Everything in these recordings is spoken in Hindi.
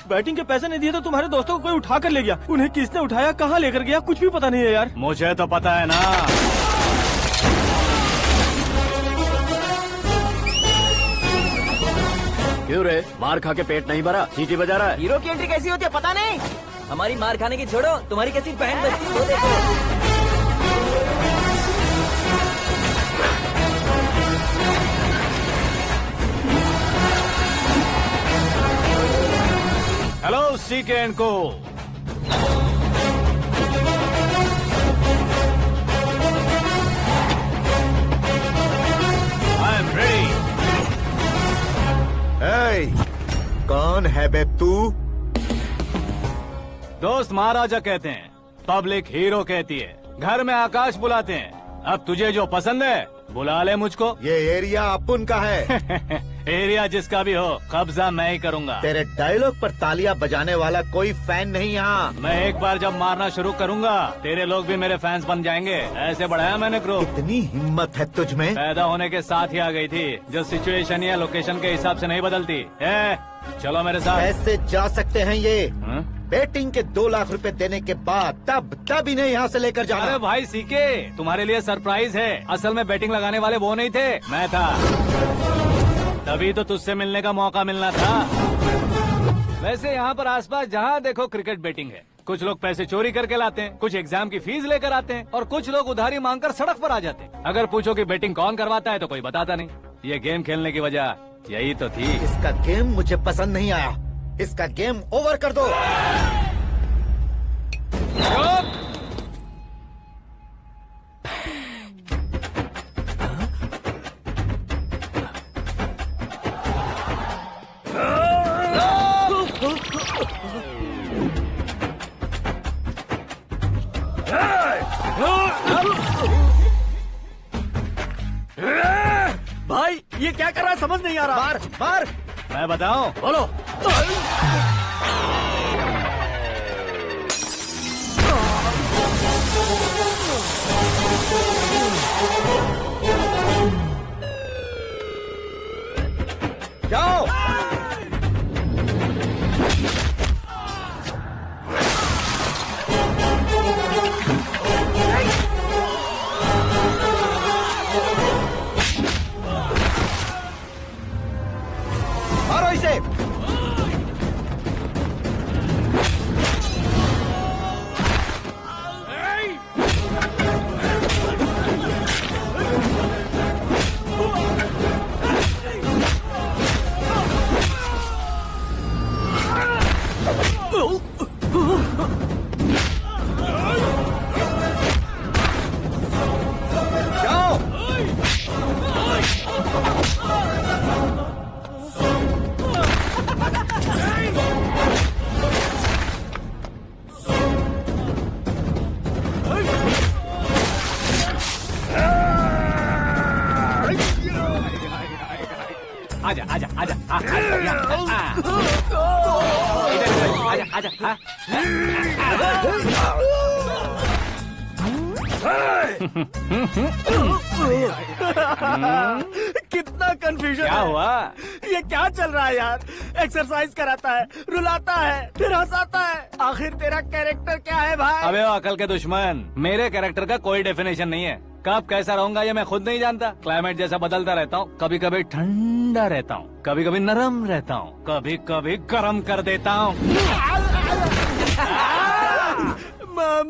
बैटिंग के पैसे नहीं दिए तो तुम्हारे दोस्तों को कोई उठा कर ले गया। उन्हें किसने उठाया, कहाँ लेकर गया, कुछ भी पता नहीं है यार। मुझे तो पता है ना। क्यों रे, मार खा के पेट नहीं भरा, सीटी बजा रहा है? हीरो की एंट्री कैसी होती है पता नहीं। हमारी मार खाने की छोड़ो, तुम्हारी कैसी बहन बजती है वो देखो। हेलो सीके एंड को। I am ready. कौन है बे तू? दोस्त महाराजा कहते हैं, पब्लिक हीरो कहती है, घर में आकाश बुलाते हैं। अब तुझे जो पसंद है बुला ले मुझको। ये एरिया अपुन का है। एरिया जिसका भी हो, कब्जा मैं ही करूंगा। तेरे डायलॉग पर तालियां बजाने वाला कोई फैन नहीं यहाँ। मैं एक बार जब मारना शुरू करूंगा, तेरे लोग भी मेरे फैंस बन जाएंगे। ऐसे बढ़ाया मैंने ग्रुप। इतनी हिम्मत है तुझ में? पैदा होने के साथ ही आ गई थी, जो सिचुएशन या लोकेशन के हिसाब से नहीं बदलती। चलो मेरे साथ। कैसे जा सकते हैं ये? हाँ? बेटिंग के 2 लाख रुपए देने के बाद तब इन्हें यहाँ से लेकर जाना। अरे भाई सीके, तुम्हारे लिए सरप्राइज है। असल में बैटिंग लगाने वाले वो नहीं थे, मैं था। तभी तो तुझसे मिलने का मौका मिलना था। वैसे यहाँ पर आसपास जहाँ देखो क्रिकेट बैटिंग है। कुछ लोग पैसे चोरी करके लाते हैं, कुछ एग्जाम की फीस लेकर आते हैं, और कुछ लोग उधारी मांगकर सड़क पर आ जाते हैं। अगर पूछो कि बैटिंग कौन करवाता है तो कोई बताता नहीं। ये गेम खेलने की वजह यही तो थी। इसका गेम मुझे पसंद नहीं आया। इसका गेम ओवर कर दो। भाई ये क्या कर रहा है, समझ नहीं आ रहा। मार मार। मैं बताऊं? बोलो। जाओ। मारो इसे। आजा आजा आजा आजा आजा। कितना कंफ्यूजन क्या है। हुआ? ये क्या चल रहा है यार? एक्सरसाइज कराता है, रुलाता है, फिर हंसाता है। आखिर तेरा कैरेक्टर क्या है भाई? अबे ओ अकल के दुश्मन, मेरे कैरेक्टर का कोई डेफिनेशन नहीं है। कब कैसा रहूंगा ये मैं खुद नहीं जानता। क्लाइमेट जैसा बदलता रहता हूँ। कभी कभी ठंडा रहता हूँ, कभी कभी नरम रहता हूँ, कभी कभी गर्म कर देता हूँ।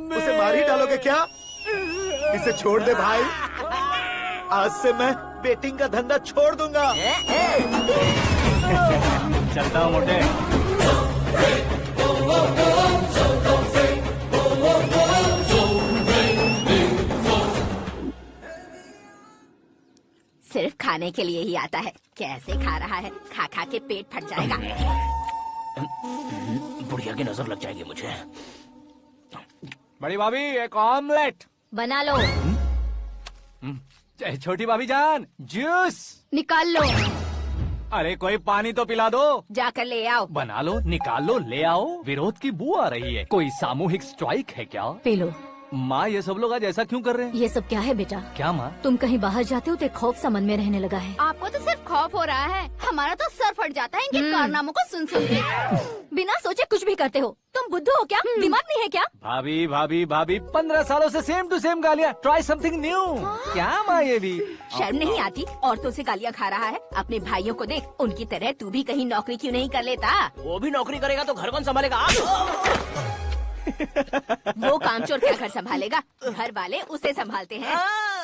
उसे मार ही डालोगे क्या? इसे छोड़ दे भाई। आज से मैं बेटिंग का धंधा छोड़ दूंगा। चलता हूँ मोटे। सिर्फ खाने के लिए ही आता है। कैसे खा रहा है, खा खा के पेट फट जाएगा। बुढ़िया की नजर लग जाएगी मुझे। बड़ी भाभी एक ऑमलेट बना लो। छोटी भाभी जान जूस निकाल लो। अरे कोई पानी तो पिला दो। जाकर ले आओ। बना लो, निकाल लो, ले आओ। विरोध की बू आ रही है। कोई सामूहिक स्ट्राइक है क्या? P low. माँ ये सब लोग आज ऐसा क्यों कर रहे हैं? ये सब क्या है बेटा? क्या माँ? तुम कहीं बाहर जाते हो तो एक खौफ सा मन में रहने लगा है। आपको तो सिर्फ खौफ हो रहा है, हमारा तो सर फट जाता है इनके कारनामों को सुन सुन के। बिना सोचे कुछ भी करते हो। तुम बुद्धू हो क्या? दिमाग नहीं है क्या? भाभी भाभी भाभी 15 सालों से सेम टू सेम गालियाँ। Try something new. क्या माँ ये भी? शर्म नहीं आती? औरतों से गालियाँ खा रहा है। अपने भाइयों को देख, उनकी तरह तू भी कहीं नौकरी क्यों नहीं कर लेता? वो भी नौकरी करेगा तो घर कौन संभालेगा? वो कामचोर क्या घर संभालेगा? घर वाले उसे संभालते हैं।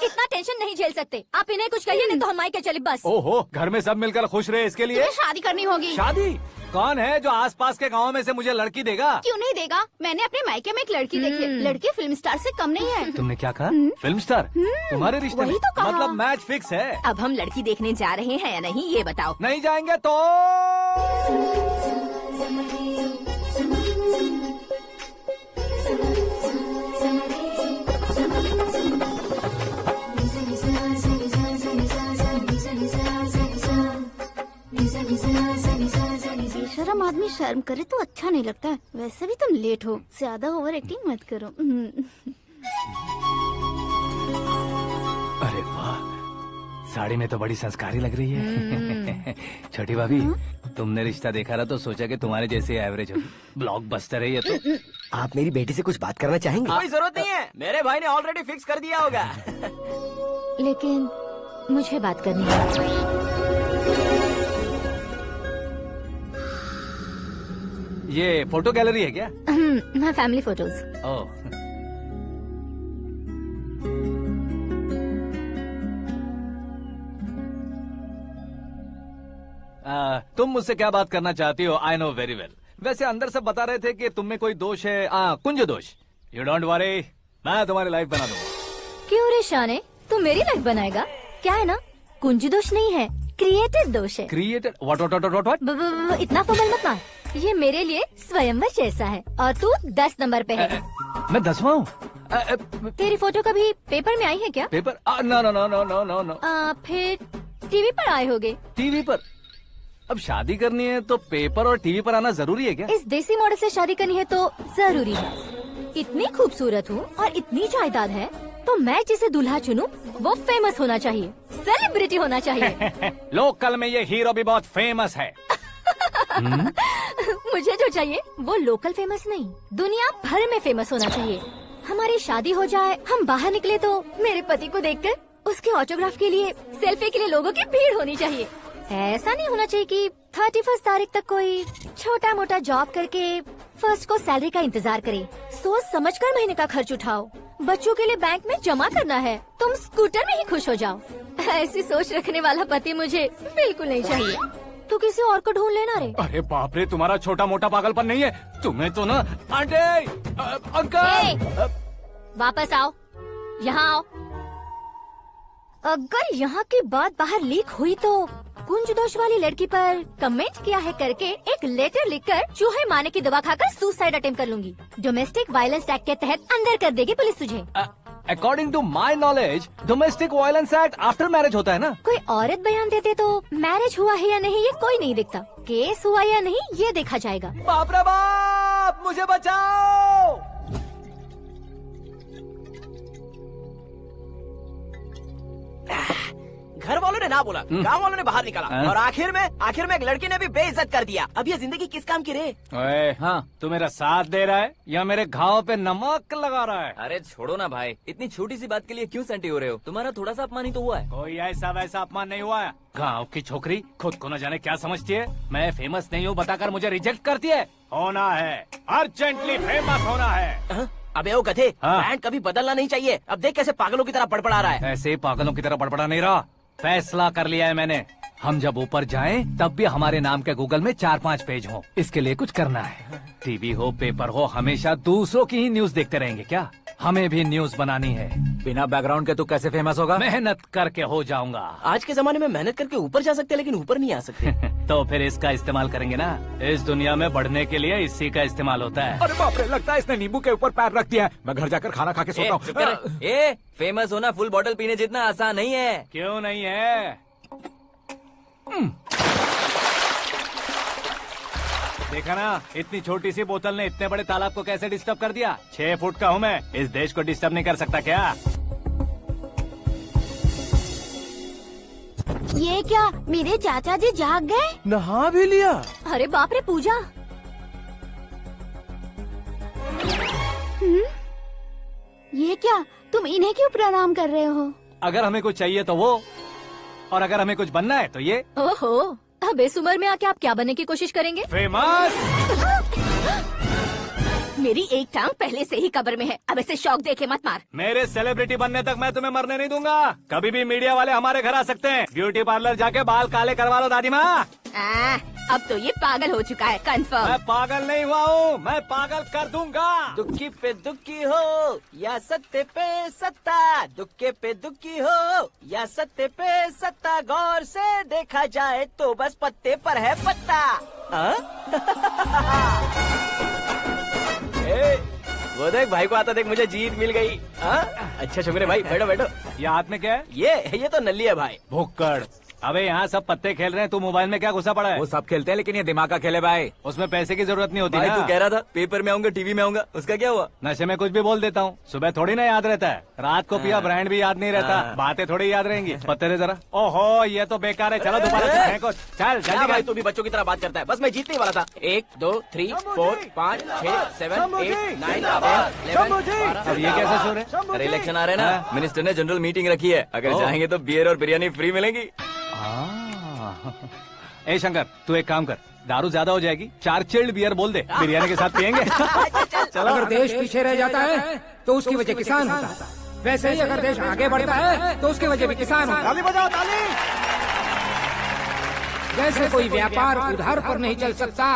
इतना टेंशन नहीं झेल सकते। आप इन्हें कुछ कहिए नहीं तो हम मायके चले बस। ओहो, घर में सब मिलकर खुश रहे इसके लिए। तुम्हें शादी करनी होगी। शादी? कौन है जो आसपास के गाँव में से मुझे लड़की देगा? क्यों नहीं देगा? मैंने अपने मायके में एक लड़की देखी है। लड़की फिल्म स्टार से कम नहीं है। तुमने क्या कहा? Film star? तुम्हारे रिश्ते में? वही तो कहा। मतलब मैच फिक्स है? अब हम लड़की देखने जा रहे हैं या नहीं ये बताओ। नहीं जाएंगे तो? बेशरम आदमी शर्म करे तो अच्छा नहीं लगता है। वैसे भी तुम लेट हो, ज्यादा ओवर एक्टिंग मत करो। अरे वाह, साड़ी में तो बड़ी संस्कारी लग रही है। छोटी भाभी, तुमने रिश्ता देखा रहा तो सोचा कि तुम्हारे जैसे एवरेज होगी। ब्लॉकबस्टर है ये तो। आप मेरी बेटी से कुछ बात करना चाहेंगे? कोई जरूरत नहीं है, मेरे भाई ने ऑलरेडी फिक्स कर दिया होगा। लेकिन मुझे बात करनी है। ये फोटो गैलरी है क्या? My family photos. ओह, तुम मुझसे क्या बात करना चाहती हो? I know very well. वैसे अंदर सब बता रहे थे कि तुम में कोई दोष है। कुंज दोष। यू डोंट वरी, मैं तुम्हारी लाइफ बना दूंगा। क्यों रे शाने, तू मेरी लाइफ बनाएगा? क्या है ना, कुंज दोष नहीं है, क्रिएटेड दोष है। क्रिएटेड? व्हाट? इतना फबल मत मार। ये मेरे लिए स्वयंवर जैसा है और तू 10 नंबर पे है। मैं 10वां हूँ? तेरी फोटो कभी पेपर में आई है क्या? Paper? No no no no no no no. फिर टीवी पर आए होगे। टीवी पर? अब शादी करनी है तो पेपर और टीवी पर आना जरूरी है क्या? इस देसी मॉडल से शादी करनी है तो जरूरी है। इतनी खूबसूरत हूँ और इतनी जायदाद है तो मैं जिसे दूल्हा चुनूं वो फेमस होना चाहिए, सेलिब्रिटी होना चाहिए। लोकल में ये हीरो भी बहुत फेमस है। मुझे जो चाहिए वो लोकल फेमस नहीं, दुनिया भर में फेमस होना चाहिए। हमारी शादी हो जाए, हम बाहर निकले तो मेरे पति को देखकर उसके ऑटोग्राफ के लिए, सेल्फी के लिए लोगों की भीड़ होनी चाहिए। ऐसा नहीं होना चाहिए कि 31 तारीख तक कोई छोटा मोटा जॉब करके फर्स्ट को सैलरी का इंतजार करे। सोच समझकर महीने का खर्च उठाओ। बच्चों के लिए बैंक में जमा करना है, तुम स्कूटर में ही खुश हो जाओ। ऐसी सोच रखने वाला पति मुझे बिल्कुल नहीं चाहिए। तू किसी और को ढूंढ लेना रे। अरे बाप रे, तुम्हारा छोटा मोटा पागलपन नहीं है। तुम्हें तो ना आंटी, अंकल। वापस आओ, यहाँ आओ। अगर यहाँ की बात बाहर लीक हुई तो कुंज दोष वाली लड़की पर कमेंट किया है करके एक लेटर लिखकर चूहे मारने की दवा खाकर सुसाइड अटेम्प्ट कर लूंगी। डोमेस्टिक वायलेंस एक्ट के तहत अंदर कर देगी पुलिस तुझे। According to my knowledge domestic violence act after marriage होता है ना? कोई औरत बयान देते तो मैरिज हुआ है या नहीं ये कोई नहीं देखता, केस हुआ या नहीं ये देखा जाएगा। बाप रे बाप, मुझे बचाओ। घर वालों ने ना बोला, गांव वालों ने बाहर निकाला और आखिर में एक लड़की ने भी बेइज्जत कर दिया। अब ये जिंदगी किस काम की रे? ओए, हाँ, तू मेरा साथ दे रहा है या मेरे घाव पे नमक लगा रहा है? अरे छोड़ो ना भाई, इतनी छोटी सी बात के लिए क्यों सैंटी हो रहे हो? तुम्हारा थोड़ा सा अपमान ही तो हुआ है। कोई ऐसा वैसा अपमान नहीं हुआ है। गाँव की छोकरी खुद को न जाने क्या समझती है। मैं फेमस नहीं हूँ बताकर मुझे रिजेक्ट करती है। होना है, अर्जेंटली फेमस होना है। अबे ओ गधे, हाँ। ब्रांड कभी बदलना नहीं चाहिए। अब देख कैसे पागलों की तरह बड़बड़ा रहा है। ऐसे पागलों की तरह बड़बड़ा नहीं रहा, फैसला कर लिया है मैंने। हम जब ऊपर जाएं तब भी हमारे नाम के गूगल में 4-5 पेज हो। इसके लिए कुछ करना है। टीवी हो, पेपर हो, हमेशा दूसरों की ही न्यूज देखते रहेंगे क्या? हमें भी न्यूज बनानी है। बिना बैकग्राउंड के तू कैसे फेमस होगा? मेहनत करके हो जाऊंगा। आज के जमाने में मेहनत करके ऊपर जा सकते हैं लेकिन ऊपर नहीं आ सकते। तो फिर इसका इस्तेमाल करेंगे ना। इस दुनिया में बढ़ने के लिए इसी का इस्तेमाल होता है। अरे बाप रे, लगता है इसने नींबू के ऊपर पैर रख दिया है। मैं घर जाकर खाना खा के सोता चुप कर। हूँ। फेमस होना फुल बॉटल पीने जितना आसान नहीं है। क्यों नहीं है? देखा ना, इतनी छोटी सी बोतल ने इतने बड़े तालाब को कैसे डिस्टर्ब कर दिया। 6 फुट का हूँ मैं, इस देश को डिस्टर्ब नहीं कर सकता क्या? ये क्या, मेरे चाचा जी जाग गए? नहा भी लिया? अरे बाप रे पूजा, ये क्या, तुम इन्हें क्यों प्रणाम कर रहे हो? अगर हमें कुछ चाहिए तो वो, और अगर हमें कुछ बनना है तो ये। ओहो, अब इस उम्र में आके आप क्या बनने की कोशिश करेंगे? फेमस। मेरी एक टांग पहले से ही कब्र में है, अब इसे शौक देके मत मार। मेरे सेलिब्रिटी बनने तक मैं तुम्हें मरने नहीं दूंगा। कभी भी मीडिया वाले हमारे घर आ सकते हैं। ब्यूटी पार्लर जाके बाल काले करवा लो दादी माँ। अब तो ये पागल हो चुका है, कंफर्म। मैं पागल नहीं हुआ हूँ, मैं पागल कर दूंगा। दुखी पे दुखी हो या सत्य पे सत्ता, दुखे पे दुखी हो या सत्य पे सत्ता, गौर से देखा जाए तो बस पत्ते पर है पत्ता। वो देख भाई को आता देख, मुझे जीत मिल गई। अच्छा शुक्र भाई, बैठो बैठो। ये हाथ में क्या है? ये तो नल्ली है भाई। भुक्कड़। अबे यहाँ सब पत्ते खेल रहे हैं, तू मोबाइल में क्या घुसा पड़ा है? वो सब खेलते हैं लेकिन ये दिमाग का खेल है भाई। उसमें पैसे की जरूरत नहीं होती भाई ना। तू कह रहा था पेपर में आऊंगा, टीवी में आऊंगा, उसका क्या हुआ? नशे में कुछ भी बोल देता हूँ, सुबह थोड़ी ना याद रहता है। रात को पिया ब्रांड भी याद नहीं रहता, बातें थोड़ी याद रहेंगी। पत्ते दे जरा। ओहो ये तो बेकार है, चलो दोबारा फेंको। चल क्या जल्दी भाई, कर। तू भी बच्चों की तरह बात करता है। बस मैं जीतने वाला था। 1 2 3 4 5 6 7 8 9 10 11 अब ये कैसा शोर है? अरे इलेक्शन आ रहे हैं ना, मिनिस्टर ने जनरल मीटिंग रखी है, अगर जाएंगे तो बियर और बिरयानी फ्री मिलेगी। ए शंकर, तू एक काम कर, दारू ज्यादा हो जाएगी, 4 चिल्ड बियर बोल दे, बिरयानी के साथ पियेंगे। चलो। अगर देश पीछे रह जाता है तो उसकी वजह किसान होता है, वैसे ही अगर देश आगे बढ़ता है तो उसकी वजह भी किसान होता है। ताली बजाओ, ताली। जैसे कोई व्यापार उधार पर नहीं चल सकता,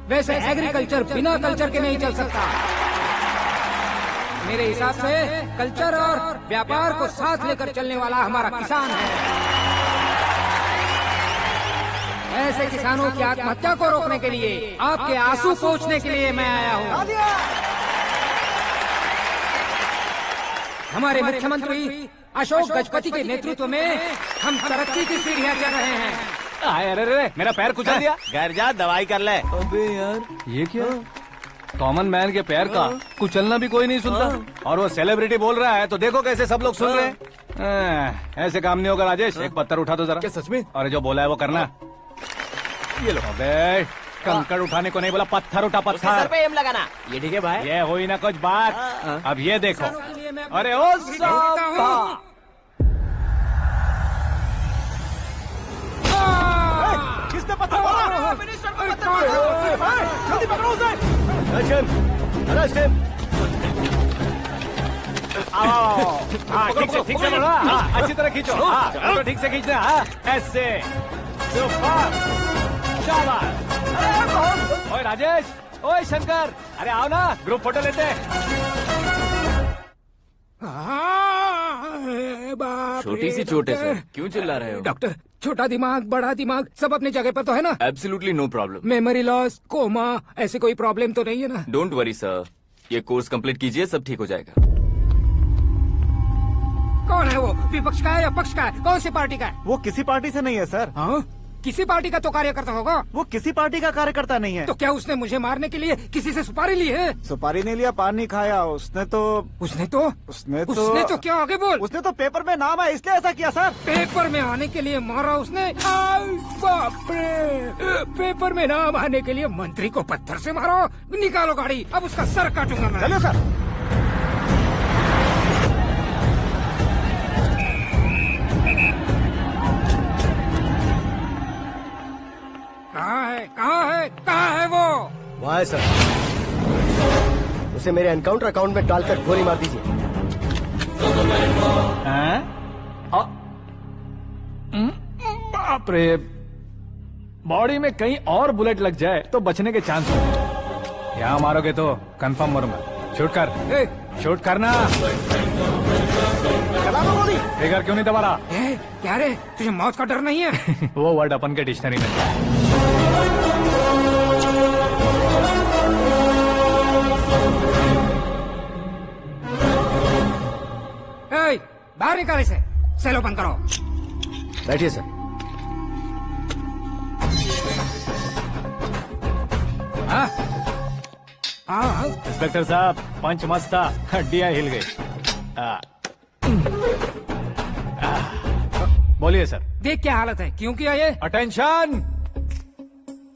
वैसे एग्रीकल्चर बिना कल्चर के नहीं चल सकता। मेरे हिसाब से कल्चर और व्यापार को साथ लेकर चलने वाला हमारा किसान है। ऐसे किसानों की आत्महत्या को रोकने के लिए, आपके आंसू पोंछने के लिए मैं आया हूँ। हमारे मुख्यमंत्री अशोक गजपति के नेतृत्व में हम तरक्की की सीढ़ियाँ चढ़ रहे हैं। अरे अरे मेरा पैर कुचल दिया। घर जा, दवाई कर ले। अबे यार ये क्या? कॉमन मैन के पैर का कुचलना भी कोई नहीं सुनता, और वो सेलिब्रिटी बोल रहा है तो देखो कैसे सब लोग सुन रहे हैं। ऐसे काम नहीं होगा राजेश, एक पत्थर उठा दो जरा। क्या सच में? और जो बोला है वो करना। ये लो। अबे कंकड़ उठाने को नहीं बोला, पत्थर उठा, उसके सर पत्थर। पे एम लगाना। ये ठीक है भाई। ये हुई ना कुछ बात। अब ये देखो। अरे ओ साहब, किसने पत्थर मारा? मिनिस्टर को पत्थर मारा। जल्दी पकड़ो उसे। हाँ ठीक से पकड़ो, हाँ, अच्छी तरह खींचो, हाँ, तो ठीक से खींचना, हाँ, ऐसे। सुपर, शाबाश। ओए राजेश, ओए शंकर, अरे आओ ना, ग्रुप फोटो लेते हैं। छोटी सी चोट है सर, क्यों चिल्ला रहे हो? डॉक्टर, छोटा दिमाग बड़ा दिमाग सब अपनी जगह पर तो है ना? Absolutely no problem. Memory loss, coma, ऐसी कोई प्रॉब्लम तो नहीं है ना? डोंट वरी सर, ये कोर्स कंप्लीट कीजिए, सब ठीक हो जाएगा। कौन है वो? विपक्ष का है या पक्ष का है? कौन सी पार्टी का है? वो किसी पार्टी से नहीं है सर। हाँ? किसी पार्टी का तो कार्यकर्ता होगा। वो किसी पार्टी का कार्यकर्ता नहीं है। तो क्या उसने मुझे मारने के लिए किसी से सुपारी ली है? सुपारी नहीं लिया, पान नहीं खाया। उसने तो क्या आगे बोल? उसने तो पेपर में नाम है इसलिए ऐसा किया सर। पेपर में आने के लिए मारा उसने? बाप रे, पेपर में नाम आने के लिए मंत्री को पत्थर से मारो? निकालो गाड़ी, अब उसका सर काटूंगा मैं। चलो सर। कहाँ है वो? वहाँ है सर, उसे मेरे एनकाउंटर अकाउंट में डालकर गोली मार दीजिए। बाप रे, बॉडी में कहीं और बुलेट लग जाए तो बचने के चांस हो। यहाँ मारोगे तो कंफर्म मरूंगा। शूट कर, शूट करना। फिगर क्यों नहीं दबा रहा? क्या रे, तुझे मौत का डर नहीं है? वो वर्ड अपन के डिक्शनरी में है। बाहर निकाल इसे, सेल ओपन करो। बैठिए सर। हाँ हाँ इंस्पेक्टर साहब पंच मस्त था, हड्डियां हिल गई। बोलिए सर। देख क्या हालत है, क्यों किया ये? अटेंशन,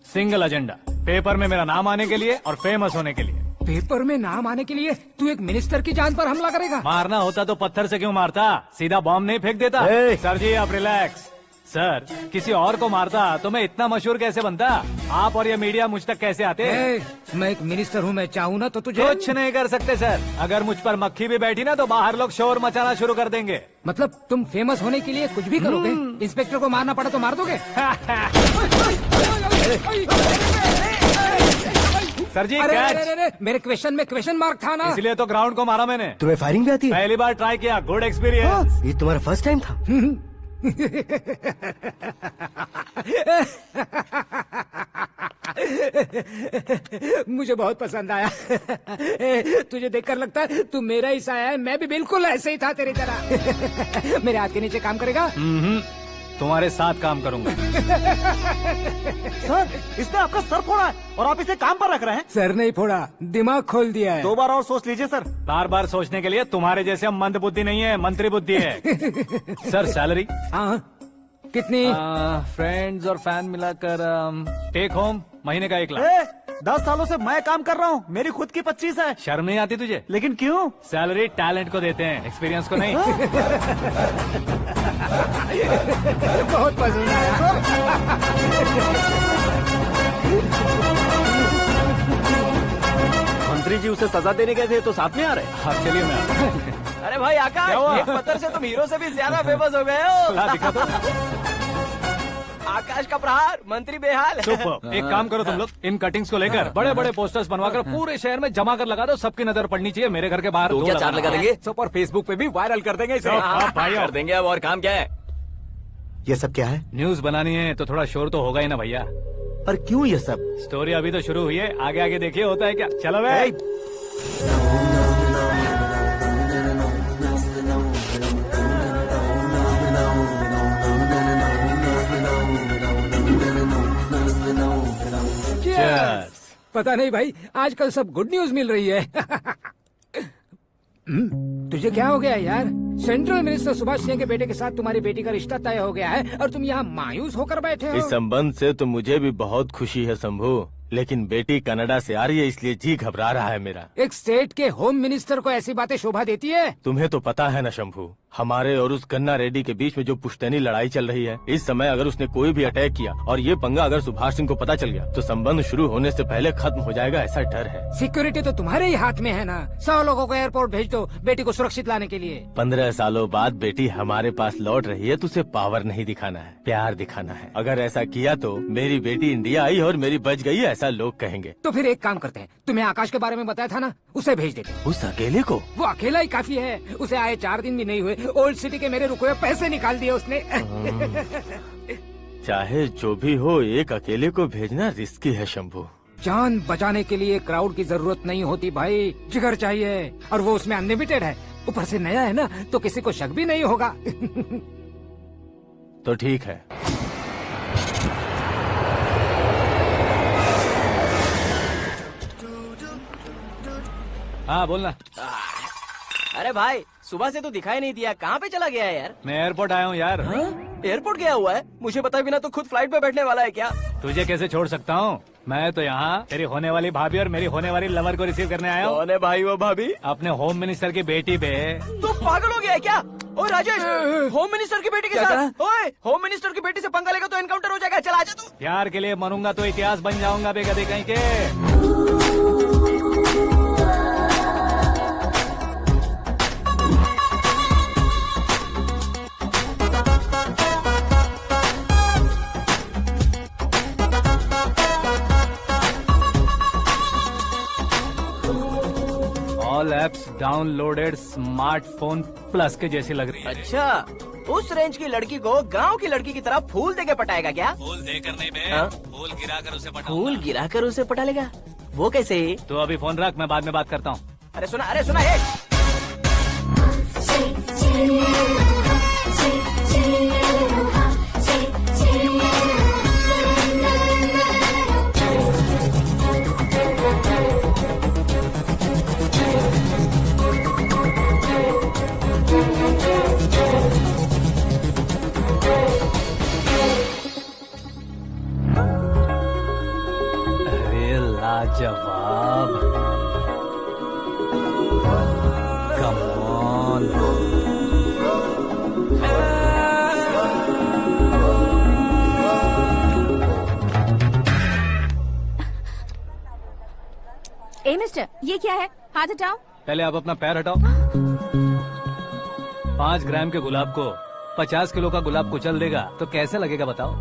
सिंगल एजेंडा, पेपर में मेरा नाम आने के लिए और फेमस होने के लिए। पेपर में नाम आने के लिए तू एक मिनिस्टर की जान पर हमला करेगा? मारना होता तो पत्थर से क्यों मारता, सीधा बॉम्ब नहीं फेंक देता। सर जी आप रिलैक्स। सर किसी और को मारता तो मैं इतना मशहूर कैसे बनता, आप और ये मीडिया मुझ तक कैसे आते? मैं एक मिनिस्टर हूँ, मैं चाहूँ ना तो तुझे कुछ नहीं कर सकते सर। अगर मुझ पर मक्खी भी बैठी ना तो बाहर लोग शोर मचाना शुरू कर देंगे। मतलब तुम फेमस होने के लिए कुछ भी करोगे? इंस्पेक्टर को मारना पड़ा तो मार दोगे? सर जी अरे, कैच। अरे, अरे, मेरे क्वेश्चन में क्वेश्चन मार्क था ना, इसलिए तो ग्राउंड को मारा मैंने। तुम्हें फायरिंग भी आती है? पहली बार ट्राई किया, गुड एक्सपीरियंस। ये तुम्हारा फर्स्ट टाइम था? मुझे बहुत पसंद आया। तुझे देखकर लगता है तू मेरा ही साया है, मैं भी बिल्कुल ऐसे ही था तेरी तरह। मेरे हाथ के नीचे काम करेगा? तुम्हारे साथ काम करूंगा। सर इसने आपका सर फोड़ा है और आप इसे काम पर रख रहे हैं। सर नहीं फोड़ा, दिमाग खोल दिया है। 2 बार और सोच लीजिए सर। बार बार सोचने के लिए तुम्हारे जैसे हम मंद बुद्धि नहीं है, मंत्री बुद्धि है। Sir salary? हाँ कितनी? फ्रेंड्स और फैन मिलाकर टेक होम महीने का 1 लाख। 10 सालों से मैं काम कर रहा हूँ, मेरी खुद की 25 है। शर्म नहीं आती तुझे? लेकिन क्यों? सैलरी टैलेंट को देते हैं, एक्सपीरियंस को नहीं। बहुत पसंद आया। मंत्री जी उसे सजा देने गए थे तो साथ में आ रहे। हाँ चलिए मैं आता हूँ। अरे भाई आकाश, एक पत्थर से तुम हीरो से भी ज्यादा फेमस हो गए हो। ला दिखा दो। आकाश का प्रहार, मंत्री बेहाल। सुपर। एक काम करो तुम लोग, इन कटिंग्स को लेकर बड़े बड़े पोस्टर्स बनवाकर पूरे शहर में जमा कर लगा दो, सबकी नजर पड़नी चाहिए। मेरे घर के बाहर तो क्या 4 लगा देंगे? और फेसबुक पे भी वायरल कर देंगे इसे। भाई कर देंगे। अब और काम क्या है? ये सब क्या है? न्यूज बनानी है तो थोड़ा शोर तो होगा ही ना भैया। पर क्यों ये सब? स्टोरी अभी तो शुरू हुई है, आगे आगे देखिए होता है क्या। चलो भाई। पता नहीं भाई, आजकल सब गुड न्यूज मिल रही है। तुझे क्या हो गया यार? सेंट्रल मिनिस्टर सुभाष सिंह के बेटे के साथ तुम्हारी बेटी का रिश्ता तय हो गया है और तुम यहाँ मायूस होकर बैठे हो। इस संबंध से तो मुझे भी बहुत खुशी है शंभू, लेकिन बेटी कनाडा से आ रही है इसलिए जी घबरा रहा है मेरा। एक स्टेट के होम मिनिस्टर को ऐसी बातें शोभा देती है? तुम्हें तो पता है ना शंभू, हमारे और उस गन्ना रेड्डी के बीच में जो पुश्तैनी लड़ाई चल रही है, इस समय अगर उसने कोई भी अटैक किया और ये पंगा अगर सुभाष सिंह को पता चल गया तो संबंध शुरू होने से पहले खत्म हो जाएगा, ऐसा डर है। सिक्योरिटी तो तुम्हारे ही हाथ में है ना। 100 लोगों को एयरपोर्ट भेज दो बेटी को सुरक्षित लाने के लिए। 15 सालों बाद बेटी हमारे पास लौट रही है तो उसे पावर नहीं दिखाना है, प्यार दिखाना है। अगर ऐसा किया तो मेरी बेटी इंडिया आई और मेरी बच गई, ऐसा लोग कहेंगे। तो फिर एक काम करते हैं, तुम्हें आकाश के बारे में बताया था ना, उसे भेज देते। उस अकेले को? वो अकेला ही काफी है, उसे आए 4 दिन भी नहीं हुए, ओल्ड सिटी के मेरे रुके हुए पैसे निकाल दिए उसने। चाहे जो भी हो, एक अकेले को भेजना रिस्की है शंभू। जान बचाने के लिए क्राउड की जरूरत नहीं होती भाई, जिगर चाहिए, और वो उसमें अनलिमिटेड है। ऊपर से नया है ना, तो किसी को शक भी नहीं होगा। तो ठीक है। हाँ बोलना। अरे भाई सुबह से तो दिखाई नहीं दिया, कहाँ पे चला गया है यार? मैं एयरपोर्ट आया हूँ यार। एयरपोर्ट गया हुआ है? मुझे बताए बिना तो खुद फ्लाइट पे बैठने वाला है क्या? तुझे कैसे छोड़ सकता हूँ? मैं तो यहाँ तेरी होने वाली भाभी और मेरी होने वाली लवर को रिसीव करने आया हूँ। कौन है भाई वो भाभी? अपने होम मिनिस्टर की बेटी पे। तू पागल हो गया है क्या? ओए राजेश, होम मिनिस्टर की बेटी के साथ? ओए होम मिनिस्टर की बेटी से पंगा लेगा तो एनकाउंटर हो जाएगा, चल आजा तू। प्यार के लिए मरूंगा तो इतिहास बन जाऊंगा बेगदे कहीं के। All apps downloaded smartphone plus के जैसी लग रही है। अच्छा, उस रेंज की लड़की को गांव की लड़की की तरह फूल देके पटाएगा क्या? फूल देकर नहीं बे, फूल गिराकर उसे पटा। फूल गिराकर उसे पटा लेगा? वो कैसे? तो अभी फोन रख, मैं बाद में बात करता हूँ। अरे सुना ये। लाजवाब। Come on. ए मिस्टर, ये क्या है? हाथ हटाओ। पहले आप अपना पैर हटाओ। 5 ग्राम के गुलाब को 50 किलो का गुलाब कुचल देगा तो कैसे लगेगा बताओ?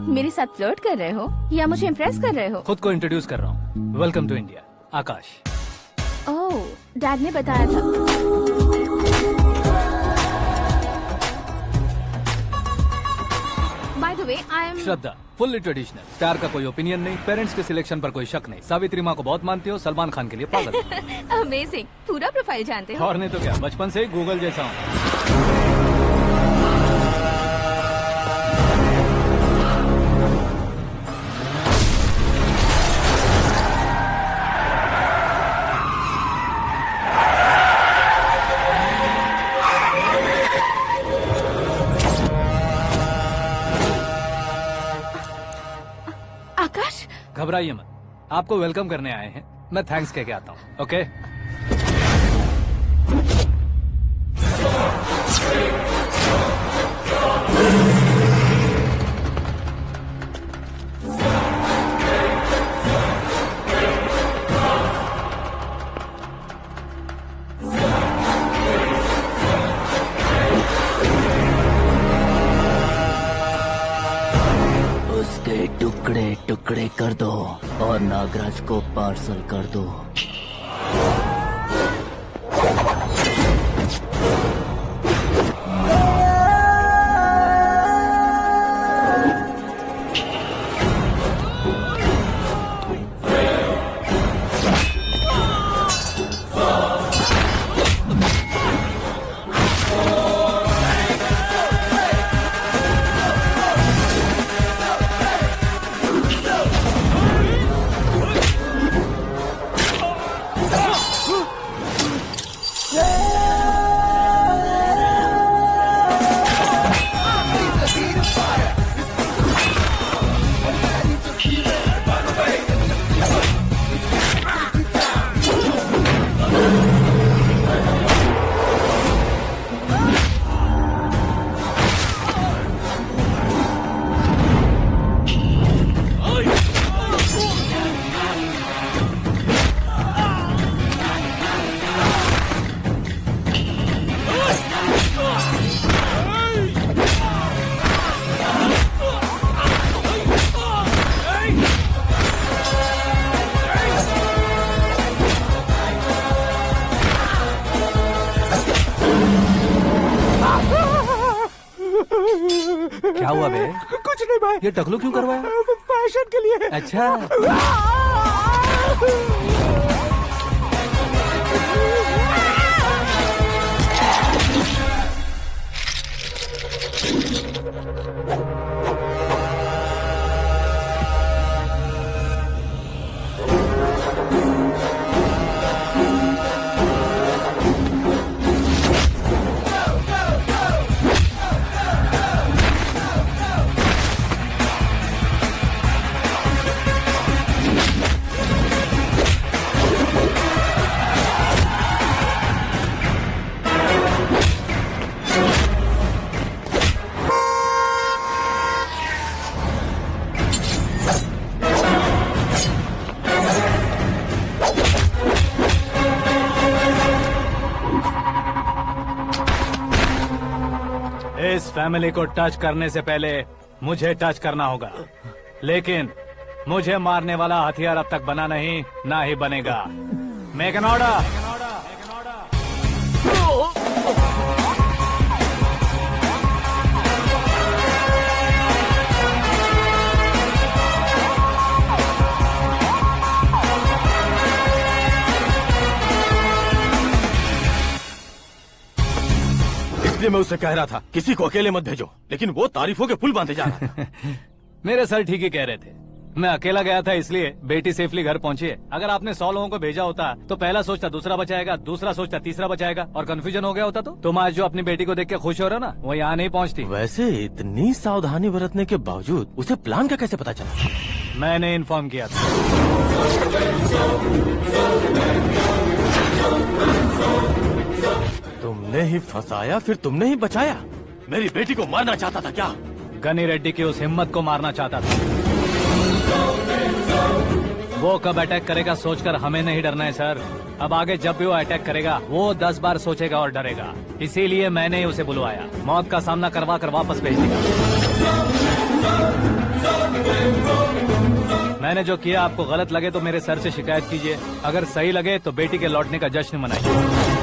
मेरे साथ फ्लर्ट कर रहे हो या मुझे इम्प्रेस कर रहे हो? खुद को इंट्रोड्यूस कर रहा हूँ। Welcome to India, Akash. Oh, dad ने बताया था। By the way, I am Shraddha, fully traditional. Star का कोई ओपिनियन नहीं, पेरेंट्स के सिलेक्शन पर कोई शक नहीं। सावित्री माँ को बहुत मानती हो, सलमान खान के लिए पागल। अमेजिंग, पूरा प्रोफाइल जानते हो। और नहीं तो क्या, बचपन से ही गूगल जैसा हूँ। आकाश, घबराइए मत, आपको वेलकम करने आए हैं। मैं थैंक्स कह के आता हूँ। ओके? उसके टुकड़े टुकड़े कर दो और नागराज को पार्सल कर दो। क्या हुआ बे? कुछ नहीं भाई। ये टकलू क्यों करवाया? फैशन के लिए। अच्छा। इस फैमिली को टच करने से पहले मुझे टच करना होगा, लेकिन मुझे मारने वाला हथियार अब तक बना नहीं, ना ही बनेगा। Make an order. इसलिए मैं उससे कह रहा था किसी को अकेले मत भेजो, लेकिन वो तारीफों के पुल बांधे जा रहा था। मेरे सर ठीक ही कह रहे थे। मैं अकेला गया था इसलिए बेटी सेफली घर पहुंची है। अगर आपने 100 लोगों को भेजा होता तो पहला सोचता दूसरा बचाएगा, दूसरा सोचता तीसरा बचाएगा, और कंफ्यूजन हो गया होता तो तुम आज जो अपनी बेटी को देख के खुश हो रहे हो ना, वो यहाँ नहीं पहुँचती। वैसे इतनी सावधानी बरतने के बावजूद उसे प्लान का कैसे पता चला? मैंने इन्फॉर्म किया था। तुमने ही फंसाया, फिर तुमने ही बचाया। मेरी बेटी को मारना चाहता था क्या? गनी रेड्डी की उस हिम्मत को मारना चाहता था। वो कब अटैक करेगा सोचकर हमें नहीं डरना है सर। अब आगे जब भी वो अटैक करेगा वो 10 बार सोचेगा और डरेगा। इसीलिए मैंने ही उसे बुलवाया। मौत का सामना करवा कर वापस भेज दिया। मैंने जो किया आपको गलत लगे तो मेरे सर से शिकायत कीजिए, अगर सही लगे तो बेटी के लौटने का जश्न मनाइए।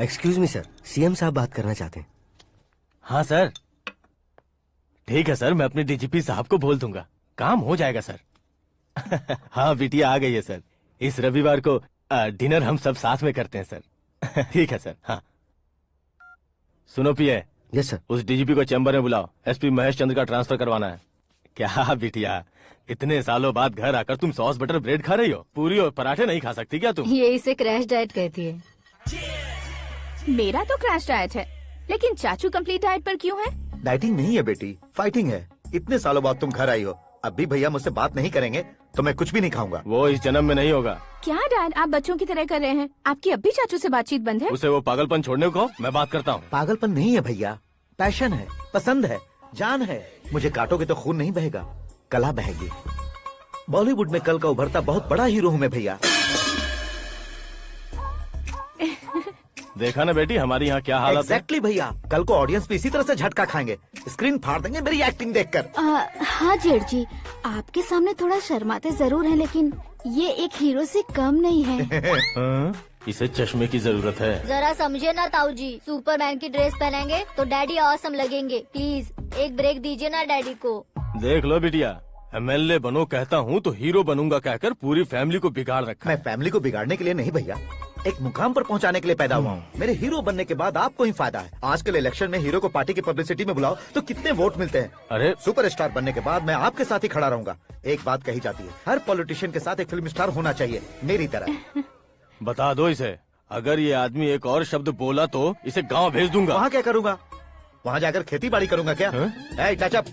एक्सक्यूज मी सर, सीएम साहब बात करना चाहते हैं। हाँ सर, ठीक है सर, मैं अपने डीजीपी साहब को बोल दूंगा, काम हो जाएगा सर। हाँ बिटिया आ गई है सर। इस रविवार को डिनर हम सब साथ में करते हैं सर। ठीक है सर। हाँ सुनो पिए। Yes sir. उस डीजीपी को चैम्बर में बुलाओ, एसपी महेश चंद्र का ट्रांसफर करवाना है। क्या बिटिया, इतने सालों बाद घर आकर तुम सॉस बटर ब्रेड खा रही हो? पूरी और पराठे नहीं खा सकती क्या तुम? ये इसे क्रैश डाइट कहती है। मेरा तो क्रैश डाइट है, लेकिन चाचू कंप्लीट डाइट पर क्यों है? डाइटिंग नहीं है बेटी, फाइटिंग है। इतने सालों बाद तुम घर आई हो, अब भी भैया मुझसे बात नहीं करेंगे तो मैं कुछ भी नहीं खाऊंगा। वो इस जन्म में नहीं होगा। क्या डैड, आप बच्चों की तरह कर रहे हैं? आपकी अब भी चाचू से बातचीत बंद है? उसे वो पागलपन छोड़ने को, मैं बात करता हूँ। पागलपन नहीं है भैया, पैशन है, पसंद है, जान है। मुझे काटोगे तो खून नहीं बहेगा, कला बहेगी। बॉलीवुड में कल का उभरता बहुत बड़ा हीरो हूँ मैं भैया। देखा ना बेटी हमारी यहाँ क्या हालत है। एग्जैक्टली भैया, कल को ऑडियंस भी इसी तरह से झटका खाएंगे, स्क्रीन फाड़ देंगे मेरी एक्टिंग देखकर। हाँ जेठ जी, आपके सामने थोड़ा शर्माते जरूर हैं, लेकिन ये एक हीरो से कम नहीं है। इसे चश्मे की जरूरत है। जरा समझे ना ताऊ जी, सुपरमैन की ड्रेस पहनेंगे तो डैडी ऑसम लगेंगे। प्लीज एक ब्रेक दीजिए ना डैडी को। देख लो बिटिया, एमएलए बनो कहता हूँ तो हीरो बनूंगा कहकर पूरी फैमिली को बिगाड़ रखा। मैं फैमिली को बिगाड़ने के लिए नहीं भैया, एक मुकाम पर पहुंचाने के लिए पैदा हुआ हूँ। मेरे हीरो बनने के बाद आपको ही फायदा है। आजकल इलेक्शन में हीरो को पार्टी की पब्लिसिटी में बुलाओ तो कितने वोट मिलते हैं। अरे सुपरस्टार बनने के बाद मैं आपके साथ ही खड़ा रहूंगा। एक बात कही जाती है, हर पॉलिटिशियन के साथ एक फिल्म स्टार होना चाहिए, मेरी तरह। बता दो इसे, अगर ये आदमी एक और शब्द बोला तो इसे गाँव भेज दूंगा। वहाँ क्या करूँगा? वहाँ जाकर खेती बाड़ी करूँगा क्या? टचअप,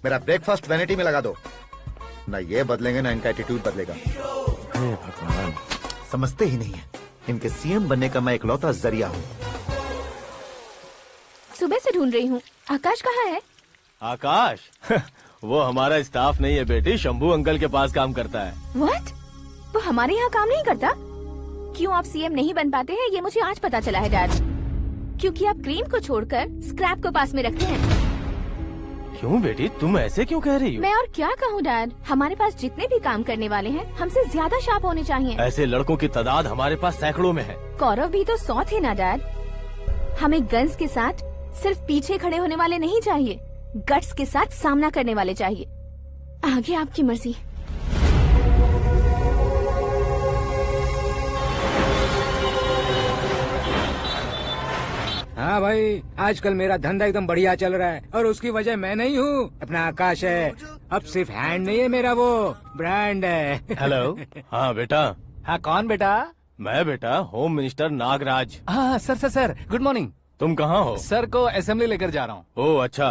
मेरा ब्रेकफास्ट वैनिटी में लगा दो। न ये बदलेंगे न इनका एटीट्यूड बदलेगा। भगवान, समझते ही नहीं है, इनके सीएम बनने का मैं इकलौता जरिया हूँ। सुबह से ढूंढ रही हूँ, आकाश कहाँ है? आकाश? वो हमारा स्टाफ नहीं है बेटी, शंभू अंकल के पास काम करता है। व्हाट? वो हमारे यहाँ काम नहीं करता? क्यों आप सीएम नहीं बन पाते हैं ये मुझे आज पता चला है डैड। क्योंकि आप क्रीम को छोड़कर स्क्रैप को पास में रखते हैं। क्यों बेटी, तुम ऐसे क्यों कह रही हो? मैं और क्या कहूँ डैड, हमारे पास जितने भी काम करने वाले हैं हमसे ज्यादा शार्प होने चाहिए। ऐसे लड़कों की तादाद हमारे पास सैकड़ों में है। कौरव भी तो 100 थे ना डैड। हमें गन्स के साथ सिर्फ पीछे खड़े होने वाले नहीं चाहिए, गट्स के साथ सामना करने वाले चाहिए। आगे आपकी मर्जी। हाँ भाई, आजकल मेरा धंधा एकदम बढ़िया चल रहा है और उसकी वजह मैं नहीं हूँ, अपना आकाश है। अब सिर्फ हैंड नहीं है मेरा, वो ब्रांड है। हेलो। हाँ बेटा। हाँ कौन बेटा? मैं बेटा होम मिनिस्टर नागराज। हाँ सर गुड मॉर्निंग। तुम कहाँ हो? सर को असेंबली लेकर जा रहा हूँ। ओह अच्छा,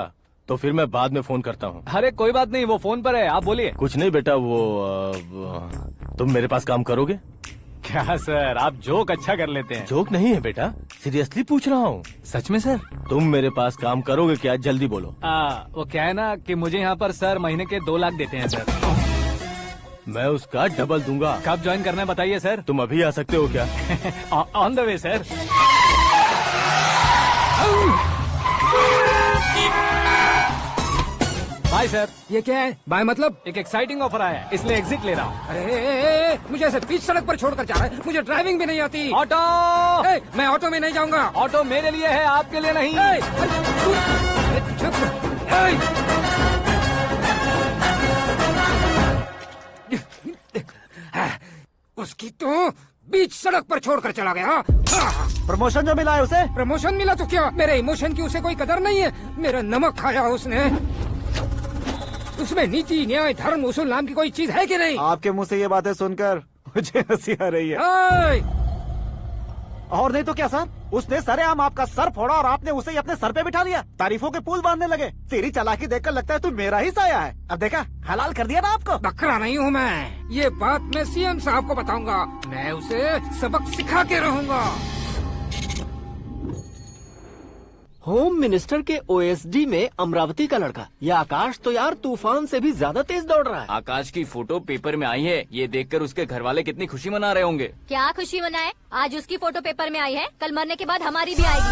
तो फिर मैं बाद में फोन करता हूँ। अरे कोई बात नहीं, वो फोन पर है, आप बोलिए। कुछ नहीं बेटा, तुम मेरे पास काम करोगे? क्या सर, आप जोक अच्छा कर लेते हैं। जोक नहीं है बेटा, सीरियसली पूछ रहा हूँ। सच में सर? तुम मेरे पास काम करोगे क्या? जल्दी बोलो। वो क्या है ना कि मुझे यहाँ पर सर महीने के 2 लाख देते हैं सर। मैं उसका डबल दूंगा। कब ज्वाइन करना है बताइए सर। तुम अभी आ सकते हो क्या? On the way sir. Bye sir. ये क्या है? बाय मतलब? एक एक्साइटिंग ऑफर आया है, इसलिए एग्जिट ले रहा हूँ। अरे मुझे ऐसे बीच सड़क पर छोड़कर जा रहा है, मुझे ड्राइविंग भी नहीं आती। ऑटो। मैं ऑटो में नहीं जाऊंगा। ऑटो मेरे लिए है, आपके लिए नहीं। उसकी तो बीच सड़क पर छोड़कर चला गया। प्रमोशन जो मिला है उसे? प्रमोशन मिला तो क्या, मेरे इमोशन की उसे कोई कदर नहीं है। मेरा नमक खाया उसने। उसमें नीति, न्याय, धर्म, उसूल नाम की कोई चीज है कि नहीं? आपके मुंह से ये बातें सुनकर मुझे हंसी आ रही है। और नहीं तो क्या सर, उसने सरेआम आपका सर फोड़ा और आपने उसे ही अपने सर पे बिठा लिया। तारीफों के पुल बांधने लगे। तेरी चालाकी देखकर लगता है तू मेरा ही साया है। अब देखा, हलाल कर दिया ना आपको। बकरा नहीं हूँ मैं। ये बात मैं सीएम साहब को बताऊंगा। मैं उसे सबक सिखा के रहूंगा। होम मिनिस्टर के ओएसडी में अमरावती का लड़का। ये आकाश तो यार तूफान से भी ज्यादा तेज दौड़ रहा है। आकाश की फोटो पेपर में आई है। ये देखकर उसके घर वाले कितनी खुशी मना रहे होंगे। क्या खुशी मनाए? आज उसकी फोटो पेपर में आई है, कल मरने के बाद हमारी भी आएगी।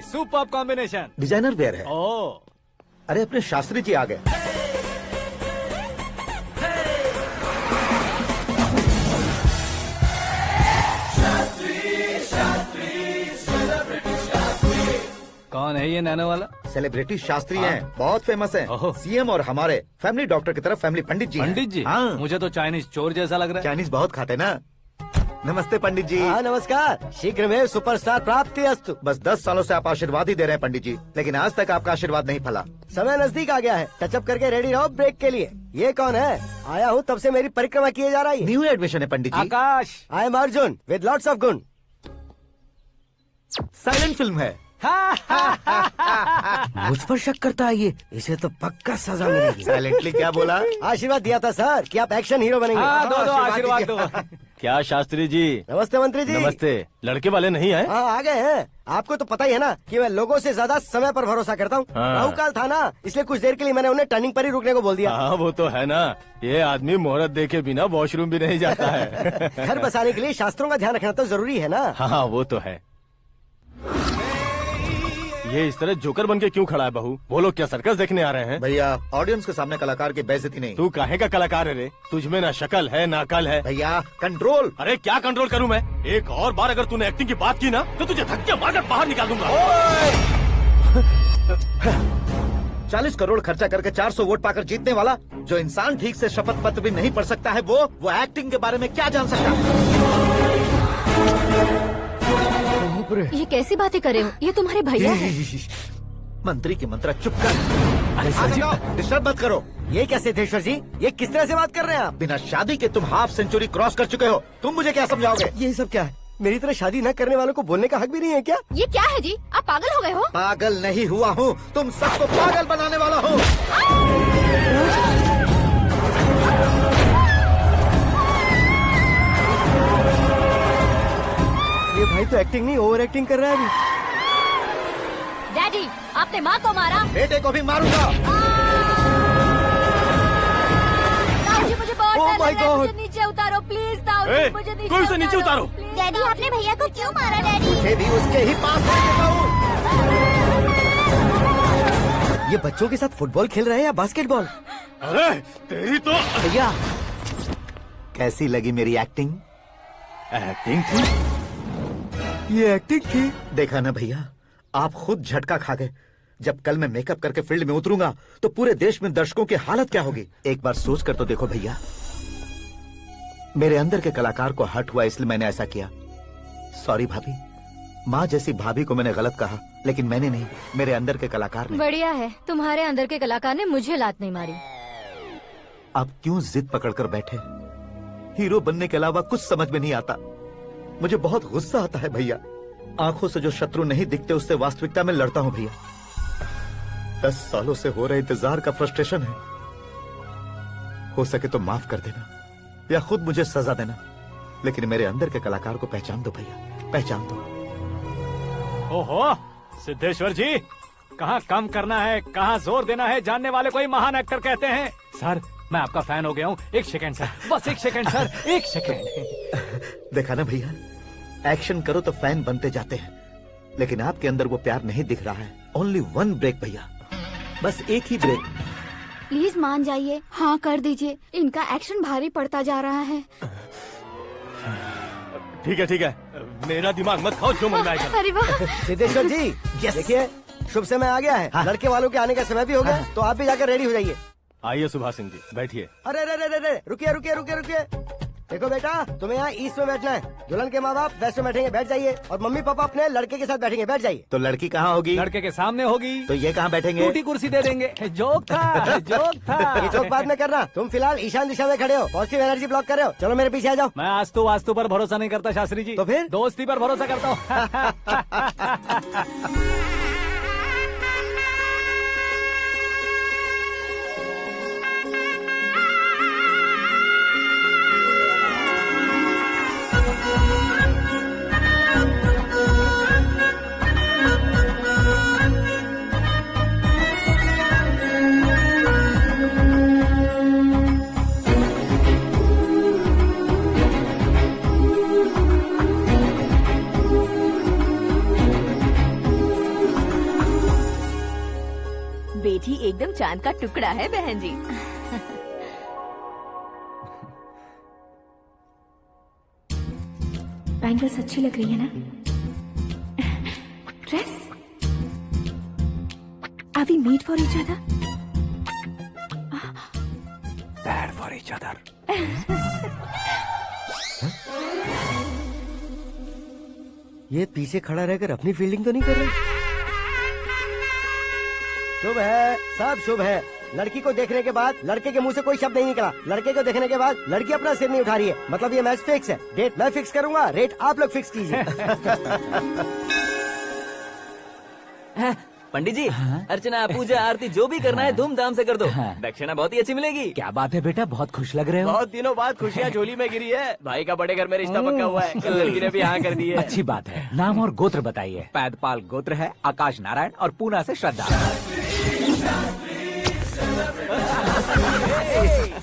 Super combination. डिजाइनर वेयर है। ओह, अरे अपने शास्त्री जी आ गए। कौन है ये नैनो वाला? सेलिब्रिटी शास्त्री हैं, बहुत फेमस हैं। सीएम और हमारे फैमिली डॉक्टर की तरफ फैमिली पंडित जी हैं। पंडित जी? हाँ। मुझे तो चाइनीज चोर जैसा लग रहा है। चाइनीज बहुत खाते ना। नमस्ते पंडित जी। हाँ नमस्कार। शीघ्र में सुपरस्टार प्राप्ति अस्तु। बस 10 सालों से आप आशीर्वाद ही दे रहे हैं पंडित जी, लेकिन आज तक आपका आशीर्वाद नहीं फला। समय नजदीक आ गया है, टचअप करके रेडी रहो ब्रेक के लिए। ये कौन है? आया हूँ तब से मेरी परिक्रमा किए जा रही है। न्यू एडमिशन है Pandit ji. Akash. I am Arjun with lots of गुण। साइलेंट फिल्म है। मुझ पर शक करता है ये, इसे तो पक्का सजा मिलेगी। साइलेंटली क्या बोला? आशीर्वाद दिया था सर कि आप एक्शन हीरो बनेंगे। दो आशीर्वाद दो। क्या शास्त्री जी? नमस्ते मंत्री जी। नमस्ते। लड़के वाले नहीं आए? हाँ आ गए हैं। आपको तो पता ही है ना कि मैं लोगों से ज्यादा समय पर भरोसा करता हूँ। हाँ। राहु काल था ना, इसलिए कुछ देर के लिए मैंने उन्हें टर्निंग पर ही रुकने को बोल दिया। हाँ वो तो है ना, ये आदमी मुहूर्त देखे बिना वॉशरूम भी नहीं जाता है। घर बसाने के लिए शास्त्रों का ध्यान रखना तो जरूरी है ना। हाँ वो तो है। ये इस तरह जोकर बन के क्यों खड़ा है बहू? वो लोग क्या सर्कस देखने आ रहे हैं? भैया ऑडियंस के सामने कलाकार की बेइज्जती नहीं। तू काहे का कलाकार है रे? तुझमें ना शक्ल है ना अकल है। भैया कंट्रोल। अरे क्या कंट्रोल करूं मैं? एक और बार अगर तूने एक्टिंग की बात की ना तो तुझे धक्के मारकर बाहर निकाल दूंगा। 40 करोड़ खर्चा करके 400 वोट पाकर जीतने वाला, जो इंसान ठीक से शपथ पत्र भी नहीं पढ़ सकता है, वो एक्टिंग के बारे में क्या जान सकता है? ये कैसी बातें कर रहे हो? ये तुम्हारे भैया हैं। मंत्री की मंत्रा चुप कर। डिस्टर्ब मत करो। ये क्या सिद्धेश्वर जी, ये किस तरह से बात कर रहे हैं आप? बिना शादी के तुम हाफ सेंचुरी क्रॉस कर चुके हो, तुम मुझे क्या समझाओगे? ये सब क्या है? मेरी तरह शादी न करने वालों को बोलने का हक भी नहीं है क्या? ये क्या है जी? आप पागल हो गए हो? पागल नहीं हुआ हूँ, तुम सबको पागल बनाने वाला हूँ। ये भाई तो एक्टिंग नहीं ओवर एक्टिंग कर रहा है अभी। डैडी, आपने माँ को मारा। बेटे को भी मारूंगा। ताऊ जी मुझे बहुत Oh डर my लग रहा है, God! मुझे नीचे उतारो प्लीज। ताऊ जी मुझे नीचे कोई उसे नीचे उतारो। डैडी आपने भैया को क्यों मारा डैडी? मुझे भी उसके ही पास लेके जाऊं। ये बच्चों के साथ फुटबॉल खेल रहे हैं या बास्केटबॉल? अरे तेरी तो भैया कैसी लगी मेरी एक्टिंग? एक्टिंग थी। ये एक्टिंग थी। देखा ना भैया, आप खुद झटका खा गए। जब कल मैं मेकअप करके फील्ड में उतरूंगा तो पूरे देश में दर्शकों की हालत क्या होगी? एक बार सोच कर तो देखो भैया। मेरे अंदर के कलाकार को हर्ट हुआ इसलिए मैंने ऐसा किया। सॉरी भाभी। माँ जैसी भाभी को मैंने गलत कहा, लेकिन मैंने नहीं, मेरे अंदर के कलाकार ने। बढ़िया है, तुम्हारे अंदर के कलाकार ने मुझे लात नहीं मारी। आप क्यों जिद पकड़कर बैठे? हीरो बनने के अलावा कुछ समझ में नहीं आता। मुझे बहुत गुस्सा आता है भैया। आंखों से जो शत्रु नहीं दिखते उससे वास्तविकता में लड़ता हूँ भैया। 10 सालों से हो रहे इंतजार का फ्रस्ट्रेशन है। हो सके तो माफ कर देना या खुद मुझे सजा देना, लेकिन मेरे अंदर के कलाकार को पहचान दो भैया, पहचान दो। ओहो सिद्धेश्वर जी, कहाँ कम करना है कहाँ जोर देना है जानने वाले को ही महान एक्टर कहते हैं। सर मैं आपका फैन हो गया हूँ। एक सेकंड सर, बस एक सेकंड सर, एक सेकंड। देखा ना भैया, एक्शन करो तो फैन बनते जाते हैं, लेकिन आपके अंदर वो प्यार नहीं दिख रहा है। ओनली 1 ब्रेक भैया, बस एक ही ब्रेक। प्लीज मान जाइए, हाँ कर दीजिए। इनका एक्शन भारी पड़ता जा रहा है। ठीक है, मेरा दिमाग मत खाओ, जो मन में आएगा। अरे वाह सिद्धेश्वर जी देखिए, शुभ समय आ गया है। लड़के वालों के आने का समय भी हो गया, तो आप भी जाकर रेडी हो जाइए। आइए सुभाष सिंह जी, बैठिए। अरे रे रे रे रे, रुकिए रुकिए रुकिए रुकिए। देखो बेटा, तुम्हें यहाँ ईस्ट में बैठना है। दुल्हन के माँ बाप वेस्ट में बैठेंगे, बैठ जाइए। और मम्मी पापा अपने लड़के के साथ बैठेंगे, बैठ जाइए। तो लड़की कहाँ होगी? लड़के के सामने होगी। तो ये कहाँ बैठेंगे? टूटी कुर्सी दे देंगे। जोक था, जोक था। ये जोक बाद में करना। तुम फिलहाल ईशान दिशा में खड़े हो, पॉजिटिव एनर्जी ब्लॉक कर रहे हो। चलो मेरे पीछे आ जाओ। मैं वास्तु पर भरोसा नहीं करता शास्त्री जी। तो फिर? दोस्ती पर भरोसा करता हूँ। बेटी एकदम चांद का टुकड़ा है बहन जी। बैंगल्स अच्छी लग रही है ना? Dress? Are we made for each other? Bad for each other. ये पीछे खड़ा रहकर अपनी फील्डिंग तो नहीं कर रहा? शुभ है, सब शुभ है। लड़की को देखने के बाद लड़के के मुंह से कोई शब्द नहीं निकला। लड़के को देखने के बाद लड़की अपना सिर नहीं उठा रही है। मतलब ये मैच फिक्स है। डेट मैं फिक्स करूंगा, रेट आप लोग फिक्स कीजिए। पंडित जी, अर्चना पूजा आरती जो भी करना है धूमधाम से कर दो। दक्षिणा बहुत ही अच्छी मिलेगी। क्या बात है बेटा, बहुत खुश लग रहे हो। बहुत दिनों बाद खुशियाँ झोली में गिरी है। भाई का बड़े घर में रिश्ता पक्का हुआ है। कल लड़की ने भी हाँ कर दी है। अच्छी बात है। नाम और गोत्र बताइए। पैदपाल गोत्र है, आकाश नारायण और पूना से श्रद्धा।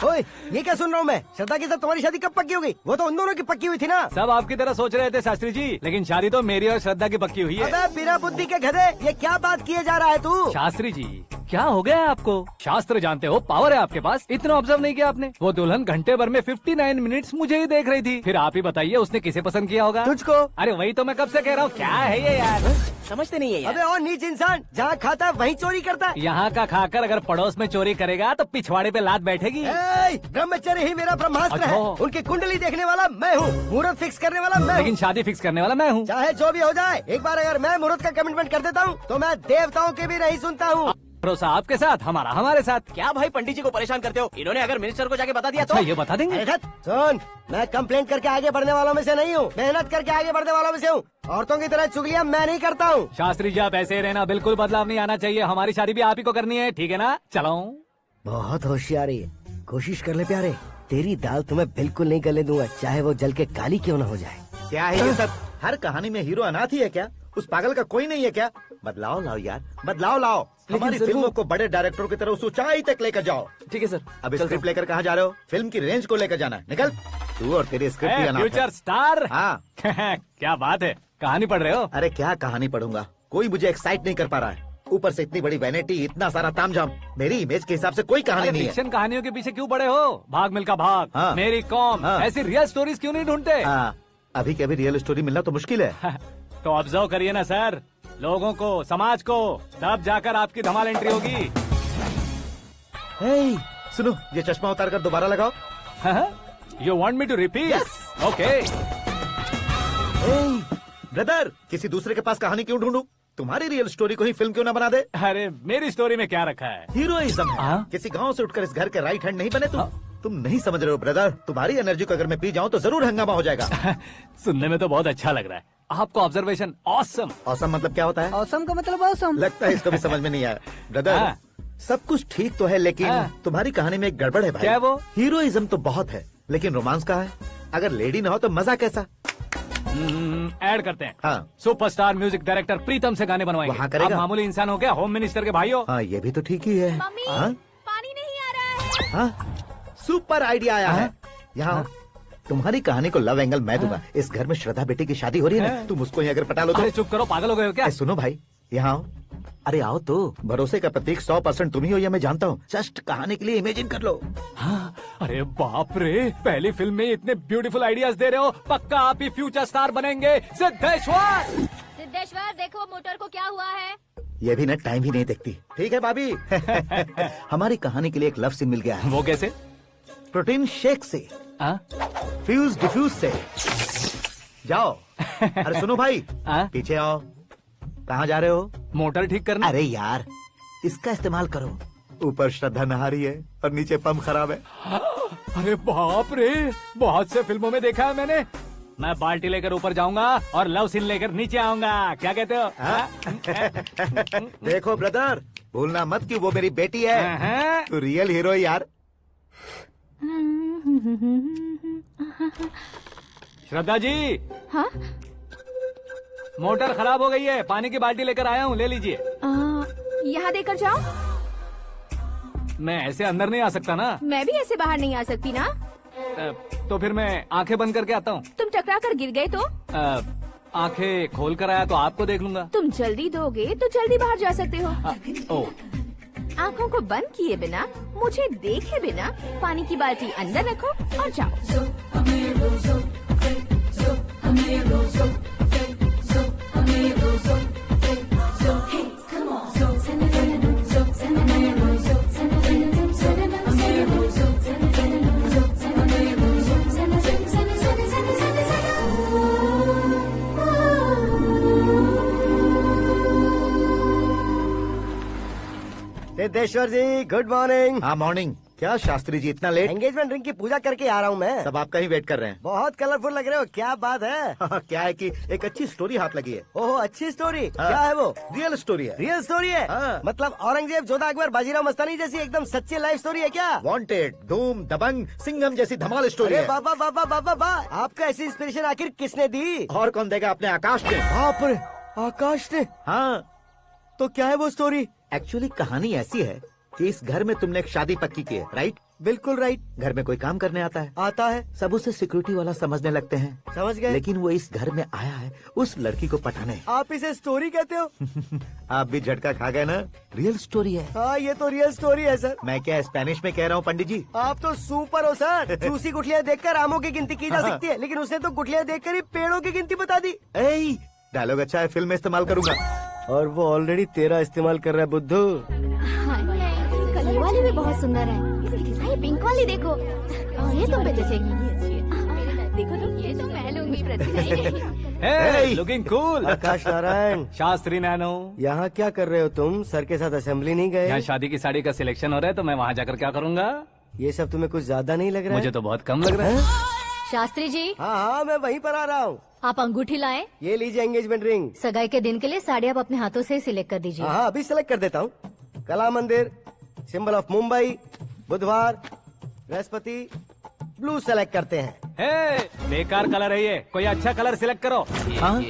ओए, ये क्या सुन रहा हूँ मैं? श्रद्धा के साथ तुम्हारी शादी कब पक्की हो गई? वो तो उन दोनों की पक्की हुई थी ना। सब आपकी तरह सोच रहे थे शास्त्री जी, लेकिन शादी तो मेरी और श्रद्धा की पक्की हुई है। अबे बिना बुद्धि के गधे, ये क्या बात किए जा रहा है तू? शास्त्री जी, क्या हो गया है आपको? शास्त्र जानते हो, पावर है आपके पास। इतना ऑब्जर्व नहीं किया आपने? वो दुल्हन घंटे भर में 59 मिनट्स मुझे ही देख रही थी। फिर आप ही बताइए उसने किसे पसंद किया होगा? तुझको। अरे वही तो मैं कब से कह रहा हूँ। क्या है ये यार? समझते नहीं है यार। अबे और नीच इंसान, जहाँ खाता है वहीं चोरी करता है। यहाँ का खाकर अगर पड़ोस में चोरी करेगा तो पिछवाड़े पे लात बैठेगी। ब्रह्मचर्य ही मेरा ब्रह्मास्त्र है। अच्छा। उनकी कुंडली देखने वाला मैं हूँ, मुहूर्त फिक्स करने वाला मैं हूँ। लेकिन शादी फिक्स करने वाला मैं हूँ। चाहे जो भी हो जाए, एक बार अगर मैं मुहूर्त का कमिटमेंट कर देता हूँ तो मैं देवताओं की भी नहीं सुनता हूँ। भरोसा आपके साथ, हमारा हमारे साथ। क्या भाई पंडित जी को परेशान करते हो? इन्होंने अगर मिनिस्टर को जाके बता दिया अच्छा, तो ये बता देंगे। सुन, मैं कंप्लेंट करके आगे बढ़ने वालों में से नहीं हूँ, मेहनत करके आगे बढ़ने वालों में से हूँ। औरतों की तरह चुगलियाँ मैं नहीं करता हूँ। शास्त्री जी आप ऐसे ही रहना, बिल्कुल बदलाव नहीं आना चाहिए। हमारी शादी भी आप ही को करनी है, ठीक है ना? चलो। बहुत होशियारी है, कोशिश कर ले प्यारे। तेरी दाल तुम्हें बिल्कुल नहीं गलने दूंगा, चाहे वो जल के काली क्यों न हो जाए। क्या है ये सब? हर कहानी में हीरो अनाथ ही है क्या? उस पागल का कोई नहीं है क्या? बदलाव लाओ यार, बदलाव लाओ। हमारी फिल्मों को बड़े डायरेक्टरों की तरह उस ऊंचाई तक लेकर जाओ। ठीक है सर। अब स्क्रिप्ट लेकर कहाँ जा रहे हो? फिल्म की रेंज को लेकर जाना है। निकल तू और तेरी स्क्रिप्ट भी अनाथ है। Future star. हाँ। क्या बात है, कहानी पढ़ रहे हो? अरे क्या कहानी पढ़ूंगा, कोई मुझे एक्साइट नहीं कर पा रहा है। ऊपर से इतनी बड़ी वैनिटी, इतना सारा तामझाम। मेरी इमेज के हिसाब से कोई कहानी नहीं है। फिक्शन कहानियों के पीछे क्यों पड़े हो? भाग मिल्खा भाग, हाँ। मेरी कॉम, हाँ। ऐसी रियल स्टोरीज क्यों नहीं ढूंढते? हाँ, अभी के अभी रियल स्टोरी मिलना तो मुश्किल है। तो ऑब्जर्व करिए ना सर, लोगों को, समाज को, तब जाकर आपकी धमाल एंट्री होगी। सुनो, ये चश्मा उतार कर दोबारा लगाओ। You want me to repeat? Okay. Brother, किसी दूसरे के पास कहानी क्यों ढूंढूं? तुम्हारी रियल स्टोरी को ही फिल्म क्यों ना बना दे? अरे मेरी स्टोरी में क्या रखा है? हीरोइज्म है। किसी गांव से उठकर इस घर के राइट हैंड नहीं बने तुम। तुम नहीं समझ रहे हो ब्रदर, तुम्हारी एनर्जी को अगर मैं पी जाऊं तो जरूर हंगामा हो जाएगा। सुनने में तो बहुत अच्छा लग रहा है। आपको ऑब्जर्वेशन ऑसम। ऑसम मतलब क्या होता है? औसम का मतलब औसम। लगता है इसको भी समझ में नहीं आया। ब्रदर, सब कुछ ठीक तो है, लेकिन तुम्हारी कहानी में एक गड़बड़ है भाई। क्या वो? हीरोइज्म तो बहुत है, लेकिन रोमांस कहाँ है? अगर लेडी ना हो तो मजा कैसा? ऐड करते हैं। हाँ। सुपरस्टार म्यूजिक डायरेक्टर प्रीतम से गाने बनवाएंगे। वहाँ करेगा? आप मामूली इंसान हो क्या, होम मिनिस्टर के भाई हो? हाँ, ये भी तो ठीक ही है। मम्मी, हाँ? पानी नहीं आ रहा है। हाँ? सुपर आइडिया आया है। यहाँ तुम्हारी कहानी को लव एंगल मैं दूंगा। इस घर में श्रद्धा बेटी की शादी हो रही है ना, तुम उसको ही अगर पटा लो तो। अरे चुप करो, पागल हो गए हो क्या? सुनो भाई, यहाँ आओ। अरे आओ तो, भरोसे का प्रतीक 100% तुम ही हो, यह मैं जानता हूँ। जस्ट कहानी के लिए इमेजिन कर लो। हाँ, अरे बाप रे, पहली फिल्म में इतने ब्यूटीफुल आइडियाज दे रहे हो। पक्का आप ही फ्यूचर स्टार बनेंगे। सिद्धेश्वर, सिद्धेश्वर देखो मोटर को क्या हुआ है? ये भी ना टाइम ही नहीं देखती। ठीक है भाभी। हमारी कहानी के लिए एक लव सीन मिल गया है। वो कैसे? प्रोटीन शेक से, फ्यूज डिफ्यूज से। जाओ। अरे सुनो भाई, पीछे आओ। कहाँ जा रहे हो? मोटर ठीक करना। अरे यार, इसका इस्तेमाल करो। ऊपर श्रद्धा नहा रही है और नीचे पंप खराब है। अरे बाप रे, बहुत से फिल्मों में देखा है मैंने। मैं बाल्टी लेकर ऊपर जाऊंगा और लव सीन लेकर नीचे आऊंगा। क्या कहते हो? देखो ब्रदर, भूलना मत कि वो मेरी बेटी है। तू रियल हीरो है यार। श्रद्धा जी। हाँ? मोटर खराब हो गई है, पानी की बाल्टी लेकर आया हूँ, ले लीजिए। यहाँ देकर जाओ। मैं ऐसे अंदर नहीं आ सकता ना। मैं भी ऐसे बाहर नहीं आ सकती ना। तो फिर मैं आंखें बंद करके आता हूँ। तुम टकरा कर गिर गए तो? आंखें खोल कर आया तो आपको देख लूंगा। तुम जल्दी दोगे तो जल्दी बाहर जा सकते हो। ओ। आँखों को बंद किए बिना, मुझे देखे बिना पानी की बाल्टी अंदर रखो और जाओ। सिद्धेश्वर जी, गुड मॉर्निंग। हाँ मॉर्निंग। क्या शास्त्री जी इतना लेट? एंगेजमेंट रिंग की पूजा करके आ रहा हूँ मैं। सब आपका ही वेट कर रहे हैं। बहुत कलरफुल लग रहे हो, क्या बात है? क्या है कि एक अच्छी स्टोरी हाथ लगी है। ओहो, अच्छी स्टोरी। क्या है वो? रियल स्टोरी है। रियल स्टोरी है? मतलब औरंगजेब, जोधा अकबर, बाजीराव मस्तानी जैसी एकदम सच्ची लाइफ स्टोरी है क्या? वांटेड, धूम, दबंग, सिंघम जैसी धमाल स्टोरी है। बाबा बाबा बाबा वाह, आपका ऐसी इंस्पिरेशन आखिर किसने दी? और कौन देगा? अपने आकाश ने। बाप रे, आकाश ने? हाँ। तो क्या है वो स्टोरी? एक्चुअली कहानी ऐसी है कि इस घर में तुमने एक शादी पक्की की है, राइट? बिल्कुल राइट। घर में कोई काम करने आता है? आता है। सब उसे सिक्योरिटी वाला समझने लगते हैं। समझ गए। लेकिन वो इस घर में आया है उस लड़की को पटाने। आप इसे स्टोरी कहते हो? आप भी झटका खा गए ना। रियल स्टोरी है। हाँ, ये तो रियल स्टोरी है सर। मैं क्या स्पेनिश में कह रहा हूँ पंडित जी? आप तो सुपर हो सर। चूसी गुठलियाँ देखकर आमों की गिनती की जा सकती है, लेकिन उसने तो गुठलियाँ देखकर ही पेड़ों की गिनती बता दी। डायलॉग अच्छा है, फिल्म में इस्तेमाल करूंगा। और वो ऑलरेडी तेरा इस्तेमाल कर रहा है बुद्धू। कलर वाली भी बहुत सुंदर है। ये पिंक वाली देखो, और ये तुम पे जचेगी। देखो तो, ये तो मैं लूंगी। Hey, looking cool। आकाश नारायण। शास्त्री नैनो। यहाँ क्या कर रहे हो तुम? सर के साथ असेंबली नहीं गए? यहाँ शादी की साड़ी का सिलेक्शन हो रहा है, तो मैं वहाँ जाकर क्या करूँगा? ये सब तुम्हें कुछ ज्यादा नहीं लग रहा है? मुझे तो बहुत कम लग रहा है। शास्त्री जी। हाँ हाँ, मैं वहीं पर आ रहा हूँ। आप अंगूठी लाएं। ये लीजिए एंगेजमेंट रिंग। सगाई के दिन के लिए साड़ी आप अपने हाथों से सिलेक्ट कर दीजिए। हाँ, अभी सिलेक्ट कर देता हूँ। कला मंदिर, सिंबल ऑफ मुंबई, बुधवार, बृहस्पति, ब्लू सेलेक्ट करते हैं। बेकार कलर है ये, कोई अच्छा कलर सिलेक्ट करो। हाँ?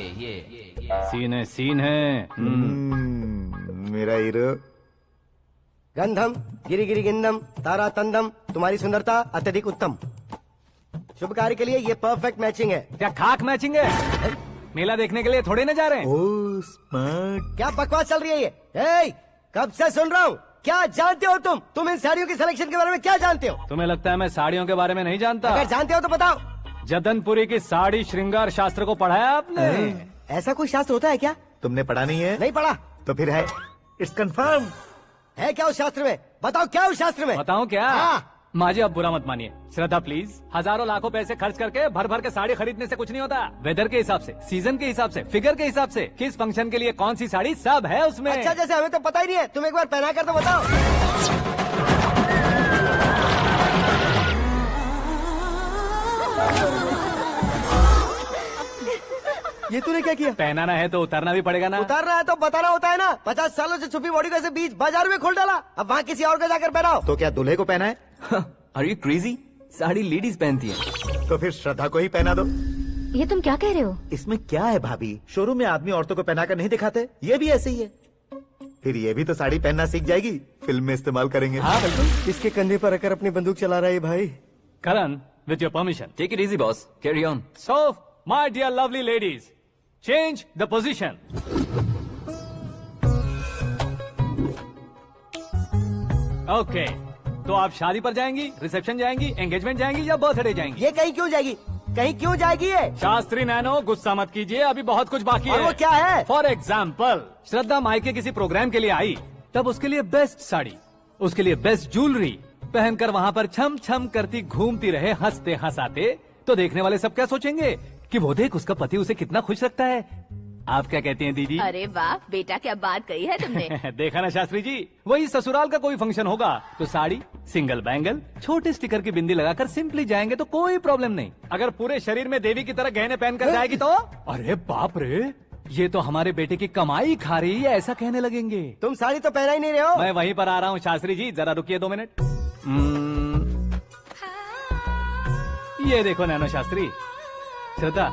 सीन है। मेरा हीरो। गंधम, गिरी गिरी गिंदम, तारा तंदम, तुम्हारी सुंदरता अत्यधिक उत्तम। शुभ कार्य के लिए ये परफेक्ट मैचिंग है। क्या खाक मैचिंग है? मेला देखने के लिए थोड़े न जा रहे हैं। Oh smart. क्या बकवास चल रही है ये? कब से सुन रहा हूँ। क्या जानते हो तुम इन साड़ियों की सिलेक्शन के बारे में क्या जानते हो? तुम्हें लगता है मैं साड़ियों के बारे में नहीं जानता? अगर जानते हो तो बताओ। जदनपुरी की साड़ी श्रृंगार शास्त्र को पढ़ा है आपने? ऐसा कोई शास्त्र होता है क्या? तुमने पढ़ा नहीं है? नहीं पढ़ा। तो फिर है, इट्स कंफर्म। है क्या उस शास्त्र में? बताओ क्या उस शास्त्र में? बताऊं क्या? हाँ। माँ जी, आप बुरा मत मानिए। श्रद्धा प्लीज, हजारों लाखों पैसे खर्च करके भर भर के साड़ी खरीदने से कुछ नहीं होता। वेदर के हिसाब से, सीजन के हिसाब से, फिगर के हिसाब से, किस फंक्शन के लिए कौन सी साड़ी, सब है उसमें। अच्छा, जैसे हमें तो पता ही नहीं है, तुम एक बार पहना कर तो बताओ। ये तूने क्या किया? पहनाना है तो उतारना भी पड़ेगा ना। उतारना है तो बताना होता है ना। 50 सालों से छुपी बॉडी को ऐसे बीच बाजार में खोल डाला, अब वहाँ किसी और को जाकर पहनाओ। तो क्या दूल्हे को पहना है? Are you crazy? Sari ladies पहनती है। तो फिर श्रद्धा को ही पहना दो। ये तुम क्या कह रहे हो? इसमें क्या है भाभी? शोरूम में आदमी औरतों को पहनाकर नहीं दिखाते? ये भी ऐसे ही है। फिर ये भी तो साड़ी पहनना सीख जाएगी, फिल्म में इस्तेमाल करेंगे। हाँ बिल्कुल। इसके कंधे पर रखकर अपनी बंदूक चला रहा है भाई। Karan, with your permission. Take it easy boss, carry on. So, my dear lovely ladies, change the position. Okay, तो आप शादी पर जाएंगी, रिसेप्शन जाएंगी, एंगेजमेंट जाएंगी या बर्थडे जाएंगी? ये कहीं क्यों जाएगी? कहीं क्यों जाएगी ये? शास्त्री नैनो गुस्सा मत कीजिए, अभी बहुत कुछ बाकी और है। वो क्या है? फॉर एग्जाम्पल, श्रद्धा मायके किसी प्रोग्राम के लिए आई, तब उसके लिए बेस्ट साड़ी, उसके लिए बेस्ट ज्वेलरी पहनकर वहाँ पर छम छम करती घूमती रहे हंसते हंसाते, तो देखने वाले सब क्या सोचेंगे कि वो देख उसका पति उसे कितना खुश रखता है। आप क्या कहती हैं दीदी? अरे वाह बेटा, क्या बात कही है तुमने। देखा ना शास्त्री जी, वही ससुराल का कोई फंक्शन होगा तो साड़ी, सिंगल बैंगल, छोटे स्टिकर की बिंदी लगाकर सिंपली जाएंगे तो कोई प्रॉब्लम नहीं। अगर पूरे शरीर में देवी की तरह गहने पहनकर जाएगी तो अरे बाप रे, ये तो हमारे बेटे की कमाई खा रही है, ऐसा कहने लगेंगे। तुम साड़ी तो पहना ही नहीं रहे हो। मैं वहीं पर आ रहा हूँ शास्त्री जी, जरा रुकिए 2 मिनट। ये देखो नैनो शास्त्री, श्रद्धा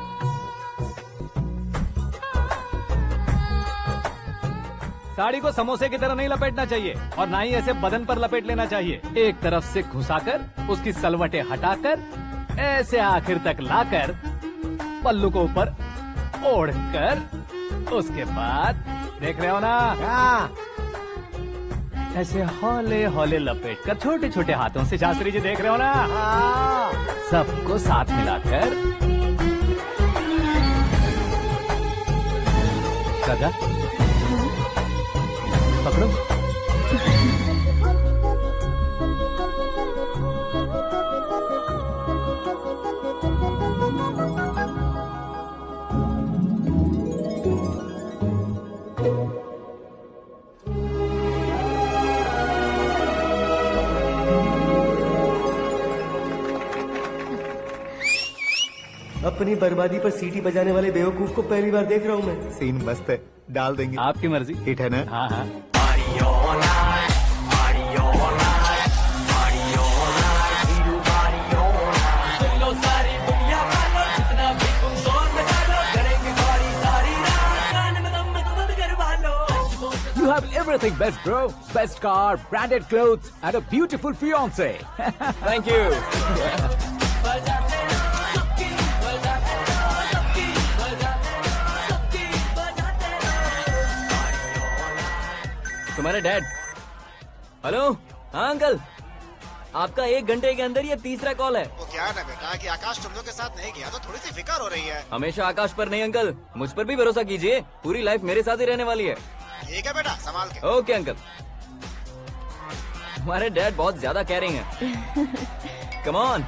साड़ी को समोसे की तरह नहीं लपेटना चाहिए और ना ही ऐसे बदन पर लपेट लेना चाहिए। एक तरफ से घुसाकर उसकी सलवटें हटाकर ऐसे आखिर तक लाकर पल्लू को ऊपर ओढ़कर उसके बाद देख रहे हो ना, ऐसे हौले हौले लपेट कर छोटे छोटे हाथों से, शास्त्री जी देख रहे हो ना, सबको साथ मिलाकर श्रद्धा पकड़ो। अपनी बर्बादी पर सीटी बजाने वाले बेवकूफ को पहली बार देख रहा हूँ मैं। सीन मस्त है, डाल देंगे। आपकी मर्जी। हिट है ना? हाँ हाँ। You have everything best, bro. Best car, branded clothes, and a beautiful fiance. Thank you. तुम्हारे डैड। हेलो, हाँ अंकल, आपका 1 घंटे के अंदर ये तीसरा कॉल है। वो क्या है ना बेटा कि आकाश तुम लोग के साथ नहीं गया तो थोड़ी सी फिक्र हो रही है। हमेशा आकाश पर नहीं अंकल, मुझ पर भी भरोसा कीजिए, पूरी लाइफ मेरे साथ ही रहने वाली है। ठीक है बेटा, संभाल के। Okay uncle. हमारे डैड बहुत ज्यादा केयरिंग है। Come on.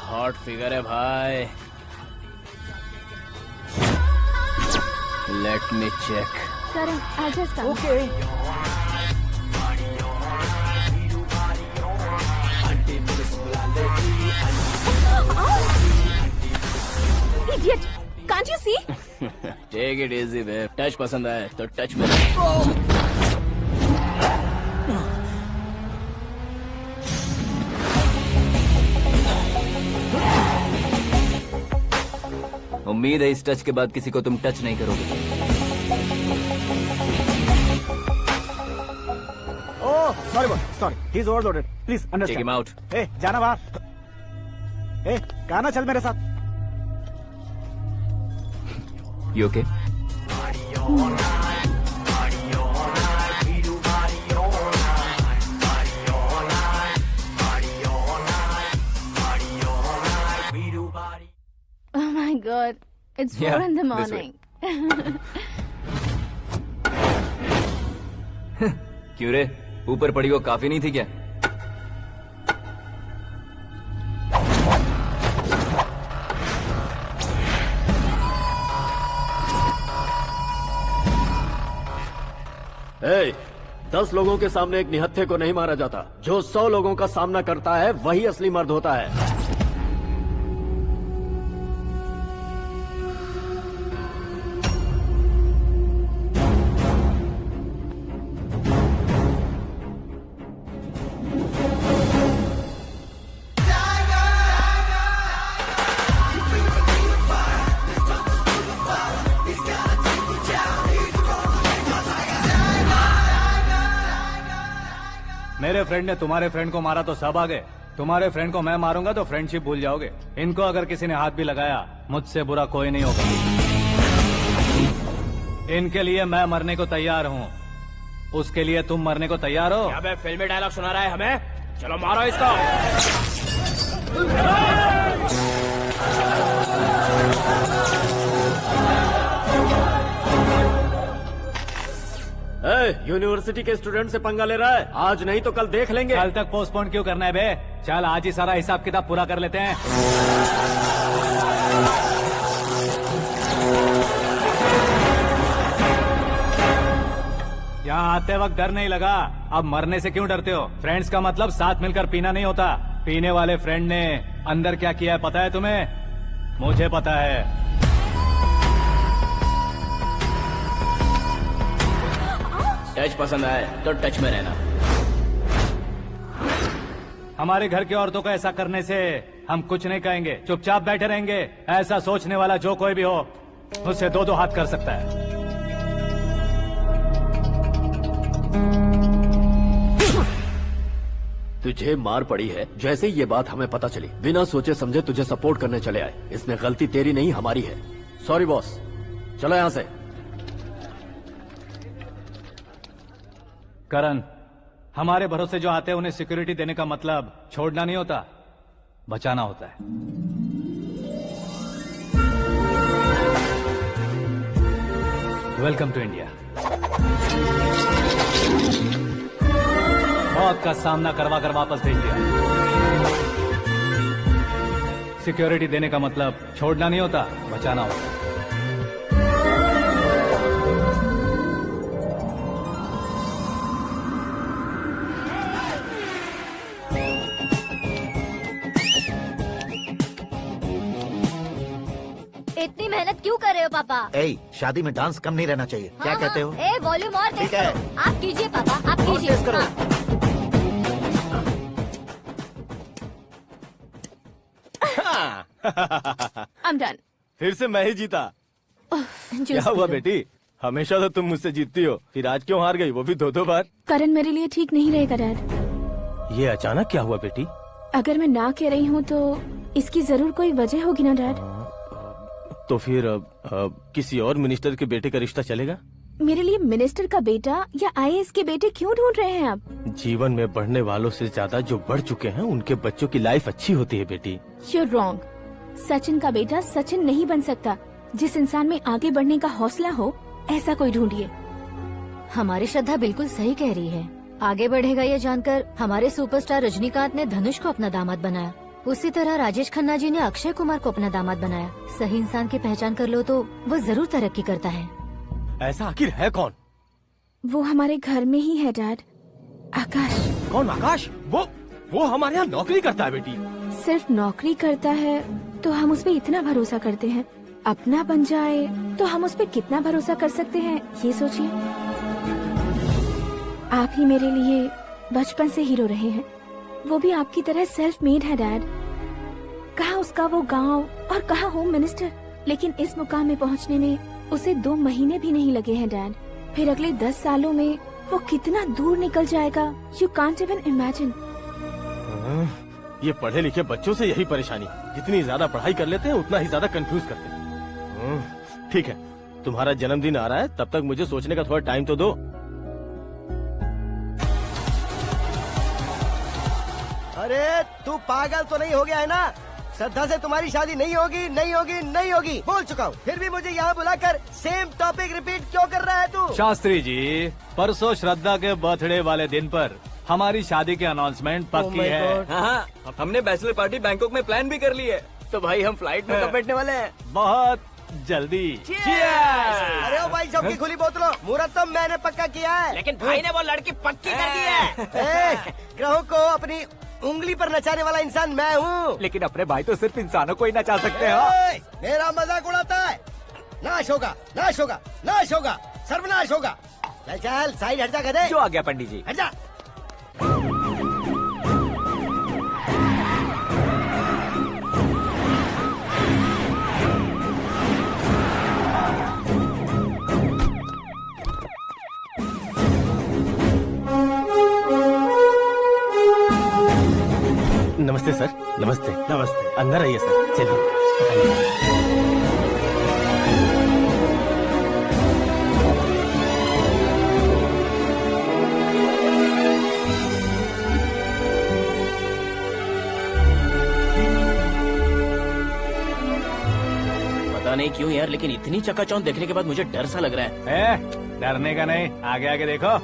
हॉट फिगर है भाई। Let me check. करण आजा इसका। Okay. Idiot! Can't you see? Take it easy babe. Touch पसंद आए तो टच में। उम्मीद है इस टच के बाद किसी को तुम टच नहीं करोगे। Oh sorry sorry, he is overloaded, please take understand. Him out. ए जाना बाहर। ए गाना चल मेरे साथ। You okay? Oh my God! It's 4 Yeah, in the this way. morning. क्यों रे, ऊपर पड़ी वो काफी नहीं थी क्या? ए, 10 लोगों के सामने एक निहत्थे को नहीं मारा जाता। जो 100 लोगों का सामना करता है वही असली मर्द होता है। मेरे फ्रेंड ने तुम्हारे फ्रेंड को मारा तो सब आ गए, तुम्हारे फ्रेंड को मैं मारूंगा तो फ्रेंडशिप भूल जाओगे। इनको अगर किसी ने हाथ भी लगाया, मुझसे बुरा कोई नहीं होगा। इनके लिए मैं मरने को तैयार हूँ, उसके लिए तुम मरने को तैयार हो? क्या फिल्मी डायलॉग सुना रहा है हमें? चलो मारो इसको। यूनिवर्सिटी के स्टूडेंट से पंगा ले रहा है, आज नहीं तो कल देख लेंगे। कल तक पोस्टपोन क्यों करना है बे? चल आज ही सारा हिसाब किताब पूरा कर लेते हैं। यहाँ आते वक्त डर नहीं लगा, अब मरने से क्यों डरते हो? फ्रेंड्स का मतलब साथ मिलकर पीना नहीं होता। पीने वाले फ्रेंड ने अंदर क्या किया है पता है तुम्हें? मुझे पता है। टच पसंद आए तो टच में रहना। हमारे घर की औरतों को ऐसा करने से हम कुछ नहीं कहेंगे, चुपचाप बैठे रहेंगे। ऐसा सोचने वाला जो कोई भी हो, उससे दो हाथ कर सकता है। तुझे मार पड़ी है, जैसे ये बात हमें पता चली बिना सोचे समझे तुझे सपोर्ट करने चले आए। इसमें गलती तेरी नहीं हमारी है। सॉरी बॉस, चलो यहाँ से। करण, हमारे भरोसे जो आते हैं उन्हें सिक्योरिटी देने का मतलब छोड़ना नहीं होता, बचाना होता है। Welcome to India. मौत का सामना करवा कर वापस भेज दिया। सिक्योरिटी देने का मतलब छोड़ना नहीं होता, बचाना होता है। इतनी मेहनत क्यों कर रहे हो पापा? शादी में डांस कम नहीं रहना चाहिए। क्या कहते हो? वॉल्यूम और तेज ठीक है। करो। आप कीजिए पापा, आप कीजिए। तेज करो। I'm done. फिर से मैं ही जीता। क्या हुआ बेटी? हमेशा तो तुम मुझसे जीतती हो, फिर आज क्यों हार गई, वो भी दो बार? करण मेरे लिए ठीक नहीं रहेगा डैड। ये अचानक क्या हुआ बेटी? अगर मैं ना कह रही हूँ तो इसकी जरूर कोई वजह होगी ना डैड। तो फिर किसी और मिनिस्टर के बेटे का रिश्ता चलेगा? मेरे लिए मिनिस्टर का बेटा या आईएएस के बेटे क्यों ढूंढ रहे हैं आप? जीवन में बढ़ने वालों से ज्यादा जो बढ़ चुके हैं उनके बच्चों की लाइफ अच्छी होती है बेटी। You're wrong. सचिन का बेटा सचिन नहीं बन सकता। जिस इंसान में आगे बढ़ने का हौसला हो, ऐसा कोई ढूंढिए। हमारी श्रद्धा बिल्कुल सही कह रही है। आगे बढ़ेगा ये जानकर हमारे सुपरस्टार रजनीकांत ने धनुष को अपना दामाद बनाया। उसी तरह राजेश खन्ना जी ने अक्षय कुमार को अपना दामाद बनाया। सही इंसान की पहचान कर लो तो वो जरूर तरक्की करता है। ऐसा आखिर है कौन? वो हमारे घर में ही है डैड, आकाश। कौन आकाश? वो हमारे यहाँ नौकरी करता है बेटी। सिर्फ नौकरी करता है तो हम उस पर इतना भरोसा करते हैं, अपना बन जाए तो हम उस पर कितना भरोसा कर सकते हैं, ये सोचिए। आप ही मेरे लिए बचपन से हीरो रहे हैं, वो भी आपकी तरह सेल्फ मेड है डैड। कहाँ उसका वो गांव और कहाँ होम मिनिस्टर, लेकिन इस मुकाम में पहुँचने में उसे 2 महीने भी नहीं लगे हैं डैड। फिर अगले 10 सालों में वो कितना दूर निकल जाएगा, यू कांट इवन इमेजिन। ये पढ़े लिखे बच्चों से यही परेशानी, जितनी ज्यादा पढ़ाई कर लेते हैं उतना ही ज्यादा कंफ्यूज करते हैं। ठीक है, तुम्हारा जन्मदिन आ रहा है, तब तक मुझे सोचने का थोड़ा टाइम तो दो। अरे तू पागल तो नहीं हो गया है ना? श्रद्धा से तुम्हारी शादी नहीं होगी, नहीं होगी, नहीं होगी, बोल चुका हूँ। फिर भी मुझे यहाँ बुलाकर सेम टॉपिक रिपीट क्यों कर रहा है तू? शास्त्री जी, परसों श्रद्धा के बर्थडे वाले दिन पर हमारी शादी की अनाउंसमेंट पक्की है। हाँ, हमने बैचलर पार्टी बैंकॉक में प्लान भी कर ली है। तो भाई हम फ्लाइट में कब बैठने वाले हैं? बहुत जल्दी। अरे ओ भाई, सबकी खुली बोतलों, मुहूर्त तो मैंने पक्का किया है। लेकिन भाई ने वो लड़की पक्की कर दी है। ग्रहों को अपनी उंगली पर नचाने वाला इंसान मैं हूँ। लेकिन अपने भाई तो सिर्फ इंसानों को ही नचा सकते हैं। मेरा मजाक उड़ाता है? नाश होगा, नाश होगा, नाश होगा, सर्वनाश होगा। चल चल साइड हट जा गधे। जो आ गया पंडित जी। हट जा। नमस्ते। नमस्ते। अंदर आइए सर, चलिए। पता नहीं क्यों यार, लेकिन इतनी चकाचौंध देखने के बाद मुझे डर सा लग रहा है। डरने का नहीं, आगे आगे देखो।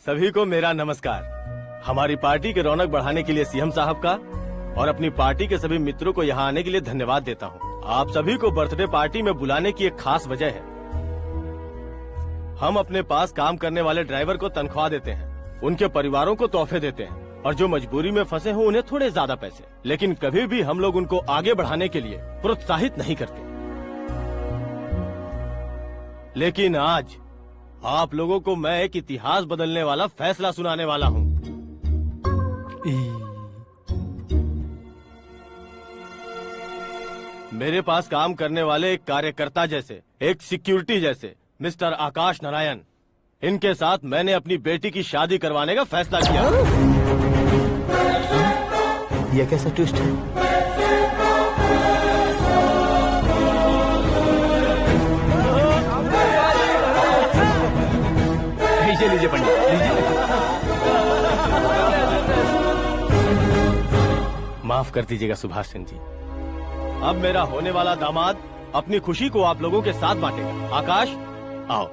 सभी को मेरा नमस्कार। हमारी पार्टी के रौनक बढ़ाने के लिए सीएम साहब का और अपनी पार्टी के सभी मित्रों को यहाँ आने के लिए धन्यवाद देता हूँ। आप सभी को बर्थडे पार्टी में बुलाने की एक खास वजह है। हम अपने पास काम करने वाले ड्राइवर को तनख्वाह देते हैं, उनके परिवारों को तोहफे देते हैं और जो मजबूरी में फंसे हो उन्हें थोड़े ज्यादा पैसे, लेकिन कभी भी हम लोग उनको आगे बढ़ाने के लिए प्रोत्साहित नहीं करते। लेकिन आज आप लोगों को मैं एक इतिहास बदलने वाला फैसला सुनाने वाला हूँ। मेरे पास काम करने वाले एक कार्यकर्ता जैसे, एक सिक्योरिटी जैसे मिस्टर आकाश नारायण, इनके साथ मैंने अपनी बेटी की शादी करवाने का फैसला किया। यह कैसा ट्विस्ट है? लीजिए पंडित, लीजिए। माफ कर दीजिएगा सुभाष सिंह जी। अब मेरा होने वाला दामाद अपनी खुशी को आप लोगों के साथ बांटेगा। आकाश, आओ।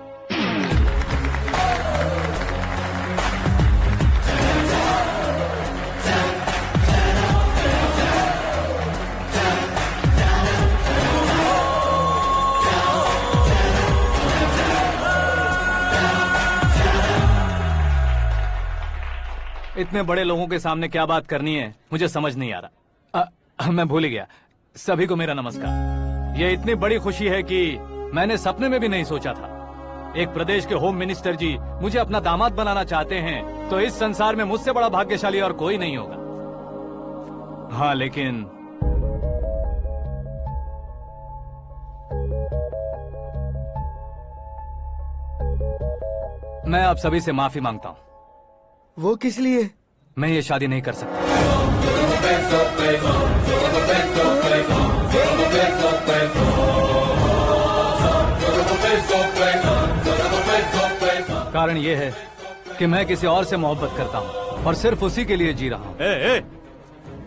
इतने बड़े लोगों के सामने क्या बात करनी है मुझे समझ नहीं आ रहा। मैं भूल ही गया। सभी को मेरा नमस्कार। ये इतनी बड़ी खुशी है कि मैंने सपने में भी नहीं सोचा था। एक प्रदेश के होम मिनिस्टर जी मुझे अपना दामाद बनाना चाहते हैं तो इस संसार में मुझसे बड़ा भाग्यशाली और कोई नहीं होगा। हाँ, लेकिन मैं आप सभी से माफी मांगता हूँ। वो किस लिए? मैं ये शादी नहीं कर सकता। कारण ये है कि मैं किसी और से मोहब्बत करता हूँ और सिर्फ उसी के लिए जी रहा हूँ।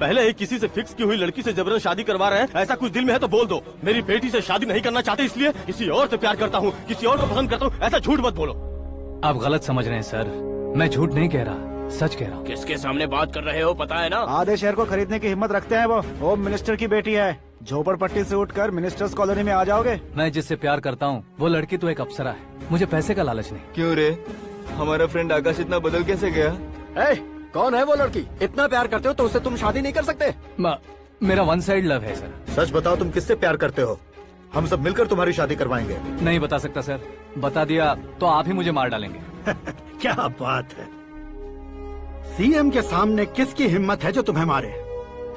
पहले ही किसी से फिक्स की हुई लड़की से जबरन शादी करवा रहे हैं। ऐसा कुछ दिल में है तो बोल दो। मेरी बेटी से शादी नहीं करना चाहते इसलिए किसी और से प्यार करता हूँ, किसी और को पसंद करता हूँ, ऐसा झूठ मत बोलो। आप गलत समझ रहे हैं सर, मैं झूठ नहीं कह रहा, सच कह रहा हूँ। किसके सामने बात कर रहे हो पता है ना? आधे शहर को खरीदने की हिम्मत रखते हैं वो। होम मिनिस्टर की बेटी है। झोपड़पट्टी से उठकर मिनिस्टर्स कॉलोनी में आ जाओगे। मैं जिससे प्यार करता हूँ वो लड़की तो एक अप्सरा है। मुझे पैसे का लालच नहीं। क्यों रे, हमारा फ्रेंड आकाश इतना बदल कैसे गया? कौन है वो लड़की? इतना प्यार करते हो तो उससे तुम शादी नहीं कर सकते? मेरा वन साइड लव है सर। सच बताओ, तुम किससे प्यार करते हो? हम सब मिलकर तुम्हारी शादी करवाएंगे। नहीं बता सकता सर, बता दिया तो आप ही मुझे मार डालेंगे। क्या बात है, सीएम के सामने किसकी हिम्मत है जो तुम्हें मारे?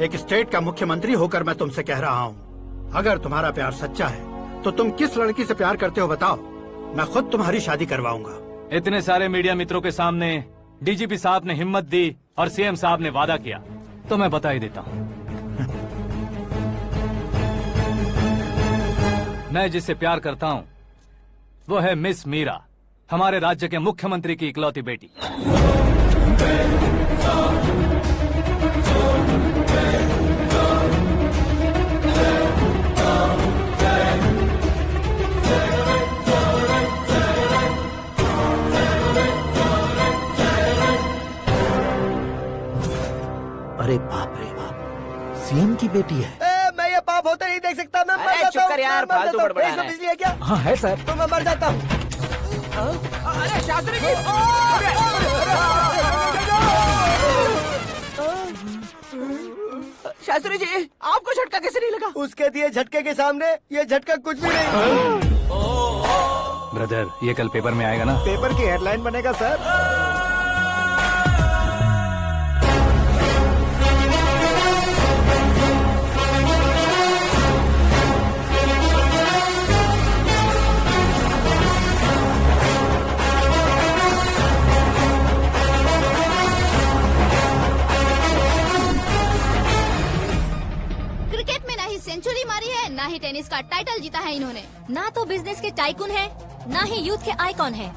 एक स्टेट का मुख्यमंत्री होकर मैं तुमसे कह रहा हूँ, अगर तुम्हारा प्यार सच्चा है तो तुम किस लड़की से प्यार करते हो बताओ, मैं खुद तुम्हारी शादी करवाऊंगा। इतने सारे मीडिया मित्रों के सामने डीजीपी साहब ने हिम्मत दी और सीएम साहब ने वादा किया तो मैं बता ही देता हूँ। मैं जिससे प्यार करता हूँ वो है मिस मीरा, हमारे राज्य के मुख्यमंत्री की इकलौती बेटी। अरे बाप रे बाप, सीएम की बेटी है। मैं ये पाप होते नहीं देख सकता। मैं मर जाता चुप कर यार, मैं मर फालतू जाता हूँ। बड़बड़ा इसमें रहा है। बिजली है क्या? हाँ है सर। तो मैं मर जाता हूँ। अरे शास्त्री जी, शास्त्री जी आपको झटका कैसे नहीं लगा? उसके दिए झटके के सामने ये झटका कुछ भी नहीं। ब्रदर, ये कल पेपर में आएगा ना? पेपर की हेडलाइन बनेगा सर। टेनिस का टाइटल जीता है इन्होंने। ना तो बिजनेस के टाइकून है, ना ही यूथ के आइकॉन है।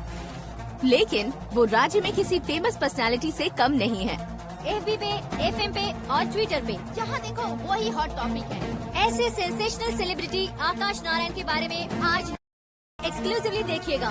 लेकिन वो राज्य में किसी फेमस पर्सनालिटी से कम नहीं है। FB पे, FM पे और ट्विटर पे जहाँ देखो वही हॉट टॉपिक है। ऐसे सेंसेशनल सेलिब्रिटी आकाश नारायण के बारे में आज एक्सक्लूसिवली देखिएगा।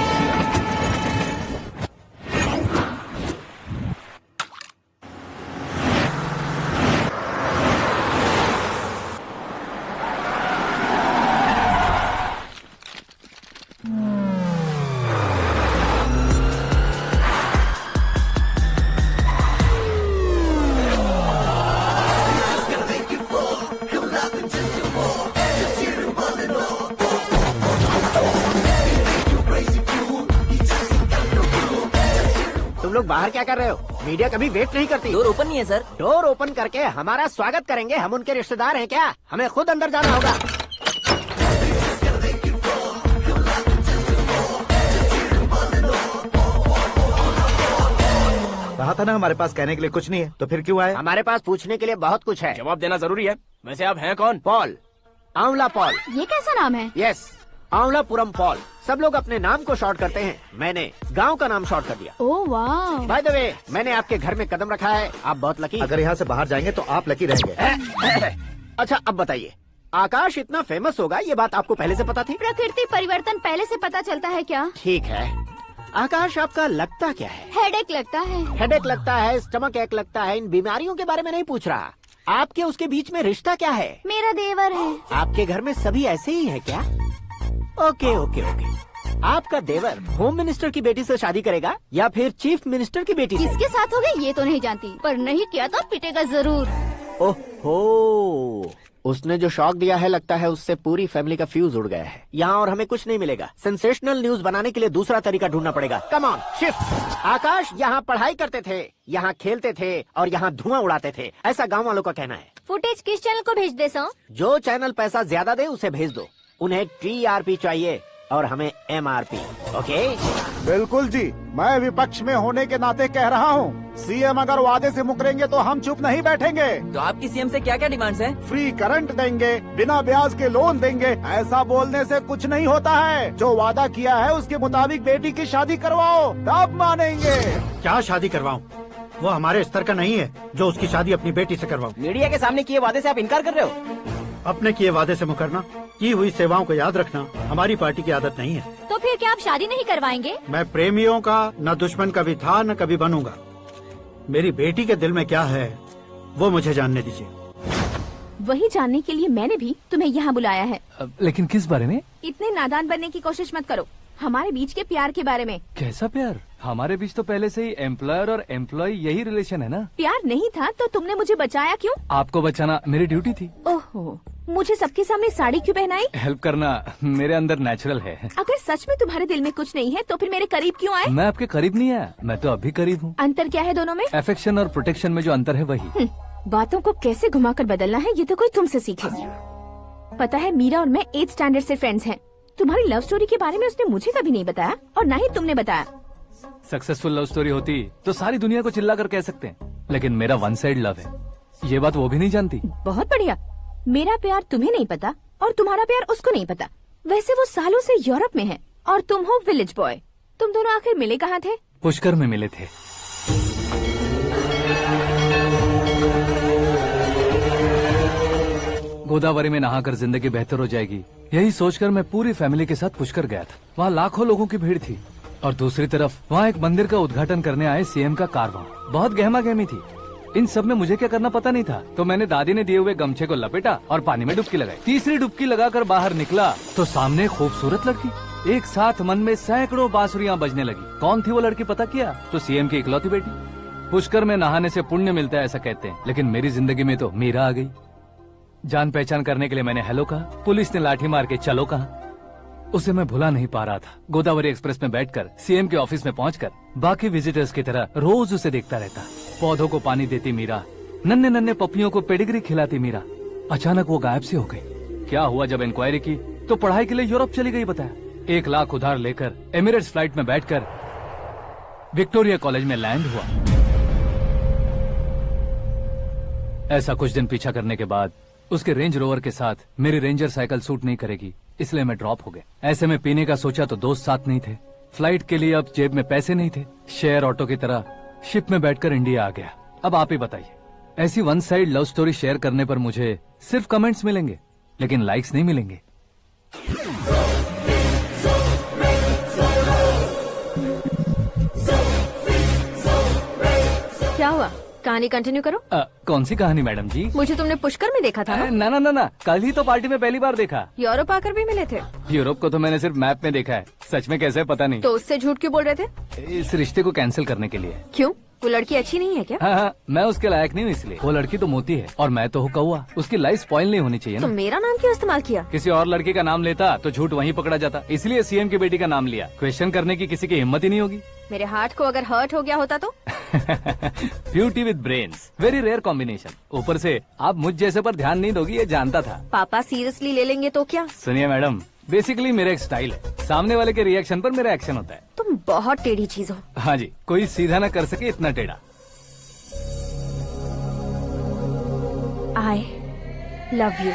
तुम लोग बाहर क्या कर रहे हो? मीडिया कभी वेट नहीं करती। डोर ओपन नहीं है सर। डोर ओपन करके हमारा स्वागत करेंगे? हम उनके रिश्तेदार हैं क्या? हमें खुद अंदर जाना होगा। कहा था ना हमारे पास कहने के लिए कुछ नहीं है, तो फिर क्यों आए? हमारे पास पूछने के लिए बहुत कुछ है। जवाब देना जरूरी है। वैसे आप हैं कौन? पॉल, आंवला पॉल। ये कैसा नाम है? Yes, Aanwalapuram Paul. सब लोग अपने नाम को शॉर्ट करते हैं, मैंने गांव का नाम शॉर्ट कर दिया। ओह वाह। बाय द वे, मैंने आपके घर में कदम रखा है, आप बहुत लकी। अगर यहाँ से बाहर जाएंगे तो आप लकी रहेंगे। अच्छा अब बताइए, आकाश इतना फेमस होगा ये बात आपको पहले से पता थी? प्रकृति परिवर्तन पहले से पता चलता है क्या? ठीक है, आकाश आपका लगता क्या है? हेडेक लगता है। हेडेक लगता है, स्टमक एक लगता है, इन बीमारियों के बारे में नहीं पूछ रहा। आपके उसके बीच में रिश्ता क्या है? मेरा देवर है। आपके घर में सभी ऐसे ही है क्या? Okay okay okay. आपका देवर होम मिनिस्टर की बेटी से शादी करेगा या फिर चीफ मिनिस्टर की बेटी से? किसके साथ होगा ये तो नहीं जानती, पर नहीं किया तो पिटेगा जरूर। ओहो, उसने जो शॉक दिया है लगता है उससे पूरी फैमिली का फ्यूज उड़ गया है। यहाँ और हमें कुछ नहीं मिलेगा। सेंसेशनल न्यूज बनाने के लिए दूसरा तरीका ढूंढना पड़ेगा। Come on, shift. आकाश यहाँ पढ़ाई करते थे, यहाँ खेलते थे और यहाँ धुआं उड़ाते थे, ऐसा गाँव वालों का कहना है। फुटेज किस चैनल को भेज दे सो? जो चैनल पैसा ज्यादा दे उसे भेज दो। उन्हें TRP चाहिए और हमें MRP। ओके? बिल्कुल जी, मैं विपक्ष में होने के नाते कह रहा हूँ, सीएम अगर वादे से मुकरेंगे तो हम चुप नहीं बैठेंगे। तो आपकी सीएम से क्या क्या डिमांड्स हैं? फ्री करंट देंगे, बिना ब्याज के लोन देंगे। ऐसा बोलने से कुछ नहीं होता है। जो वादा किया है उसके मुताबिक बेटी की शादी करवाओ, तब मानेंगे। क्या शादी करवाऊं? वो हमारे स्तर का नहीं है जो उसकी शादी अपनी बेटी से करवाऊं। मीडिया के सामने किए वादे से आप इनकार कर रहे हो? अपने किए वादे से मुकरना, की हुई सेवाओं को याद रखना हमारी पार्टी की आदत नहीं है। तो फिर क्या आप शादी नहीं करवाएंगे? मैं प्रेमियों का न दुश्मन कभी था न कभी बनूंगा। मेरी बेटी के दिल में क्या है वो मुझे जानने दीजिए। वही जानने के लिए मैंने भी तुम्हें यहाँ बुलाया है। लेकिन किस बारे में? इतने नादान बनने की कोशिश मत करो। हमारे बीच के प्यार के बारे में। कैसा प्यार? हमारे बीच तो पहले से ही एम्प्लॉयर और एम्प्लॉय यही रिलेशन है ना। प्यार नहीं था तो तुमने मुझे बचाया क्यों? आपको बचाना मेरी ड्यूटी थी। ओहो, मुझे सबके सामने साड़ी क्यों पहनाई? हेल्प करना मेरे अंदर नेचुरल है। अगर सच में तुम्हारे दिल में कुछ नहीं है तो फिर मेरे करीब क्यों आए? मैं आपके करीब नहीं आया, मैं तो अभी करीब हूँ। अंतर क्या है दोनों में? अफेक्शन और प्रोटेक्शन में जो अंतर है वही। बातों को कैसे घुमाकर बदलना है ये तो कोई तुमसे सीखे। पता है, मीरा और मैं 8th स्टैंडर्ड से फ्रेंड्स हैं। तुम्हारी लव स्टोरी के बारे में उसने मुझे कभी नहीं बताया और न ही तुमने बताया। सक्सेसफुल लव स्टोरी होती तो सारी दुनिया को चिल्ला कर कह सकते हैं, लेकिन मेरा वन साइड लव है, ये बात वो भी नहीं जानती। बहुत बढ़िया। मेरा प्यार तुम्हें नहीं पता और तुम्हारा प्यार उसको नहीं पता। वैसे वो सालों से यूरोप में है और तुम हो विलेज बॉय। तुम दोनों आखिर मिले कहाँ थे? पुष्कर में मिले थे। गोदावरी में नहाकर जिंदगी बेहतर हो जाएगी, यही सोचकर मैं पूरी फैमिली के साथ पुष्कर गया था। वहाँ लाखों लोगों की भीड़ थी और दूसरी तरफ वहाँ एक मंदिर का उद्घाटन करने आए सीएम का कारवां। बहुत गहमा गहमी थी। इन सब में मुझे क्या करना पता नहीं था, तो मैंने दादी ने दिए हुए गमछे को लपेटा और पानी में डुबकी लगाई। तीसरी डुबकी लगाकर बाहर निकला तो सामने खूबसूरत लड़की। एक साथ मन में सैकड़ों बांसुरियां बजने लगी। कौन थी वो लड़की पता किया? तो सीएम की इकलौती बेटी। पुष्कर में नहाने से पुण्य मिलता है ऐसा कहते हैं, लेकिन मेरी जिंदगी में तो मीरा आ गई। जान पहचान करने के लिए मैंने हेलो कहा, पुलिस ने लाठी मार के चलो कहा। उसे मैं भुला नहीं पा रहा था। गोदावरी एक्सप्रेस में बैठकर सीएम के ऑफिस में पहुंचकर बाकी विजिटर्स की तरह रोज उसे देखता रहता। पौधों को पानी देती मीरा, नन्हे नन्हे पपियों को पेडिग्री खिलाती मीरा। अचानक वो गायब सी हो गई। क्या हुआ? जब इंक्वायरी की तो पढ़ाई के लिए यूरोप चली गई बताया। 1 लाख उधार लेकर एमिरेट्स फ्लाइट में बैठकर विक्टोरिया कॉलेज में लैंड हुआ। ऐसा कुछ दिन पीछा करने के बाद उसके रेंज रोवर के साथ मेरी रेंजर साइकिल सूट नहीं करेगी, इसलिए मैं ड्रॉप हो गया। ऐसे में पीने का सोचा तो दोस्त साथ नहीं थे, फ्लाइट के लिए अब जेब में पैसे नहीं थे, शेयर ऑटो की तरह शिप में बैठकर इंडिया आ गया। अब आप ही बताइए, ऐसी one side love story share करने पर मुझे सिर्फ कमेंट्स मिलेंगे लेकिन लाइक्स नहीं मिलेंगे। क्या हुआ, कहानी कंटिन्यू करो। कौन सी कहानी मैडम जी? मुझे तुमने पुष्कर में देखा था ना? ना ना ना ना, कल ही तो पार्टी में पहली बार देखा। यूरोप आकर भी मिले थे? यूरोप को तो मैंने सिर्फ मैप में देखा है, सच में कैसे पता नहीं। तो उससे झूठ क्यों बोल रहे थे? इस रिश्ते को कैंसिल करने के लिए। क्यों, वो लड़की अच्छी नहीं है क्या? हाँ, मैं उसके लायक नहीं हूँ इसलिए। वो लड़की तो मोती है और मैं तो हूँ कौवा, उसकी लाइफ स्पॉइल नहीं होनी चाहिए ना। तो मेरा नाम क्यों इस्तेमाल किया? किसी और लड़की का नाम लेता तो झूठ वहीं पकड़ा जाता, इसलिए सीएम की बेटी का नाम लिया। क्वेश्चन करने की किसी की हिम्मत ही नहीं होगी। मेरे हार्ट को अगर हर्ट हो गया होता तो? Beauty with brains, very rare combination. ऊपर से आप मुझ जैसे पर ध्यान नहीं दोगी ये जानता था। पापा सीरियसली ले लेंगे तो क्या? सुनिए मैडम, बेसिकली मेरा एक स्टाइल है, सामने वाले के रिएक्शन पर मेरा एक्शन होता है। तुम बहुत टेढ़ी चीज हो। हाँ जी, कोई सीधा न कर सके इतना टेढ़ा। I love you.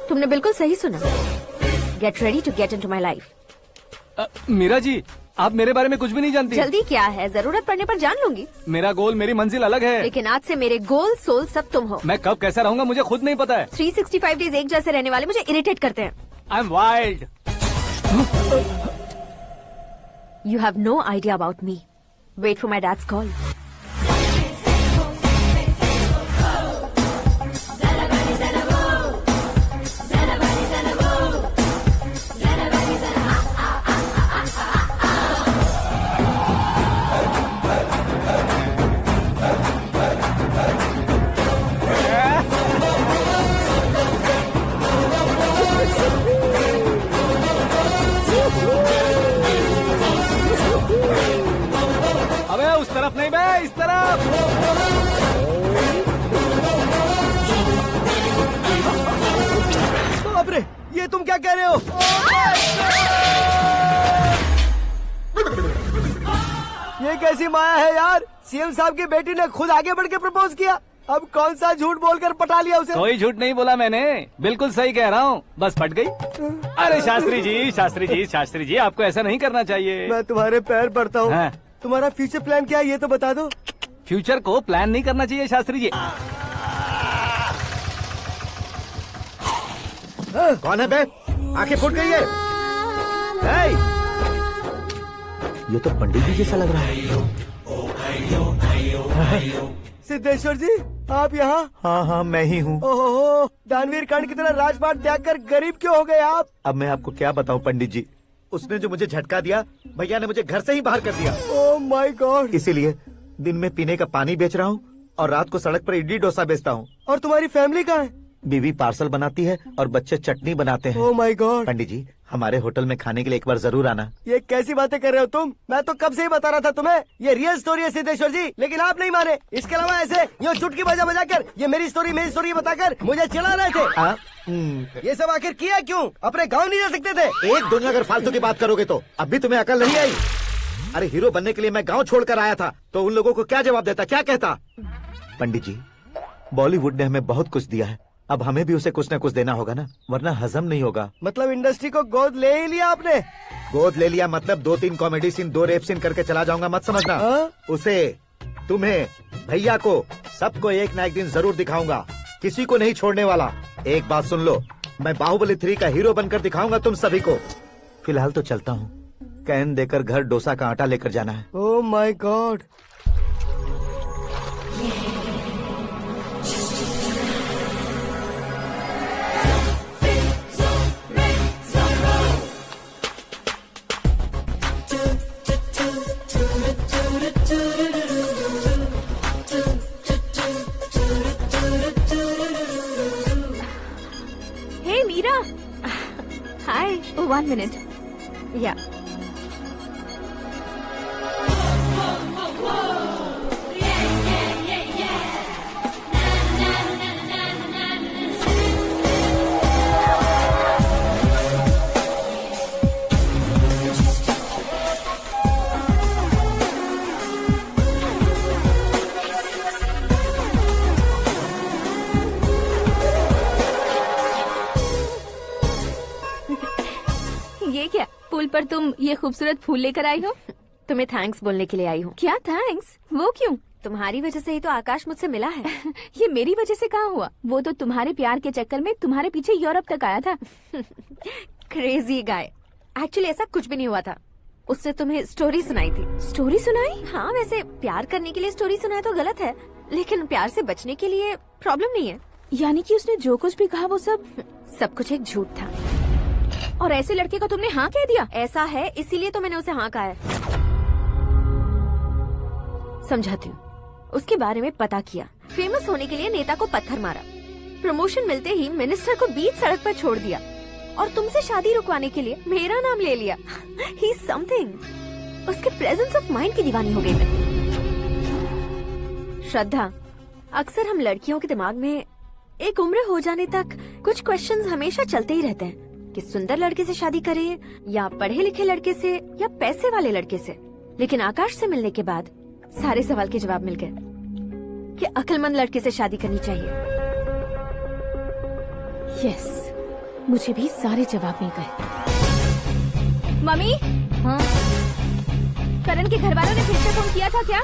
तुमने बिल्कुल सही सुना। Get ready to get into my life. Meera ji, आप मेरे बारे में कुछ भी नहीं जानती। जल्दी क्या है, जरूरत पड़ने पर जान लूंगी। मेरा गोल, मेरी मंजिल अलग है। लेकिन आज से मेरे गोल सोल सब तुम हो। मैं कब कैसा रहूंगा मुझे खुद नहीं पता है। 365 डेज एक जैसे रहने वाले मुझे इरिटेट करते हैं। I'm wild. You have no idea about me. Wait for my dad's call. उस तरफ नहीं बे, इस तरफ। बाप रे, ये तुम क्या कह रहे हो? ये कैसी माया है यार? सीएम साहब की बेटी ने खुद आगे बढ़ के प्रपोज किया, अब कौन सा झूठ बोलकर पटा लिया उसे? कोई झूठ नहीं बोला मैंने, बिल्कुल सही कह रहा हूँ, बस पट गई। अरे शास्त्री जी, शास्त्री जी, शास्त्री जी, आपको ऐसा नहीं करना चाहिए। मैं तुम्हारे पैर पड़ता हूँ। हाँ। तुम्हारा फ्यूचर प्लान क्या है ये तो बता दो। फ्यूचर को प्लान नहीं करना चाहिए शास्त्री जी। कौन है बे? आंखें फूट गई है। ये तो पंडित जी जैसा लग रहा है। सिद्धेश्वर जी, आप यहाँ? हाँ हाँ, मैं ही हूँ। ओहो, दानवीर कर्ण की तरह राजपाट त्याग कर गरीब क्यों हो गए आप? अब मैं आपको क्या बताऊँ पंडित जी, उसने जो मुझे झटका दिया, भैया ने मुझे घर से ही बाहर कर दिया। Oh my God. इसीलिए दिन में पीने का पानी बेच रहा हूँ और रात को सड़क पर इडली डोसा बेचता हूँ। और तुम्हारी फैमिली कहाँ है? बीवी पार्सल बनाती है और बच्चे चटनी बनाते हैं। Oh my God. पंडित जी, हमारे होटल में खाने के लिए एक बार जरूर आना। ये कैसी बातें कर रहे हो तुम? मैं तो कब से ही बता रहा था तुम्हें, ये रियल स्टोरी है सिद्धेश्वर जी, लेकिन आप नहीं माने। इसके अलावा ऐसे यूँ चुटकी बजा कर ये मेरी स्टोरी बताकर मुझे चिढ़ा रहे थे। ये सब आखिर किया क्यों? अपने गाँव नहीं जा सकते थे? एक दुनिया अगर फालतू की बात करोगे तो अब भी तुम्हें अकल नहीं आई। अरे हीरो बनने के लिए मैं गाँव छोड़कर आया था, तो उन लोगों को क्या जवाब देता, क्या कहता? पंडित जी, बॉलीवुड ने हमें बहुत कुछ दिया है, अब हमें भी उसे कुछ न कुछ देना होगा ना, वरना हजम नहीं होगा। मतलब इंडस्ट्री को गोद ले ही लिया आपने? गोद ले लिया मतलब 2-3 कॉमेडी सीन, 2 रेप सीन करके चला जाऊंगा मत समझना। उसे, तुम्हें, भैया को, सबको एक ना एक दिन जरूर दिखाऊंगा, किसी को नहीं छोड़ने वाला। एक बात सुन लो, मैं बाहुबली 3 का हीरो बनकर दिखाऊंगा तुम सभी को। फिलहाल तो चलता हूँ, कैन देकर घर डोसा का आटा लेकर जाना है। Oh my God. Hey Meera. Hi. Oh, 1 minute. Yeah. पर तुम ये खूबसूरत फूल लेकर आई हो? तुम्हें थैंक्स बोलने के लिए आई हूँ। क्या थैंक्स? वो क्यों? तुम्हारी वजह से ही तो आकाश मुझसे मिला है। ये मेरी वजह से कहाँ हुआ? वो तो तुम्हारे प्यार के चक्कर में तुम्हारे पीछे यूरोप तक आया था। Crazy guy. एक्चुअली ऐसा कुछ भी नहीं हुआ था। उसने तुम्हें स्टोरी सुनाई थी। स्टोरी सुनाई? हाँ, वैसे प्यार करने के लिए स्टोरी सुनाए तो गलत है, लेकिन प्यार से बचने के लिए प्रॉब्लम नहीं है। यानी कि उसने जो कुछ भी कहा वो सब कुछ एक झूठ था। और ऐसे लड़के को तुमने हाँ कह दिया? ऐसा है, इसीलिए तो मैंने उसे हाँ कहा है। समझाती हूँ। उसके बारे में पता किया, फेमस होने के लिए नेता को पत्थर मारा, प्रमोशन मिलते ही मिनिस्टर को बीच सड़क पर छोड़ दिया और तुमसे शादी रुकवाने के लिए मेरा नाम ले लिया। ही समथिंग। उसके प्रेजेंस ऑफ माइंड की दीवानी हो गई मैं। श्रद्धा, अक्सर हम लड़कियों के दिमाग में एक उम्र हो जाने तक कुछ क्वेश्चंस हमेशा चलते ही रहते हैं कि सुंदर लड़के से शादी करें या पढ़े लिखे लड़के से या पैसे वाले लड़के से। लेकिन आकाश से मिलने के बाद सारे सवाल के जवाब मिल गए कि अक्लमंद लड़के से शादी करनी चाहिए। यस, मुझे भी सारे जवाब मिल गए। मम्मी, हाँ? करण के घर वालों ने फिर से फोन किया था क्या?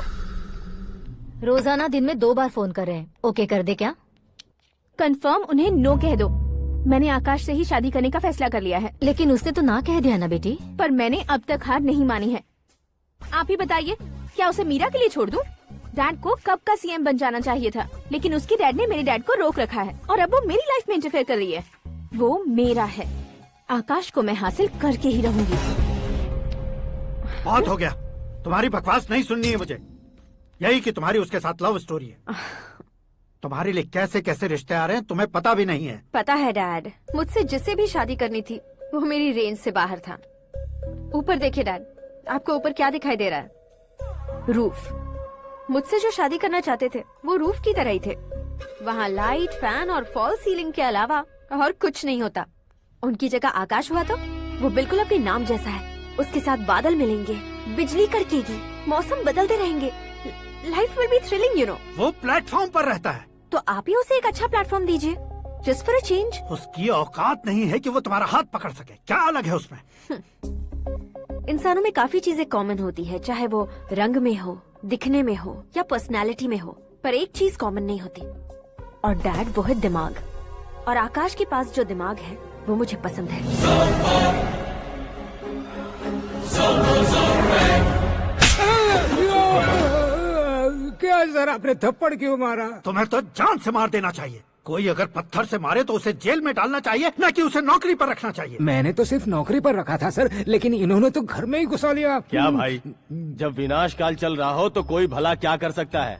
रोजाना दिन में 2 बार फोन कर रहे हैं। ओके कर दे क्या? कंफर्म उन्हें नो कह दो। मैंने आकाश से ही शादी करने का फैसला कर लिया है। लेकिन उसने तो ना कह दिया ना बेटी। पर मैंने अब तक हार नहीं मानी है। आप ही बताइए, क्या उसे मीरा के लिए छोड़ दूं? डैड को कब का सीएम बन जाना चाहिए था, लेकिन उसके डैड ने मेरे डैड को रोक रखा है और अब वो मेरी लाइफ में इंटरफेयर कर रही है। वो मेरा है। आकाश को मैं हासिल करके ही रहूंगी। बहुत हो गया, तुम्हारी बकवास नहीं सुननी है मुझे। यही कि तुम्हारी उसके साथ लव स्टोरी है। तुम्हारे लिए कैसे कैसे रिश्ते आ रहे हैं तुम्हें पता भी नहीं है। पता है डैड, मुझसे जिसे भी शादी करनी थी वो मेरी रेंज से बाहर था। ऊपर देखिए डैड, आपको ऊपर क्या दिखाई दे रहा है? रूफ। मुझसे जो शादी करना चाहते थे वो रूफ की तरह ही थे। वहाँ लाइट, फैन और फॉल सीलिंग के अलावा और कुछ नहीं होता। उनकी जगह आकाश हुआ तो वो बिल्कुल अपने नाम जैसा है। उसके साथ बादल मिलेंगे, बिजली कड़केगी, मौसम बदलते रहेंगे। Life will be thrilling, you know. वो प्लेटफॉर्म पर रहता है तो आप ही उसे एक अच्छा प्लेटफॉर्म दीजिए, जस्ट फॉर अ चेंज। उसकी औकात नहीं है कि वो तुम्हारा हाथ पकड़ सके। क्या अलग है उसमें? इंसानों में काफी चीजें कॉमन होती है, चाहे वो रंग में हो, दिखने में हो या पर्सनालिटी में हो, पर एक चीज कॉमन नहीं होती, और डैड वो है दिमाग। और आकाश के पास जो दिमाग है वो मुझे पसंद है। क्या सर, आपने थप्पड़ क्यों मारा? तुम्हें तो जान से मार देना चाहिए। कोई अगर पत्थर से मारे तो उसे जेल में डालना चाहिए, न कि उसे नौकरी पर रखना चाहिए। मैंने तो सिर्फ नौकरी पर रखा था सर, लेकिन इन्होंने तो घर में ही घुसा लिया। क्या भाई, जब विनाश काल चल रहा हो तो कोई भला क्या कर सकता है?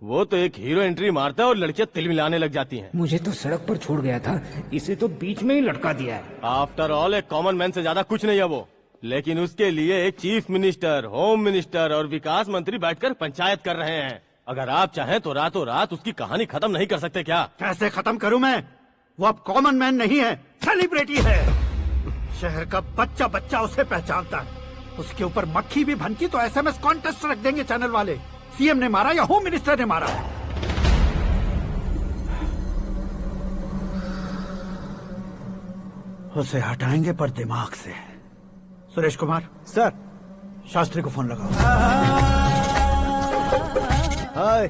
वो तो एक हीरो एंट्री मारता है और लड़कियां तिल मिलाने लग जाती हैं। मुझे तो सड़क पर छोड़ गया था, इसे तो बीच में ही लटका दिया है। आफ्टर ऑल एक कॉमन मैन से ज्यादा कुछ नहीं है वो, लेकिन उसके लिए एक चीफ मिनिस्टर, होम मिनिस्टर और विकास मंत्री बैठकर पंचायत कर रहे हैं। अगर आप चाहें तो रातों रात उसकी कहानी खत्म नहीं कर सकते क्या? कैसे खत्म करूं मैं? वो अब कॉमन मैन नहीं है, सेलिब्रिटी है। शहर का बच्चा बच्चा उसे पहचानता है। उसके ऊपर मक्खी भी भनकी तो एसएमएस कॉन्टेस्ट रख देंगे चैनल वाले। सीएम ने मारा या होम मिनिस्टर ने मारा। उसे हटाएंगे पर दिमाग से। सुरेश कुमार सर, शास्त्री को फोन लगाओ। Hi,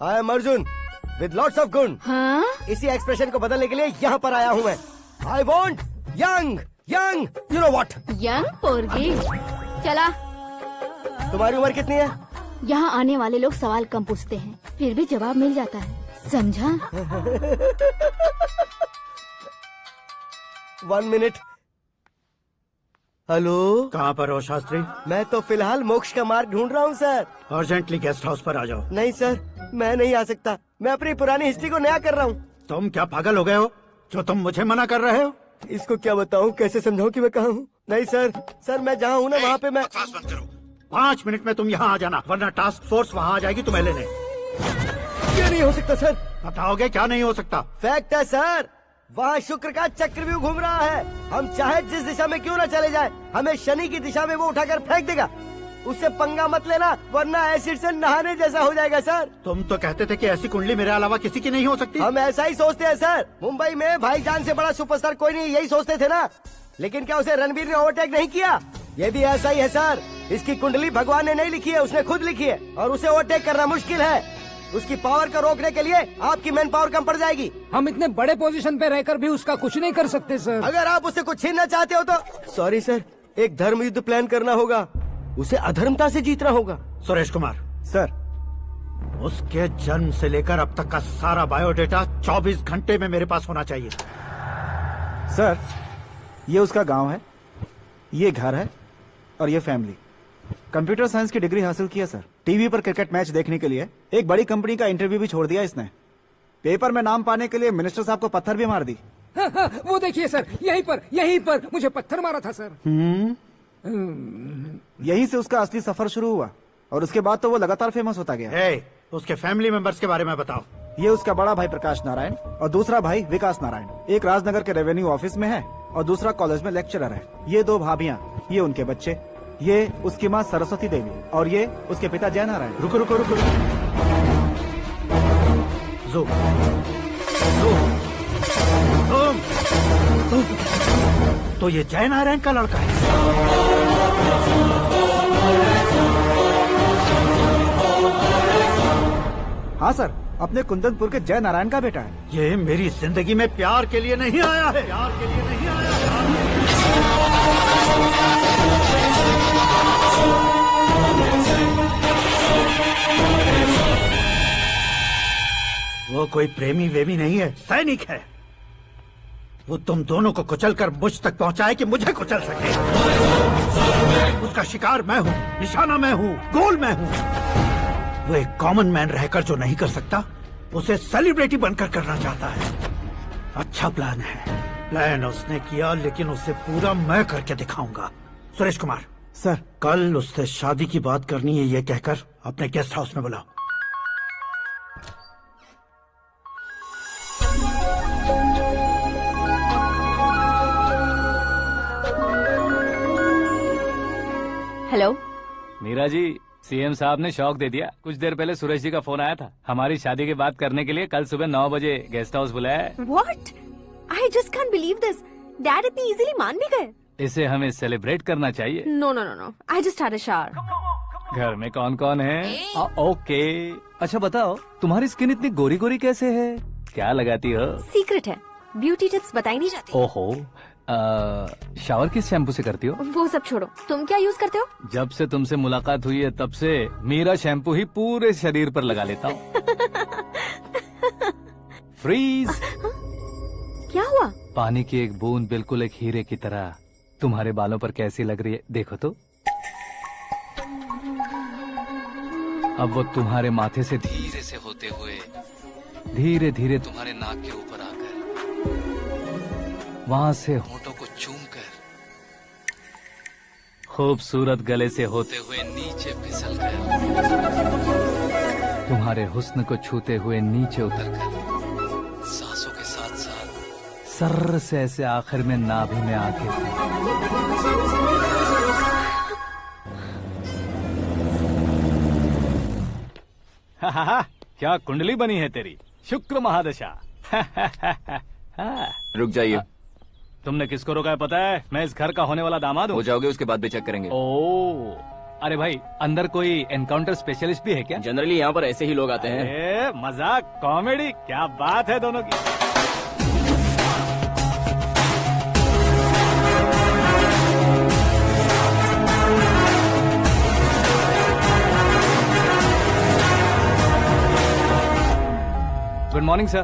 I am Arjun with lots of गुण। हाँ? इसी एक्सप्रेशन को बदलने के लिए यहाँ पर आया हूँ मैं। I want young young, you know what? Young पोरगी। चला। तुम्हारी उम्र कितनी है? यहाँ आने वाले लोग सवाल कम पूछते हैं, फिर भी जवाब मिल जाता है, समझा? 1 मिनट। हेलो, कहाँ पर हो शास्त्री? मैं तो फिलहाल मोक्ष का मार्ग ढूंढ रहा हूँ सर। अर्जेंटली गेस्ट हाउस पर आ जाओ। नहीं सर, मैं नहीं आ सकता। मैं अपनी पुरानी हिस्ट्री को नया कर रहा हूँ। तुम क्या पागल हो गए हो जो तुम मुझे मना कर रहे हो? इसको क्या बताऊँ, कैसे समझाऊँ कि मैं कहाँ हूँ? नहीं सर, सर मैं जहाँ हूँ ना वहाँ पे मैं। 5 मिनट में तुम यहाँ आ जाना, वरना टास्क फोर्स वहाँ आ जाएगी तुम्हें लेने। क्या नहीं हो सकता सर? बताओगे क्या नहीं हो सकता? फैक्ट है सर, वहाँ शुक्र का चक्रव्यूह घूम रहा है। हम चाहे जिस दिशा में क्यों न चले जाए, हमें शनि की दिशा में वो उठाकर फेंक देगा। उससे पंगा मत लेना, वरना एसिड से नहाने जैसा हो जाएगा सर। तुम तो कहते थे कि ऐसी कुंडली मेरे अलावा किसी की नहीं हो सकती। हम ऐसा ही सोचते हैं सर। मुंबई में भाईजान से बड़ा सुपरस्टार कोई नहीं, यही सोचते थे ना। लेकिन क्या उसे रणवीर ने ओवरटेक नहीं किया? ये भी ऐसा ही है सर। इसकी कुंडली भगवान ने नहीं लिखी है, उसने खुद लिखी है और उसे ओवरटेक करना मुश्किल है। उसकी पावर को रोकने के लिए आपकी मैन पावर कम पड़ जाएगी। हम इतने बड़े पोजीशन पे रहकर भी उसका कुछ नहीं कर सकते सर। अगर आप उससे कुछ छीनना चाहते हो तो सॉरी सर, एक धर्म युद्ध प्लान करना होगा। उसे अधर्मता से जीतना होगा। सुरेश कुमार सर, उसके जन्म से लेकर अब तक का सारा बायोडेटा 24 घंटे में मेरे पास होना चाहिए। सर, ये उसका गांव है, ये घर है और ये फैमिली। कंप्यूटर साइंस की डिग्री हासिल की है सर। टीवी पर क्रिकेट मैच देखने के लिए एक बड़ी कंपनी का इंटरव्यू भी छोड़ दिया इसने। पेपर में नाम पाने के लिए मिनिस्टर साहब को पत्थर भी मार दी। वो देखिए सर, यहीं पर मुझे पत्थर मारा था सर। यहीं से उसका असली सफर शुरू हुआ और उसके बाद तो वो लगातार फेमस होता गया। उसके फैमिली मेंबर्स के बारे में बताओ। ये उसका बड़ा भाई प्रकाश नारायण और दूसरा भाई विकास नारायण। एक राजनगर के रेवेन्यू ऑफिस में है और दूसरा कॉलेज में लेक्चरर है। ये 2 भाभियां, ये उनके बच्चे, ये उसकी माँ सरस्वती देवी और ये उसके पिता जय नारायण। रुको रुको रुको, तो ये जय नारायण का लड़का है। हाँ सर, अपने कुंदनपुर के जय नारायण का बेटा है। ये मेरी जिंदगी में प्यार के लिए नहीं आया है। प्यार के लिए नहीं आया है। वो कोई प्रेमी वेमी नहीं है, सैनिक है। वो तुम दोनों को कुचलकर मुझ तक पहुंचाए कि मुझे कुचल सके। उसका शिकार मैं हूँ, निशाना मैं हूँ, गोल मैं हूँ। वो एक कॉमन मैन रहकर जो नहीं कर सकता, उसे सेलिब्रिटी बनकर करना चाहता है। अच्छा प्लान है। प्लान उसने किया, लेकिन उसे पूरा मैं करके दिखाऊंगा। सुरेश कुमार सर, कल उससे शादी की बात करनी है, ये कहकर अपने गेस्ट हाउस में बुलाओ। हेलो मीरा जी, सीएम साहब ने शौक दे दिया। कुछ देर पहले सुरेश जी का फोन आया था, हमारी शादी की बात करने के लिए कल सुबह 9 बजे गेस्ट हाउस बुलाया है। What? I just can't believe this. Dad इतनी इजीली मान भी गए। इसे हमें सेलिब्रेट करना चाहिए। No, no, no, no. I just had a shower. घर में कौन कौन है? ओके। अच्छा बताओ, तुम्हारी स्किन इतनी गोरी गोरी कैसे है? क्या लगाती हो? सीक्रेट है, ब्यूटी टिप्स बताई नहीं जाती। ओहो, शावर किस शैम्पू से करती हो? वो सब छोड़ो, तुम क्या यूज करते हो? जब से तुमसे मुलाकात हुई है तब से मेरा शैम्पू ही पूरे शरीर पर लगा लेता हूँ। फ्रीज। क्या हुआ? पानी की एक बूंद बिल्कुल एक हीरे की तरह तुम्हारे बालों पर कैसी लग रही है, देखो तो। अब वो तुम्हारे माथे से धीरे से होते हुए धीरे धीरे तुम्हारे नाक के ऊपर आकर वहां से होठों को चूमकर खूबसूरत गले से होते हुए नीचे फिसलकर तुम्हारे हुस्न को छूते हुए नीचे उतरकर सांसों के साथ साथ सर्र से ऐसे आखिर में नाभि में आके क्या कुंडली बनी है तेरी, शुक्र महादशा। रुक जाइए। तुमने किसको रोका है पता है? मैं इस घर का होने वाला दामाद हूँ। हो जाओगे उसके बाद भी चेक करेंगे। ओ, अरे भाई, अंदर कोई एनकाउंटर स्पेशलिस्ट भी है क्या? जनरली यहाँ पर ऐसे ही लोग आते हैं। मजाक, कॉमेडी, क्या बात है दोनों की। Good morning sir.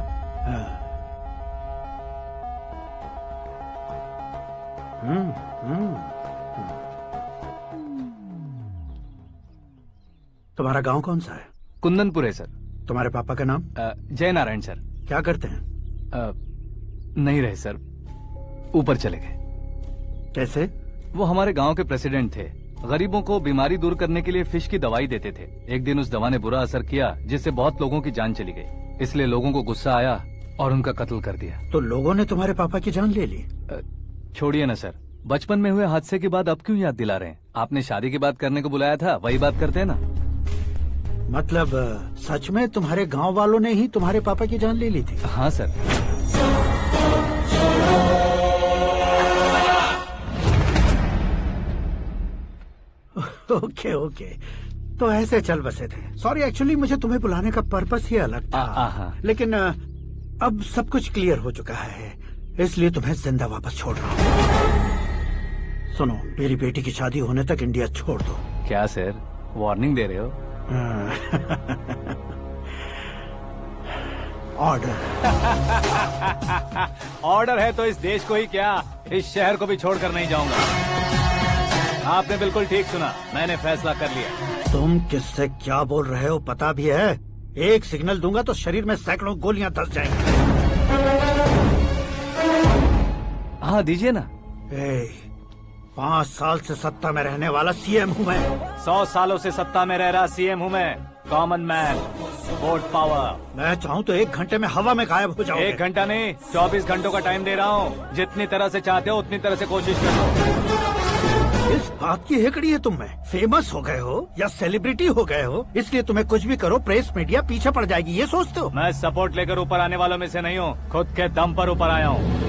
तुम्हारा गांव कौन सा है? कुंदनपुर है सर। तुम्हारे पापा का नाम? जय नारायण सर। क्या करते हैं? नहीं रहे सर, ऊपर चले गए। कैसे? वो हमारे गांव के प्रेसिडेंट थे। गरीबों को बीमारी दूर करने के लिए फिश की दवाई देते थे। एक दिन उस दवा ने बुरा असर किया जिससे बहुत लोगों की जान चली गई। इसलिए लोगों को गुस्सा आया और उनका कत्ल कर दिया। तो लोगों ने तुम्हारे पापा की जान ले ली? छोड़िए ना सर, बचपन में हुए हादसे की बात अब क्यों याद दिला रहे हैं? आपने शादी की बात करने को बुलाया था, वही बात करते हैं ना। मतलब सच में तुम्हारे गांव वालों ने ही तुम्हारे पापा की जान ले ली थी? हाँ सर। ओके ओके, तो ऐसे चल बसे थे। सॉरी, एक्चुअली मुझे तुम्हें बुलाने का पर्पस ही अलग था, लेकिन अब सब कुछ क्लियर हो चुका है, इसलिए तुम्हें जिंदा वापस छोड़ रहा हूँ। सुनो, मेरी बेटी की शादी होने तक इंडिया छोड़ दो। क्या सर, वार्निंग दे रहे हो? ऑर्डर। ऑर्डर है तो इस देश को ही क्या, इस शहर को भी छोड़कर नहीं जाऊंगा। आपने बिल्कुल ठीक सुना, मैंने फैसला कर लिया। तुम किससे क्या बोल रहे हो पता भी है? एक सिग्नल दूंगा तो शरीर में सैकड़ों गोलियां धस जाएंगी। हाँ दीजिए ना। 5 साल से सत्ता में रहने वाला सीएम हूँ मैं। 100 सालों से सत्ता में रह रहा सीएम हूँ मैं। Common man, vote power. मैं चाहूँ तो 1 घंटे में हवा में गायब हो जाऊँ। 1 घंटा नहीं, 24 घंटों का टाइम दे रहा हूँ। जितनी तरह से चाहते हो उतनी तरह से कोशिश करो। इस बात की हेकड़ी है तुम में। फेमस हो गए हो या सेलिब्रिटी हो गए हो, इसलिए तुम्हें कुछ भी करो प्रेस मीडिया पीछे पड़ जाएगी, ये सोचते हो? मैं सपोर्ट लेकर ऊपर आने वालों में से नहीं हूँ, खुद के दम पर ऊपर आया हूँ।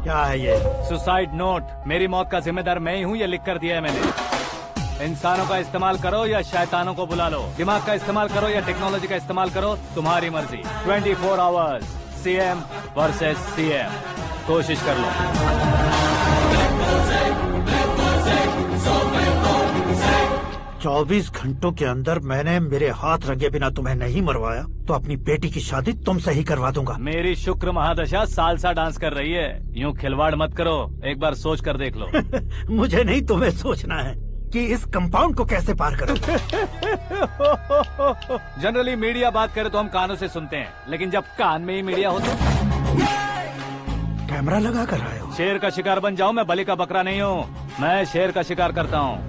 क्या है ये? Suicide note. मेरी मौत का जिम्मेदार मैं ही हूँ, ये लिख कर दिया है मैंने। इंसानों का इस्तेमाल करो या शैतानों को बुला लो, दिमाग का इस्तेमाल करो या टेक्नोलॉजी का इस्तेमाल करो, तुम्हारी मर्जी। 24 आवर्स, सीएम वर्सेस सीएम, कोशिश कर लो। 24 घंटों के अंदर मैंने मेरे हाथ रंगे बिना तुम्हें नहीं मरवाया तो अपनी बेटी की शादी तुमसे ही करवा दूंगा। मेरी शुक्र महादशा सालसा डांस कर रही है, यूँ खिलवाड़ मत करो, एक बार सोच कर देख लो। मुझे नहीं, तुम्हें सोचना है कि इस कंपाउंड को कैसे पार करो। जनरली मीडिया बात करे तो हम कानों से सुनते हैं, लेकिन जब कान में ही मीडिया हो तो कैमरा लगा कर आए हो। शेर का शिकार बन जाऊं, मैं बलि का बकरा नहीं हूँ, मैं शेर का शिकार करता हूँ।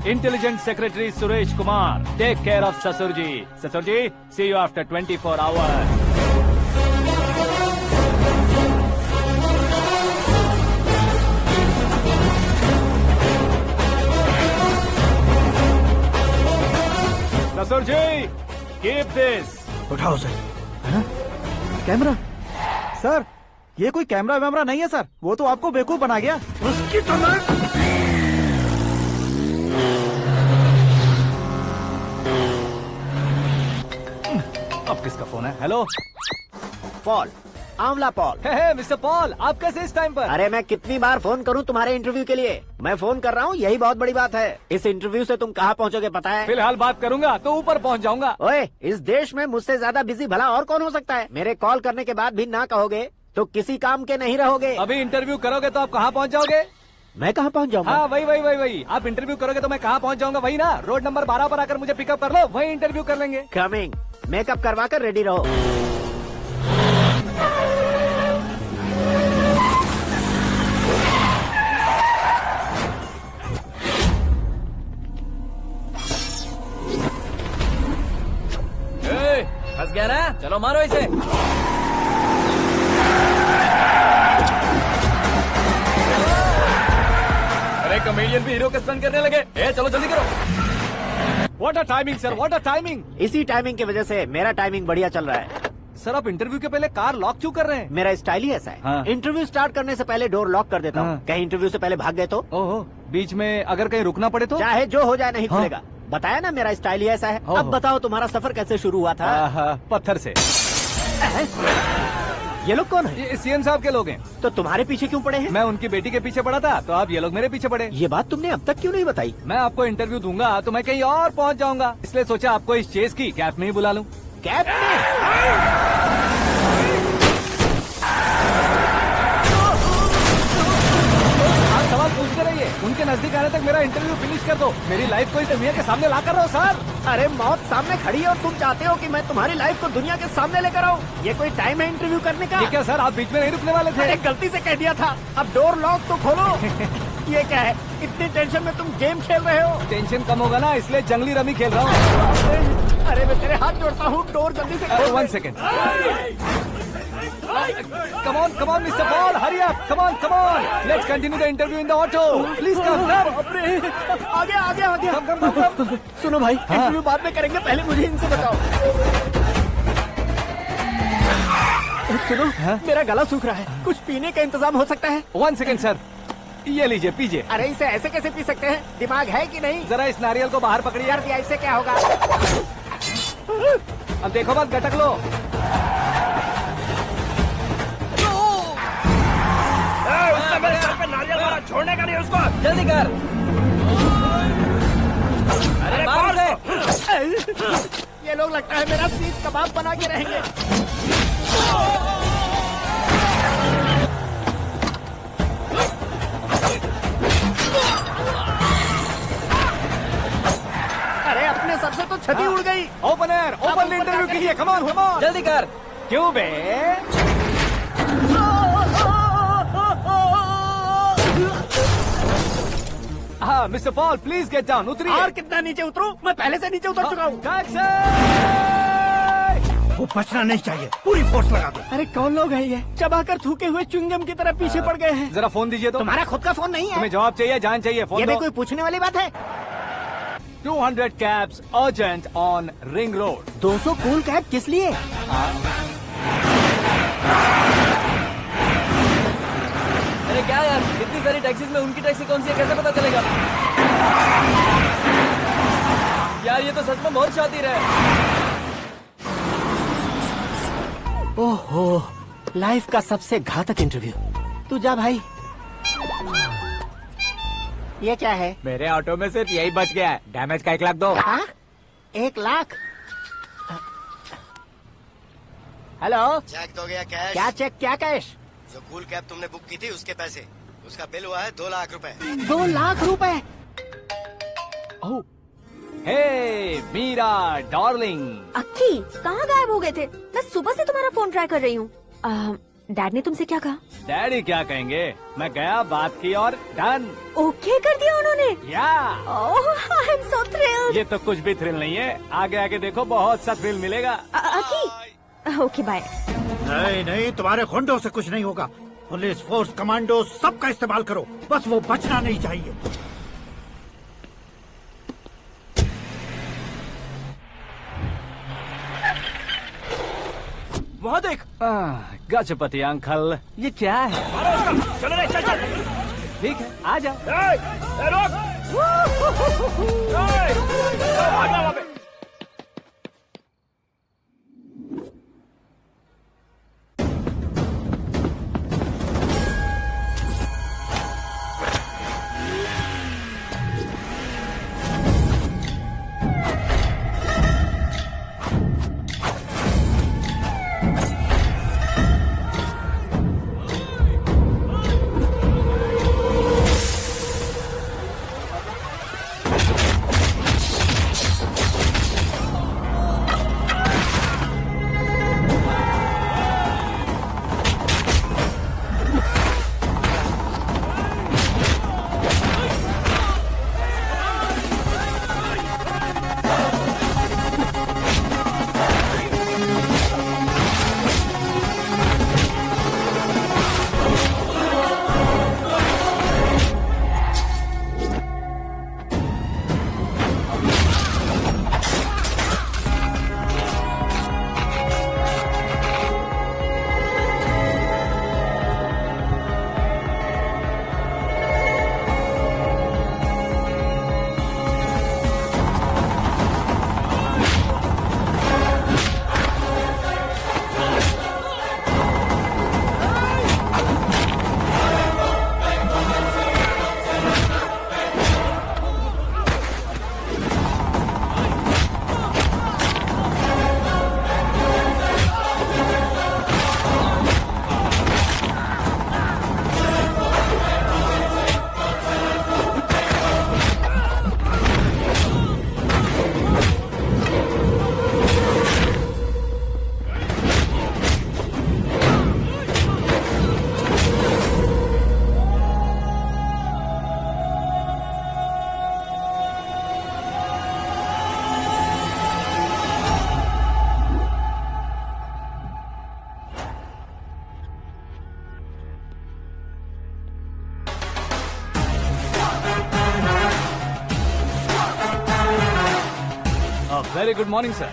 Intelligent secretary Suresh Kumar, take care of ससुर जी। ससुर जी, सी यू आफ्टर 24 आवर्स। ससुर जी, कीप दिस। उठाओ सर। कैमरा? सर, ये कोई कैमरा वैमरा नहीं है सर, वो तो आपको बेवकूफ बना गया। उसकी तो अब किसका फोन है? हेलो पॉल, आंवला पॉल। मिस्टर पॉल, आप कैसे इस टाइम पर? अरे मैं कितनी बार फोन करूं तुम्हारे इंटरव्यू के लिए? मैं फोन कर रहा हूं, यही बहुत बड़ी बात है। इस इंटरव्यू से तुम कहां पहुंचोगे पता है? फिलहाल बात करूंगा तो ऊपर पहुंच जाऊंगा। ओए, इस देश में मुझसे ज्यादा बिजी भला और कौन हो सकता है? मेरे कॉल करने के बाद भी ना कहोगे तो किसी काम के नहीं रहोगे। अभी इंटरव्यू करोगे तो आप कहाँ पहुँच जाओगे? मैं कहाँ पहुँच जाऊंगा? हाँ वही। आप इंटरव्यू करोगे तो मैं कहाँ पहुँच जाऊंगा? वही ना, रोड नंबर 12 पर आकर मुझे पिकअप कर लो, वही इंटरव्यू कर लेंगे। कमिंग। मेकअप करवा कर रेडी रहो। फंस गया ना, चलो मारो इसे। अरे कॉमेडियन भी हीरो के स्टंट करने लगे। चलो जल्दी करो। What a timing sir, what a timing. इसी टाइमिंग की वजह से मेरा टाइमिंग बढ़िया चल रहा है। सर, आप इंटरव्यू के पहले कार लॉक क्यों कर रहे हैं? मेरा स्टाइल ही ऐसा है। हाँ। इंटरव्यू स्टार्ट करने से पहले डोर लॉक कर देता हूँ। हाँ। कहीं इंटरव्यू से पहले भाग गए तो? ओहो, बीच में अगर कहीं रुकना पड़े तो? चाहे जो हो जाए नहीं हाँ। खुलेगा। बताया ना, मेरा स्टाइल ही ऐसा है। अब बताओ तुम्हारा सफर कैसे शुरू हुआ था? पत्थर से। ये लोग कौन है? ये सीएम साहब के लोग हैं। तो तुम्हारे पीछे क्यों पड़े हैं? मैं उनकी बेटी के पीछे पड़ा था, तो आप ये लोग मेरे पीछे पड़े। ये बात तुमने अब तक क्यों नहीं बताई? मैं आपको इंटरव्यू दूंगा तो मैं कहीं और पहुंच जाऊंगा, इसलिए सोचा आपको इस चेस की कैप में ही बुला लूं। कैप में? आप सवाल पूछते रहिए, उनके नजदीक आने तक मेरा इंटरव्यू फिनिश कर दो। मेरी लाइफ को इस दुनिया के सामने ला कर रहो सर। अरे मौत सामने खड़ी है और तुम चाहते हो कि मैं तुम्हारी लाइफ को दुनिया के सामने लेकर आऊं? ये कोई टाइम है इंटरव्यू करने का? ये क्या सर, आप बीच में नहीं रुकने वाले थे? अरे गलती से कह दिया था। अब डोर लॉक तो खोलो। ये क्या है, इतनी टेंशन में तुम गेम खेल रहे हो? टेंशन कम होगा ना, इसलिए जंगली रमी खेल रहा हूँ। अरे मैं तेरे हाथ जोड़ता हूँ, डोर जल्दी से खोलो। 1 second. Come on, Mr. Paul, hurry up! Come on! Let's continue the interview in the auto. Please come. आगे। सुनो भाई, इंटरव्यू बाद में करेंगे, पहले मुझे इनसे बताओ। सुनो, मेरा गला सूख रहा है, कुछ पीने का इंतजाम हो सकता है? 1 सेकेंड सर, ये लीजिए पीजिए। अरे इसे ऐसे कैसे पी सकते हैं? दिमाग है कि नहीं? जरा इस नारियल को बाहर पकड़िए। कर दिया, इससे क्या होगा? अब देखो मत, गटक लो। उसने मेरे सर पे नारियल मारा, छोड़ने का नहीं उसको। जल्दी कर। अरे मार उसे। ये लोग लगता है मेरा सीख कबाब बना के रहेंगे। अरे अपने सर से तो छती उड़ गई। ओपन एयर, ओपन इंटरव्यू कीजिए। कम ऑन, कम ऑन, जल्दी कर। क्यों बे? हाँ mister Paul, please get down. उतरिए। और कितना नीचे उतरूं? मैं पहले से नीचे उतर चुका हूँ। वो बचना नहीं चाहिए, पूरी फोर्स लगा दो। अरे कौन लोग हैं ये? चबाकर थूके हुए च्युइंगम की तरह पीछे पड़ गए हैं। जरा फोन दीजिए तो। तुम्हारा खुद का फोन नहीं है? तुम्हें जवाब चाहिए, जान चाहिए, फोन ये भी दो। कोई पूछने वाली बात है? 200 cabs urgent on Ring Road। 200 cool cab किस लिए? अरे क्या यार, इतनी सारी टैक्सीज में उनकी टैक्सी कौन सी है, कैसे पता चलेगा? यार ये तो सच में बहुत शातिर है। ओहो, लाइफ का सबसे घातक इंटरव्यू। तू जा भाई। ये क्या है? मेरे ऑटो में सिर्फ यही बच गया है, डैमेज का 1 लाख दो। 1 लाख? हेलो, चेक तो गया कैश। क्या चेक, क्या कैश? जो कूल कैब तुमने बुक की थी उसके पैसे, उसका बिल हुआ है 2 लाख रुपए। 2 लाख रुपए? ओह, हे मीरा डार्लिंग। अक्की, कहाँ गायब हो गए थे? मैं सुबह से तुम्हारा फोन ट्राई कर रही हूँ। डैड ने तुमसे क्या कहा? डैडी क्या कहेंगे, मैं गया, बात की और डन। ओके कर दिया उन्होंने? या। ओह, आई एम सो थ्रिल्ड। ये तो कुछ भी थ्रिल नहीं है, आगे आगे देखो बहुत सा थ्रिल मिलेगा। अक्की, ओके बाय। नहीं नहीं, तुम्हारे गुंडों से कुछ नहीं होगा। पुलिस फोर्स, कमांडो, सबका इस्तेमाल करो, बस वो बचना नहीं चाहिए। वहाँ देख। गजपति अंकल, ये क्या है? चलो रे, चल चल। ठीक है, आ जा। Very good morning sir.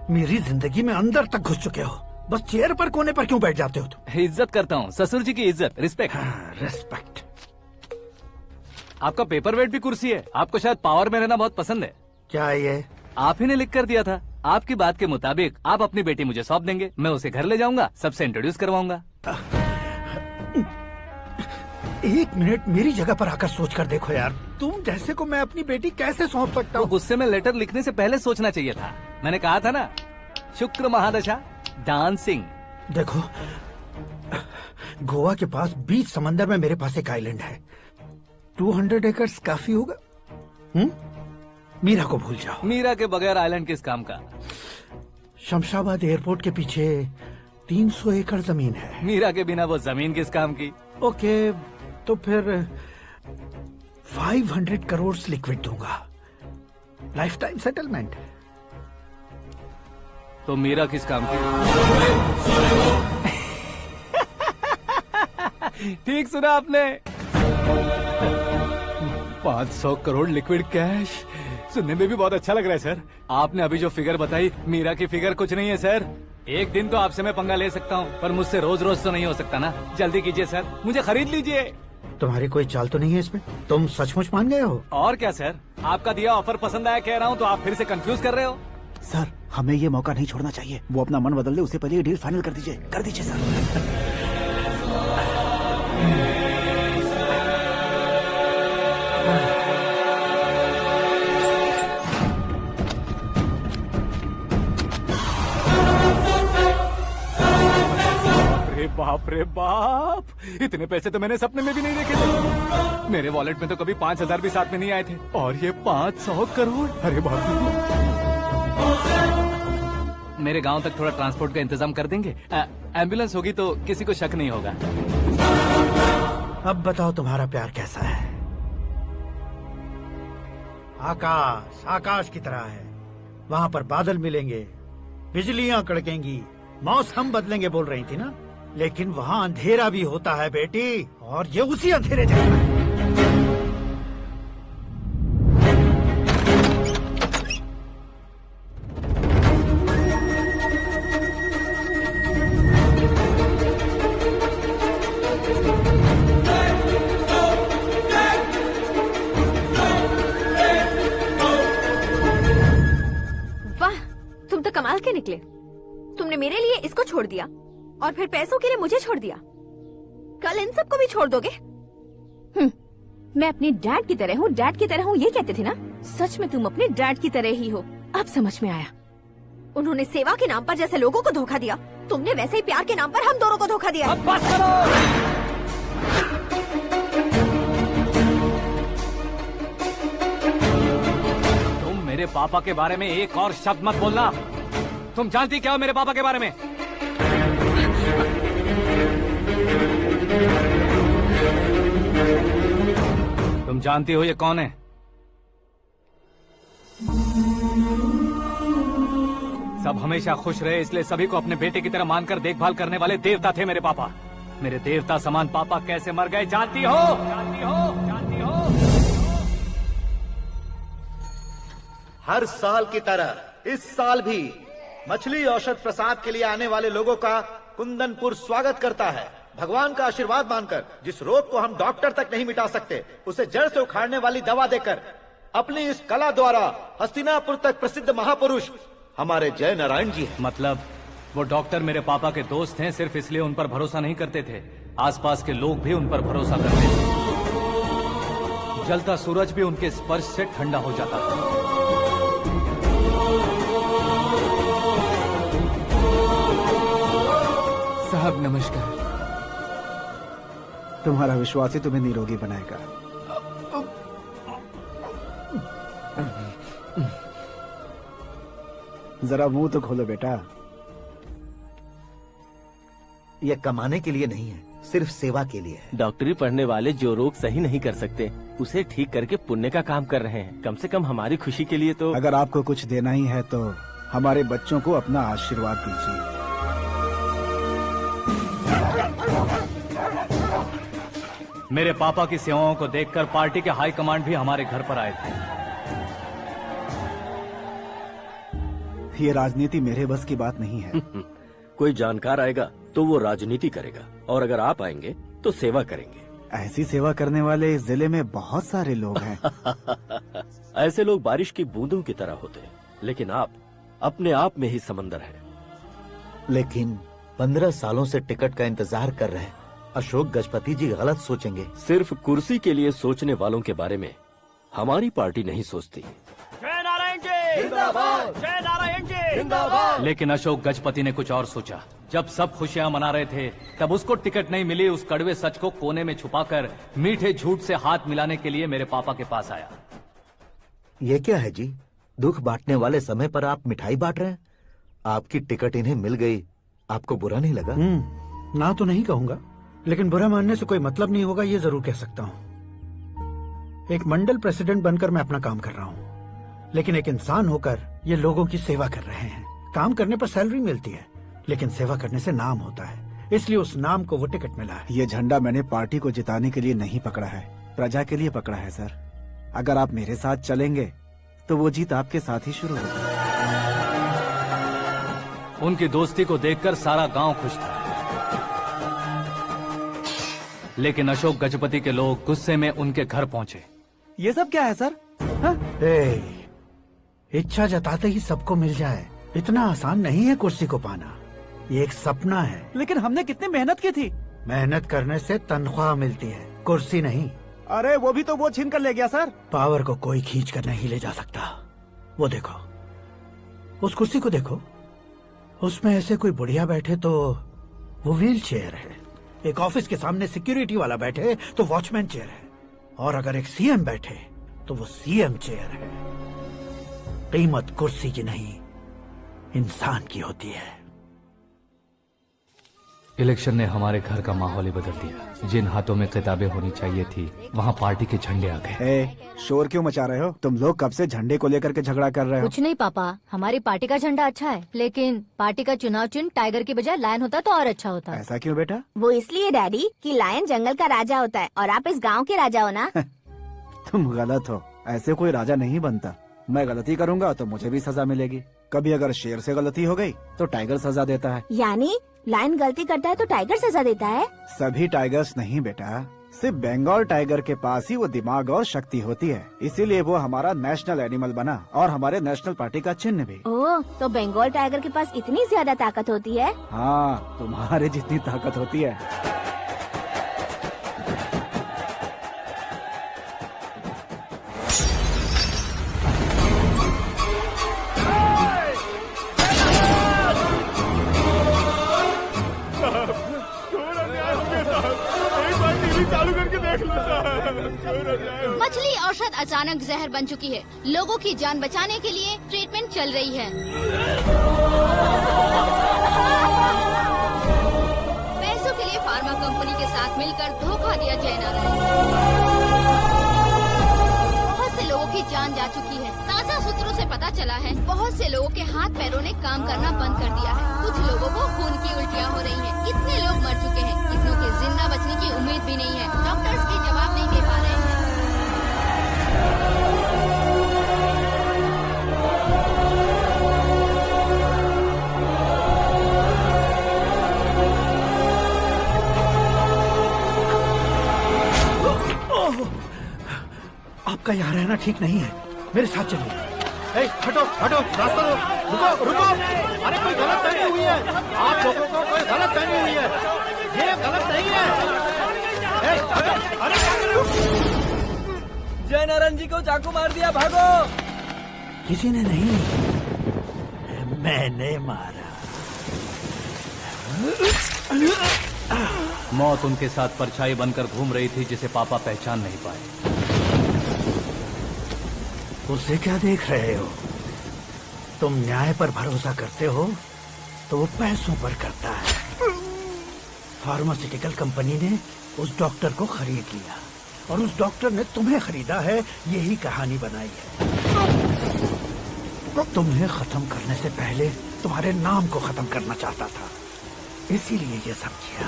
मेरी जिंदगी में अंदर तक घुस चुके हो, बस चेयर पर कोने पर क्यों बैठ जाते हो तुम? इज्जत करता हूँ, ससुर जी की इज्जत, रिस्पेक्ट। रिस्पेक्ट। आपका पेपर वेट भी कुर्सी है। आपको शायद पावर में रहना बहुत पसंद है। क्या है ये? आप ही ने लिख कर दिया था। आपकी बात के मुताबिक आप अपनी बेटी मुझे सौंप देंगे, मैं उसे घर ले जाऊंगा, सबसे इंट्रोड्यूस करवाऊंगा। एक मिनट मेरी जगह पर आकर सोच कर देखो यार, तुम जैसे को मैं अपनी बेटी कैसे सौंप सकता हूँ? गुस्से में लेटर लिखने से पहले सोचना चाहिए था। मैंने कहा था ना, शुक्र महादशा डांसिंग। देखो, गोवा के पास बीच समंदर में मेरे पास एक आइलैंड है, 200 एकर्स काफी होगा। मीरा को भूल जाओ। मीरा के बगैर आइलैंड किस काम का? शमशाबाद एयरपोर्ट के पीछे 300 एकड़ जमीन है। मीरा के बिना वो जमीन किस काम की? ओके, तो फिर 500 करोड़ लिक्विड दूंगा, लाइफ टाइम सेटलमेंट। तो मीरा किस काम की? ठीक सुना आपने, 500 करोड़ लिक्विड कैश। सुनने में भी बहुत अच्छा लग रहा है सर। आपने अभी जो फिगर बताई, मीरा की फिगर कुछ नहीं है सर। एक दिन तो आपसे मैं पंगा ले सकता हूँ, पर मुझसे रोज रोज तो नहीं हो सकता ना। जल्दी कीजिए सर, मुझे खरीद लीजिए। तुम्हारी कोई चाल तो नहीं है इसमें? तुम सचमुच मान गए हो? और क्या सर, आपका दिया ऑफर पसंद आया कह रहा हूँ, तो आप फिर से कंफ्यूज कर रहे हो। सर, हमें ये मौका नहीं छोड़ना चाहिए। वो अपना मन बदल दे, उससे पहले ये डील फाइनल कर दीजिए। कर दीजिए सर। बाप रे बाप, इतने पैसे तो मैंने सपने में भी नहीं देखे थे। मेरे वॉलेट में तो कभी 5,000 भी साथ में नहीं आए थे, और ये 500 करोड़। अरे बाप रे। मेरे गांव तक थोड़ा ट्रांसपोर्ट का इंतजाम कर देंगे? एम्बुलेंस होगी तो किसी को शक नहीं होगा। अब बताओ तुम्हारा प्यार कैसा है? आकाश आकाश की तरह है, वहाँ पर बादल मिलेंगे, बिजलियां कड़केंगी, मौसम बदलेंगे बोल रही थी ना, लेकिन वहाँ अंधेरा भी होता है बेटी, और ये उसी अंधेरे जैसा है। वाह, तुम तो कमाल के निकले। तुमने मेरे लिए इसको छोड़ दिया और फिर पैसों के लिए मुझे छोड़ दिया। कल इन सबको भी छोड़ दोगे? मैं अपने डैड की तरह हूँ, डैड की तरह हूँ, ये कहते थे ना। सच में तुम अपने डैड की तरह ही हो, अब समझ में आया। उन्होंने सेवा के नाम पर जैसे लोगों को धोखा दिया, तुमने वैसे ही प्यार के नाम पर हम दोनों को धोखा दिया। अब बस करो। तुम मेरे पापा के बारे में एक और शब्द मत बोलना। तुम जानती क्या हो मेरे पापा के बारे में? तुम जानती हो ये कौन है? सब हमेशा खुश रहे, इसलिए सभी को अपने बेटे की तरह मानकर देखभाल करने वाले देवता थे मेरे पापा। मेरे देवता समान पापा कैसे मर गए जानती हो? जानती हो? जानती हो? हर साल की तरह इस साल भी मछली औषध प्रसाद के लिए आने वाले लोगों का कुंदनपुर स्वागत करता है। भगवान का आशीर्वाद मानकर जिस रोग को हम डॉक्टर तक नहीं मिटा सकते, उसे जड़ से उखाड़ने वाली दवा देकर अपनी इस कला द्वारा हस्तिनापुर तक प्रसिद्ध महापुरुष हमारे जय नारायण जी हैं। मतलब वो डॉक्टर मेरे पापा के दोस्त हैं, सिर्फ इसलिए उन पर भरोसा नहीं करते थे, आसपास के लोग भी उन पर भरोसा करते थे। जलता सूरज भी उनके स्पर्श से ठंडा हो जाता था। साहब नमस्कार। तुम्हारा विश्वास ही तुम्हें निरोगी बनाएगा। जरा मुंह तो खोलो बेटा। यह कमाने के लिए नहीं है, सिर्फ सेवा के लिए है। डॉक्टरी पढ़ने वाले जो रोग सही नहीं कर सकते, उसे ठीक करके पुण्य का काम कर रहे हैं। कम से कम हमारी खुशी के लिए तो। अगर आपको कुछ देना ही है तो हमारे बच्चों को अपना आशीर्वाद दीजिए। मेरे पापा की सेवाओं को देखकर पार्टी के हाई कमांड भी हमारे घर पर आए थे। ये राजनीति मेरे बस की बात नहीं है। कोई जानकार आएगा तो वो राजनीति करेगा, और अगर आप आएंगे तो सेवा करेंगे। ऐसी सेवा करने वाले इस जिले में बहुत सारे लोग हैं। ऐसे लोग बारिश की बूंदों की तरह होते हैं, लेकिन आप अपने आप में ही समंदर हैं। लेकिन 15 सालों से टिकट का इंतजार कर रहे अशोक गजपति जी गलत सोचेंगे। सिर्फ कुर्सी के लिए सोचने वालों के बारे में हमारी पार्टी नहीं सोचती। जय नारायण जी जिंदाबाद, जय नारायण जी जिंदाबाद। लेकिन अशोक गजपति ने कुछ और सोचा। जब सब खुशियां मना रहे थे तब उसको टिकट नहीं मिली। उस कड़वे सच को कोने में छुपाकर मीठे झूठ से हाथ मिलाने के लिए मेरे पापा के पास आया। ये क्या है जी? दुख बांटने वाले समय पर आप मिठाई बांट रहे हैं। आपकी टिकट इन्हें मिल गई, आपको बुरा नहीं लगा? ना तो नहीं कहूंगा, लेकिन बुरा मानने से कोई मतलब नहीं होगा, ये जरूर कह सकता हूँ। एक मंडल प्रेसिडेंट बनकर मैं अपना काम कर रहा हूँ, लेकिन एक इंसान होकर ये लोगों की सेवा कर रहे हैं। काम करने पर सैलरी मिलती है, लेकिन सेवा करने से नाम होता है, इसलिए उस नाम को वो टिकट मिला है। ये झंडा मैंने पार्टी को जिताने के लिए नहीं पकड़ा है, प्रजा के लिए पकड़ा है सर। अगर आप मेरे साथ चलेंगे तो वो जीत आपके साथ ही शुरू होगी। उनकी दोस्ती को देखकर सारा गांव खुश था, लेकिन अशोक गजपति के लोग गुस्से में उनके घर पहुंचे। ये सब क्या है सर? इच्छा जताते ही सबको मिल जाए, इतना आसान नहीं है कुर्सी को पाना। ये एक सपना है। लेकिन हमने कितनी मेहनत की थी। मेहनत करने से तनख्वाह मिलती है, कुर्सी नहीं। अरे वो भी तो वो छीन कर ले गया सर। पावर को कोई खींच कर नहीं ले जा सकता। वो देखो, उस कुर्सी को देखो, उसमें ऐसे कोई बुढ़िया बैठे तो वो व्हील चेयर है। एक ऑफिस के सामने सिक्योरिटी वाला बैठे तो वॉचमैन चेयर है, और अगर एक सीएम बैठे तो वो सीएम चेयर है। कीमत कुर्सी की नहीं, इंसान की होती है। इलेक्शन ने हमारे घर का माहौल ही बदल दिया। जिन हाथों में किताबें होनी चाहिए थी, वहाँ पार्टी के झंडे आ गए। शोर क्यों मचा रहे हो? तुम लोग कब से झंडे को लेकर के झगड़ा कर रहे हो? कुछ नहीं पापा, हमारी पार्टी का झंडा अच्छा है, लेकिन पार्टी का चुनाव चिन्ह टाइगर की बजाय लायन होता तो और अच्छा होता। ऐसा क्यों बेटा? वो इसलिए डैडी कि लायन जंगल का राजा होता है और आप इस गांव के राजा हो ना। तुम गलत हो, ऐसे कोई राजा नहीं बनता। मैं गलती करूंगा तो मुझे भी सजा मिलेगी। कभी अगर शेर से गलती हो गई तो टाइगर सजा देता है। यानी लायन गलती करता है तो टाइगर सजा देता है? सभी टाइगर्स नहीं बेटा, सिर्फ बंगाल टाइगर के पास ही वो दिमाग और शक्ति होती है, इसीलिए वो हमारा नेशनल एनिमल बना और हमारे नेशनल पार्टी का चिन्ह भी। ओह, तो बंगाल टाइगर के पास इतनी ज्यादा ताकत होती है? हाँ, तुम्हारे जितनी ताकत होती है। मछली औषध अचानक जहर बन चुकी है। लोगों की जान बचाने के लिए ट्रीटमेंट चल रही है। पैसों के लिए फार्मा कंपनी के साथ मिलकर धोखा दिया जय नारायण। बहुत से लोगों की जान जा चुकी है। ताज़ा सूत्रों से पता चला है बहुत से लोगों के हाथ पैरों ने काम करना बंद कर दिया है। कुछ लोगों को खून की उल्टियाँ हो रही हैं। कितने लोग मर चुके हैं, कितनों के जिंदा बचने की उम्मीद भी नहीं है। डॉक्टर्स भी जवाब नहीं दे पा रहे हैं। आपका यहाँ रहना ठीक नहीं है, मेरे साथ चलिए। हटो हटो, रास्ता दो। रुको रुको, अरे कोई गलत फहमी हुई है। आप लोगों को कोई गलत फहमी हुई है, ये गलत नहीं है। अरे जय नारायण जी को चाकू मार दिया, भागो। किसी ने नहीं, मैंने मारा। मौत उनके साथ परछाई बनकर घूम रही थी, जिसे पापा पहचान नहीं पाए। उसे क्या देख रहे हो? तुम न्याय पर भरोसा करते हो तो वो पैसों पर करता है। फार्मास्यूटिकल कंपनी ने उस डॉक्टर को खरीद लिया और उस डॉक्टर ने तुम्हें खरीदा है, यही कहानी बनाई है। तुम्हें खत्म करने से पहले तुम्हारे नाम को खत्म करना चाहता था, इसीलिए ये सब किया।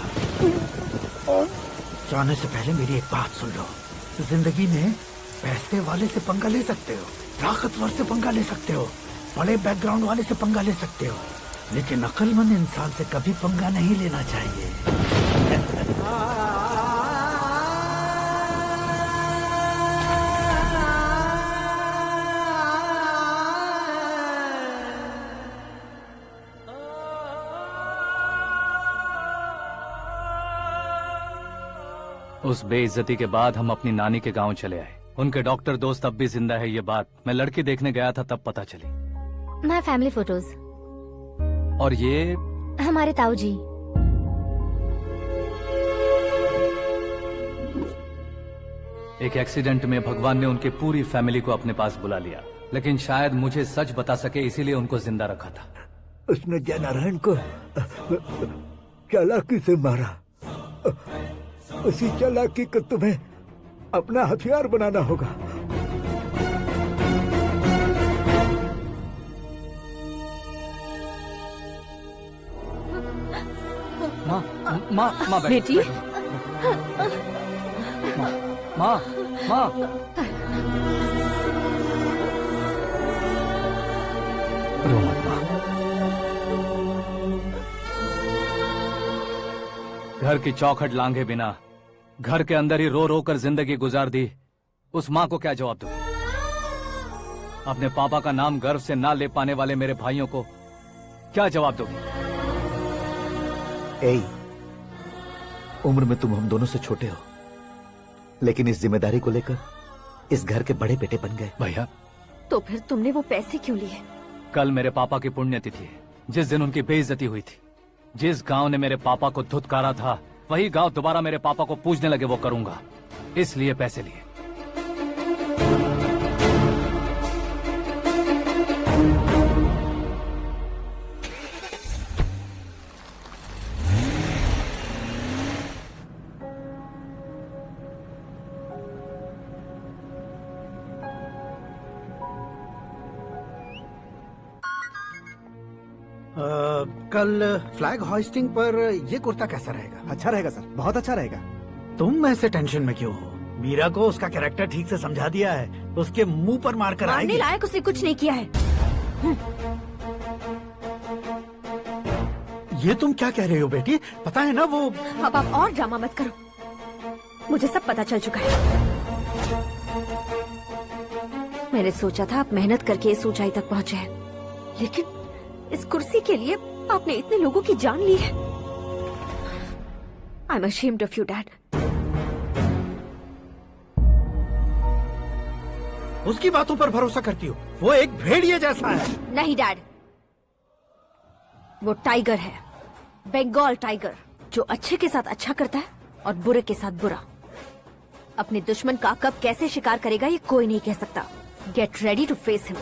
जाने से पहले मेरी एक बात सुन लो। जिंदगी में पैसे वाले से पंगा ले सकते हो, ताकतवर से पंगा ले सकते हो, बड़े बैकग्राउंड वाले से पंगा ले सकते हो, लेकिन अक्लमंद इंसान से कभी पंगा नहीं लेना चाहिए। उस बेइज्जती के बाद हम अपनी नानी के गांव चले आए। उनके डॉक्टर दोस्त अब भी जिंदा है, ये बात मैं लड़की देखने गया था तब पता चली। My family photos. और ये हमारे ताऊ जी। एक एक्सीडेंट में भगवान ने उनकी पूरी फैमिली को अपने पास बुला लिया, लेकिन शायद मुझे सच बता सके इसीलिए उनको जिंदा रखा था। उसने जयनारायण को चालाकी से मारा। उसी चालाकी को तुम्हें अपना हथियार बनाना होगा। माँ बेटी। माँ रो मत माँ। घर की चौखट लांघे बिना घर के अंदर ही रो रो कर जिंदगी गुजार दी उस माँ को क्या जवाब दूं? अपने पापा का नाम गर्व से ना ले पाने वाले मेरे भाइयों को क्या जवाब दोगी? उम्र में तुम हम दोनों से छोटे हो, लेकिन इस जिम्मेदारी को लेकर इस घर के बड़े बेटे बन गए। भैया, तो फिर तुमने वो पैसे क्यों लिए? कल मेरे पापा की पुण्यतिथि है, जिस दिन उनकी बेइज्जती हुई थी। जिस गांव ने मेरे पापा को धुतकारा था, वही गांव दोबारा मेरे पापा को पूजने लगे वो करूंगा, इसलिए पैसे लिए। कल फ्लैग होइस्टिंग पर ये कुर्ता कैसा रहेगा? अच्छा रहेगा सर, बहुत अच्छा रहेगा। तुम ऐसे टेंशन में क्यों हो? मीरा को उसका कैरेक्टर ठीक से समझा दिया है, उसके मुंह पर मारकर आएगी। मारने लायक उसने कुछ नहीं किया है। ये तुम क्या कह रहे हो बेटी? पता है ना वो। अब आप और ड्रामा मत करो, मुझे सब पता चल चुका है। मैंने सोचा था आप मेहनत करके इस ऊंचाई तक पहुंचे हैं, लेकिन इस कुर्सी के लिए आपने इतने लोगों की जान ली है। I am ashamed of you, Dad. उसकी बातों पर भरोसा करती हो? वो एक भेड़िए जैसा है। नहीं डैड, वो टाइगर है, बंगाल टाइगर, जो अच्छे के साथ अच्छा करता है और बुरे के साथ बुरा। अपने दुश्मन का कब कैसे शिकार करेगा ये कोई नहीं कह सकता। Get ready to face him.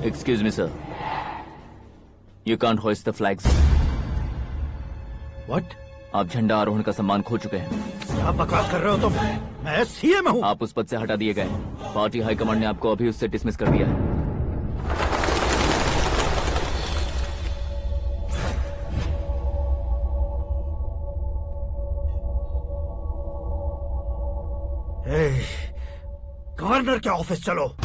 Excuse me, sir. You can't hoist the flags. What? आप झंडा आरोहण का सम्मान खो चुके हैं। क्या बकवास कर रहे हो तुम? मैं सीएम हूँ। आप उस पद से हटा दिए गए। पार्टी हाईकमांड ने आपको अभी उससे डिसमिस कर दिया है। गवर्नर के ऑफिस चलो।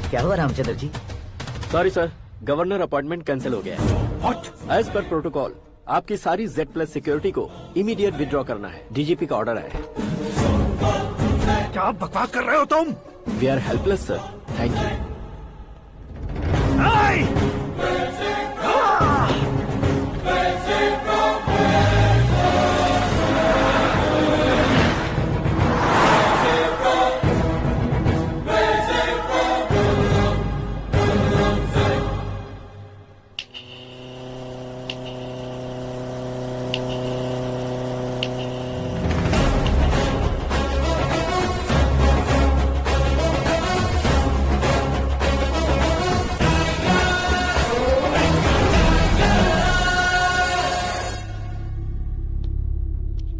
क्या हुआ Ramchandra ji? Sorry sir, governor appointment cancel हो गया है। What? एज पर प्रोटोकॉल आपकी सारी Z+ सिक्योरिटी को इमीडिएट विड्रॉ करना है। डीजीपी का ऑर्डर है। क्या बकवास कर रहे हो तुम? We are helpless sir, thank you.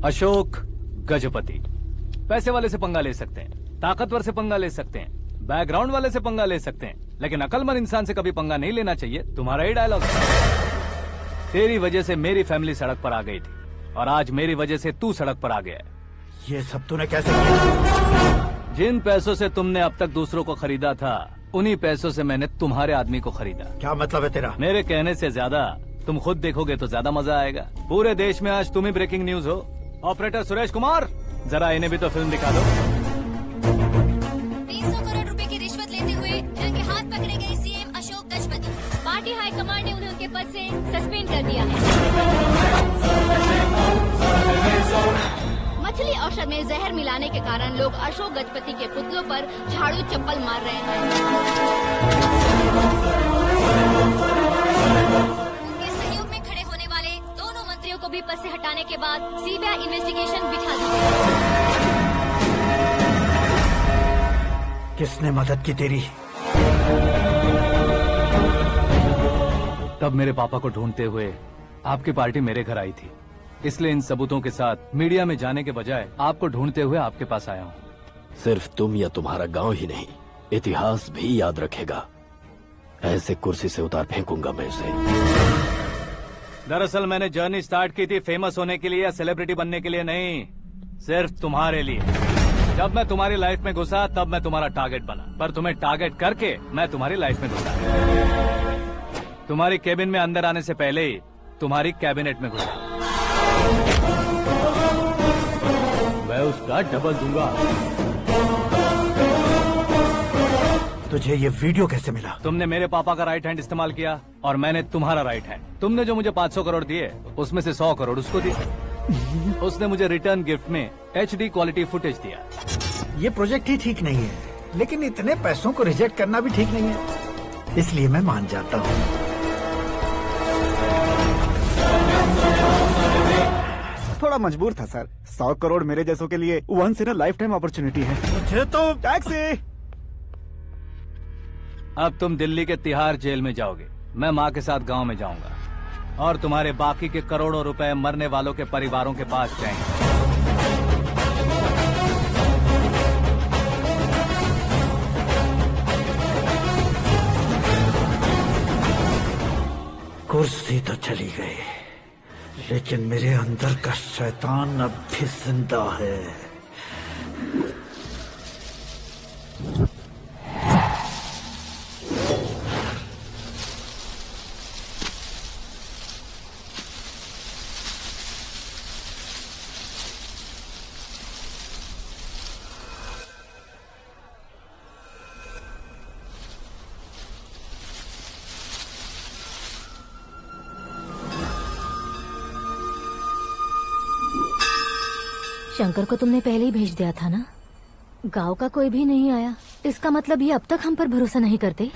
Ashok Gajapati पैसे वाले से पंगा ले सकते हैं, ताकतवर से पंगा ले सकते हैं, बैकग्राउंड वाले से पंगा ले सकते हैं, लेकिन अकलमंद इंसान से कभी पंगा नहीं लेना चाहिए। तुम्हारा ही डायलॉग है। तेरी वजह से मेरी फैमिली सड़क पर आ गई थी और आज मेरी वजह से तू सड़क पर आ गया है। ये सब तूने कैसे किया? जिन पैसों से तुमने अब तक दूसरों को खरीदा था, उन्हीं पैसों से मैंने तुम्हारे आदमी को खरीदा। क्या मतलब है तेरा? मेरे कहने से ज्यादा तुम खुद देखोगे तो ज्यादा मजा आएगा। पूरे देश में आज तुम ही ब्रेकिंग न्यूज हो। ऑपरेटर सुरेश कुमार, जरा इन्हें भी तो फिल्म दिखा दो। 300 करोड़ रुपए की रिश्वत लेते हुए रंगे हाथ पकड़े गए CM Ashok Gajapati. Party high command ने उन्हें उनके पद से सस्पेंड कर दिया है। मछली औषध में जहर मिलाने के कारण लोग अशोक गजपति के पुतलों पर झाड़ू चप्पल मार रहे हैं। उनके सहयोग में खड़े होने वाले दोनों मंत्रियों को भी पद से हटाने के बाद सीबीआई इन्वेस्टिगेशन बिठा दी गई। किसने मदद की तेरी? तब मेरे पापा को ढूंढते हुए आपकी पार्टी मेरे घर आई थी, इसलिए इन सबूतों के साथ मीडिया में जाने के बजाय आपको ढूंढते हुए आपके पास आया हूँ। सिर्फ तुम या तुम्हारा गांव ही नहीं, इतिहास भी याद रखेगा। ऐसे कुर्सी से उतार फेंकूंगा मैं उसे। दरअसल मैंने जर्नी स्टार्ट की थी फेमस होने के लिए या सेलिब्रिटी बनने के लिए नहीं, सिर्फ तुम्हारे लिए। जब मैं तुम्हारी लाइफ में घुसा तब मैं तुम्हारा टारगेट बना, पर तुम्हें टारगेट करके मैं तुम्हारी लाइफ में घुसा। तुम्हारी केबिन में अंदर आने से पहले ही तुम्हारी कैबिनेट में घुसा। मैं उसका डबल दूंगा। तुझे ये वीडियो कैसे मिला? तुमने मेरे पापा का राइट हैंड इस्तेमाल किया और मैंने तुम्हारा राइट हैंड। तुमने जो मुझे 500 करोड़ दिए, उसमें से 100 करोड़ उसको दिए। उसने मुझे रिटर्न गिफ्ट में HD क्वालिटी फुटेज दिया। ये प्रोजेक्ट ही ठीक नहीं है, लेकिन इतने पैसों को रिजेक्ट करना भी ठीक नहीं है, इसलिए मैं मान जाता हूँ। थोड़ा मजबूर था सर। 100 करोड़ मेरे जैसों के लिए once in a lifetime opportunity है। मुझे तो टैक्सी। अब तुम दिल्ली के तिहाड़ जेल में जाओगे, मैं माँ के साथ गांव में जाऊंगा और तुम्हारे बाकी के करोड़ों रुपए मरने वालों के परिवारों के पास जाएंगे। कुर्सी तो चली गई, लेकिन मेरे अंदर का शैतान अब भी जिंदा है। शंकर को तुमने पहले ही भेज दिया था ना? गांव का कोई भी नहीं आया, इसका मतलब ये अब तक हम पर भरोसा नहीं करते।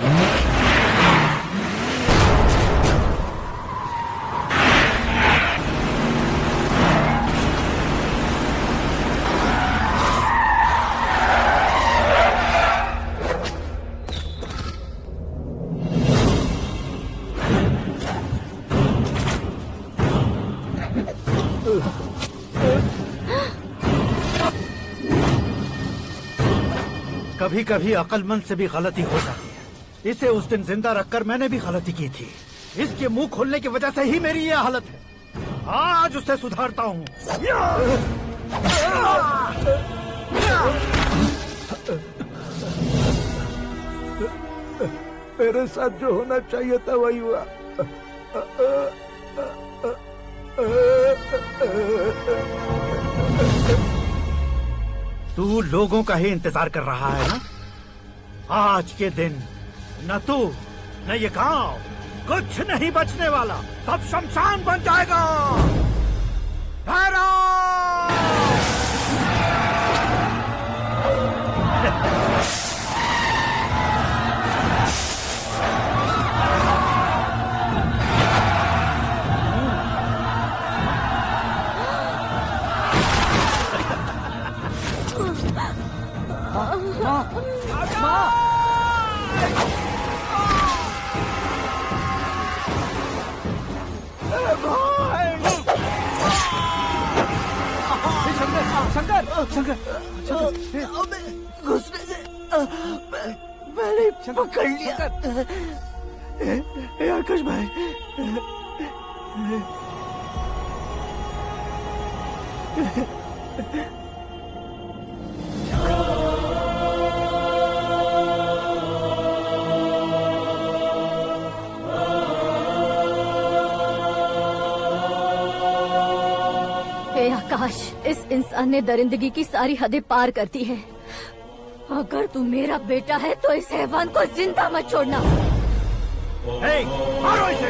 कभी कभी अक्लमंद से भी गलती हो जाती है। इसे उस दिन जिंदा रखकर मैंने भी गलती की थी। इसके मुंह खोलने की वजह से ही मेरी ये हालत है। आज उसे सुधारता हूँ। मेरे साथ जो होना चाहिए था वही हुआ। तू लोगों का ही इंतजार कर रहा है ना? आज के दिन न तू न ये गांव कुछ नहीं बचने वाला, सब शमशान बन जाएगा। शंकर, घुसने से मैंने पकड़ लिया। आकाश भाई, आकाश, इस इंसान ने दरिंदगी की सारी हदें पार कर दी है। अगर तू मेरा बेटा है तो इस हैवान को जिंदा मत छोड़ना। मारो इसे।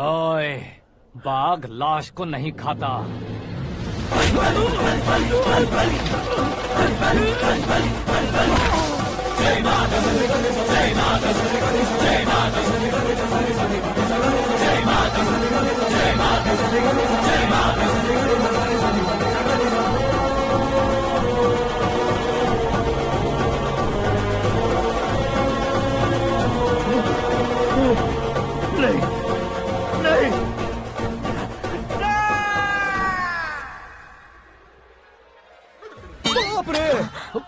ओए, बाघ लाश को नहीं खाता। नहीं, नहीं, बाप रे!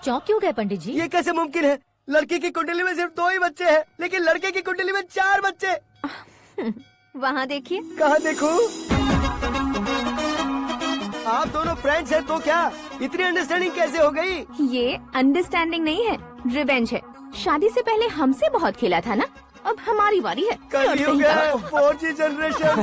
चौंक क्यों गए पंडित जी? ये कैसे मुमकिन है? लड़की की कुंडली में सिर्फ 2 ही बच्चे हैं, लेकिन लड़के की कुंडली में 4 बच्चे। वहाँ देखिए। कहाँ देखूं? आप दोनों फ्रेंड्स हैं तो क्या इतनी अंडरस्टैंडिंग कैसे हो गई? ये अंडरस्टैंडिंग नहीं है, रिवेंज है। शादी से पहले हमसे बहुत खेला था ना, अब हमारी बारी है। कलयुग है, 4G जनरेशन।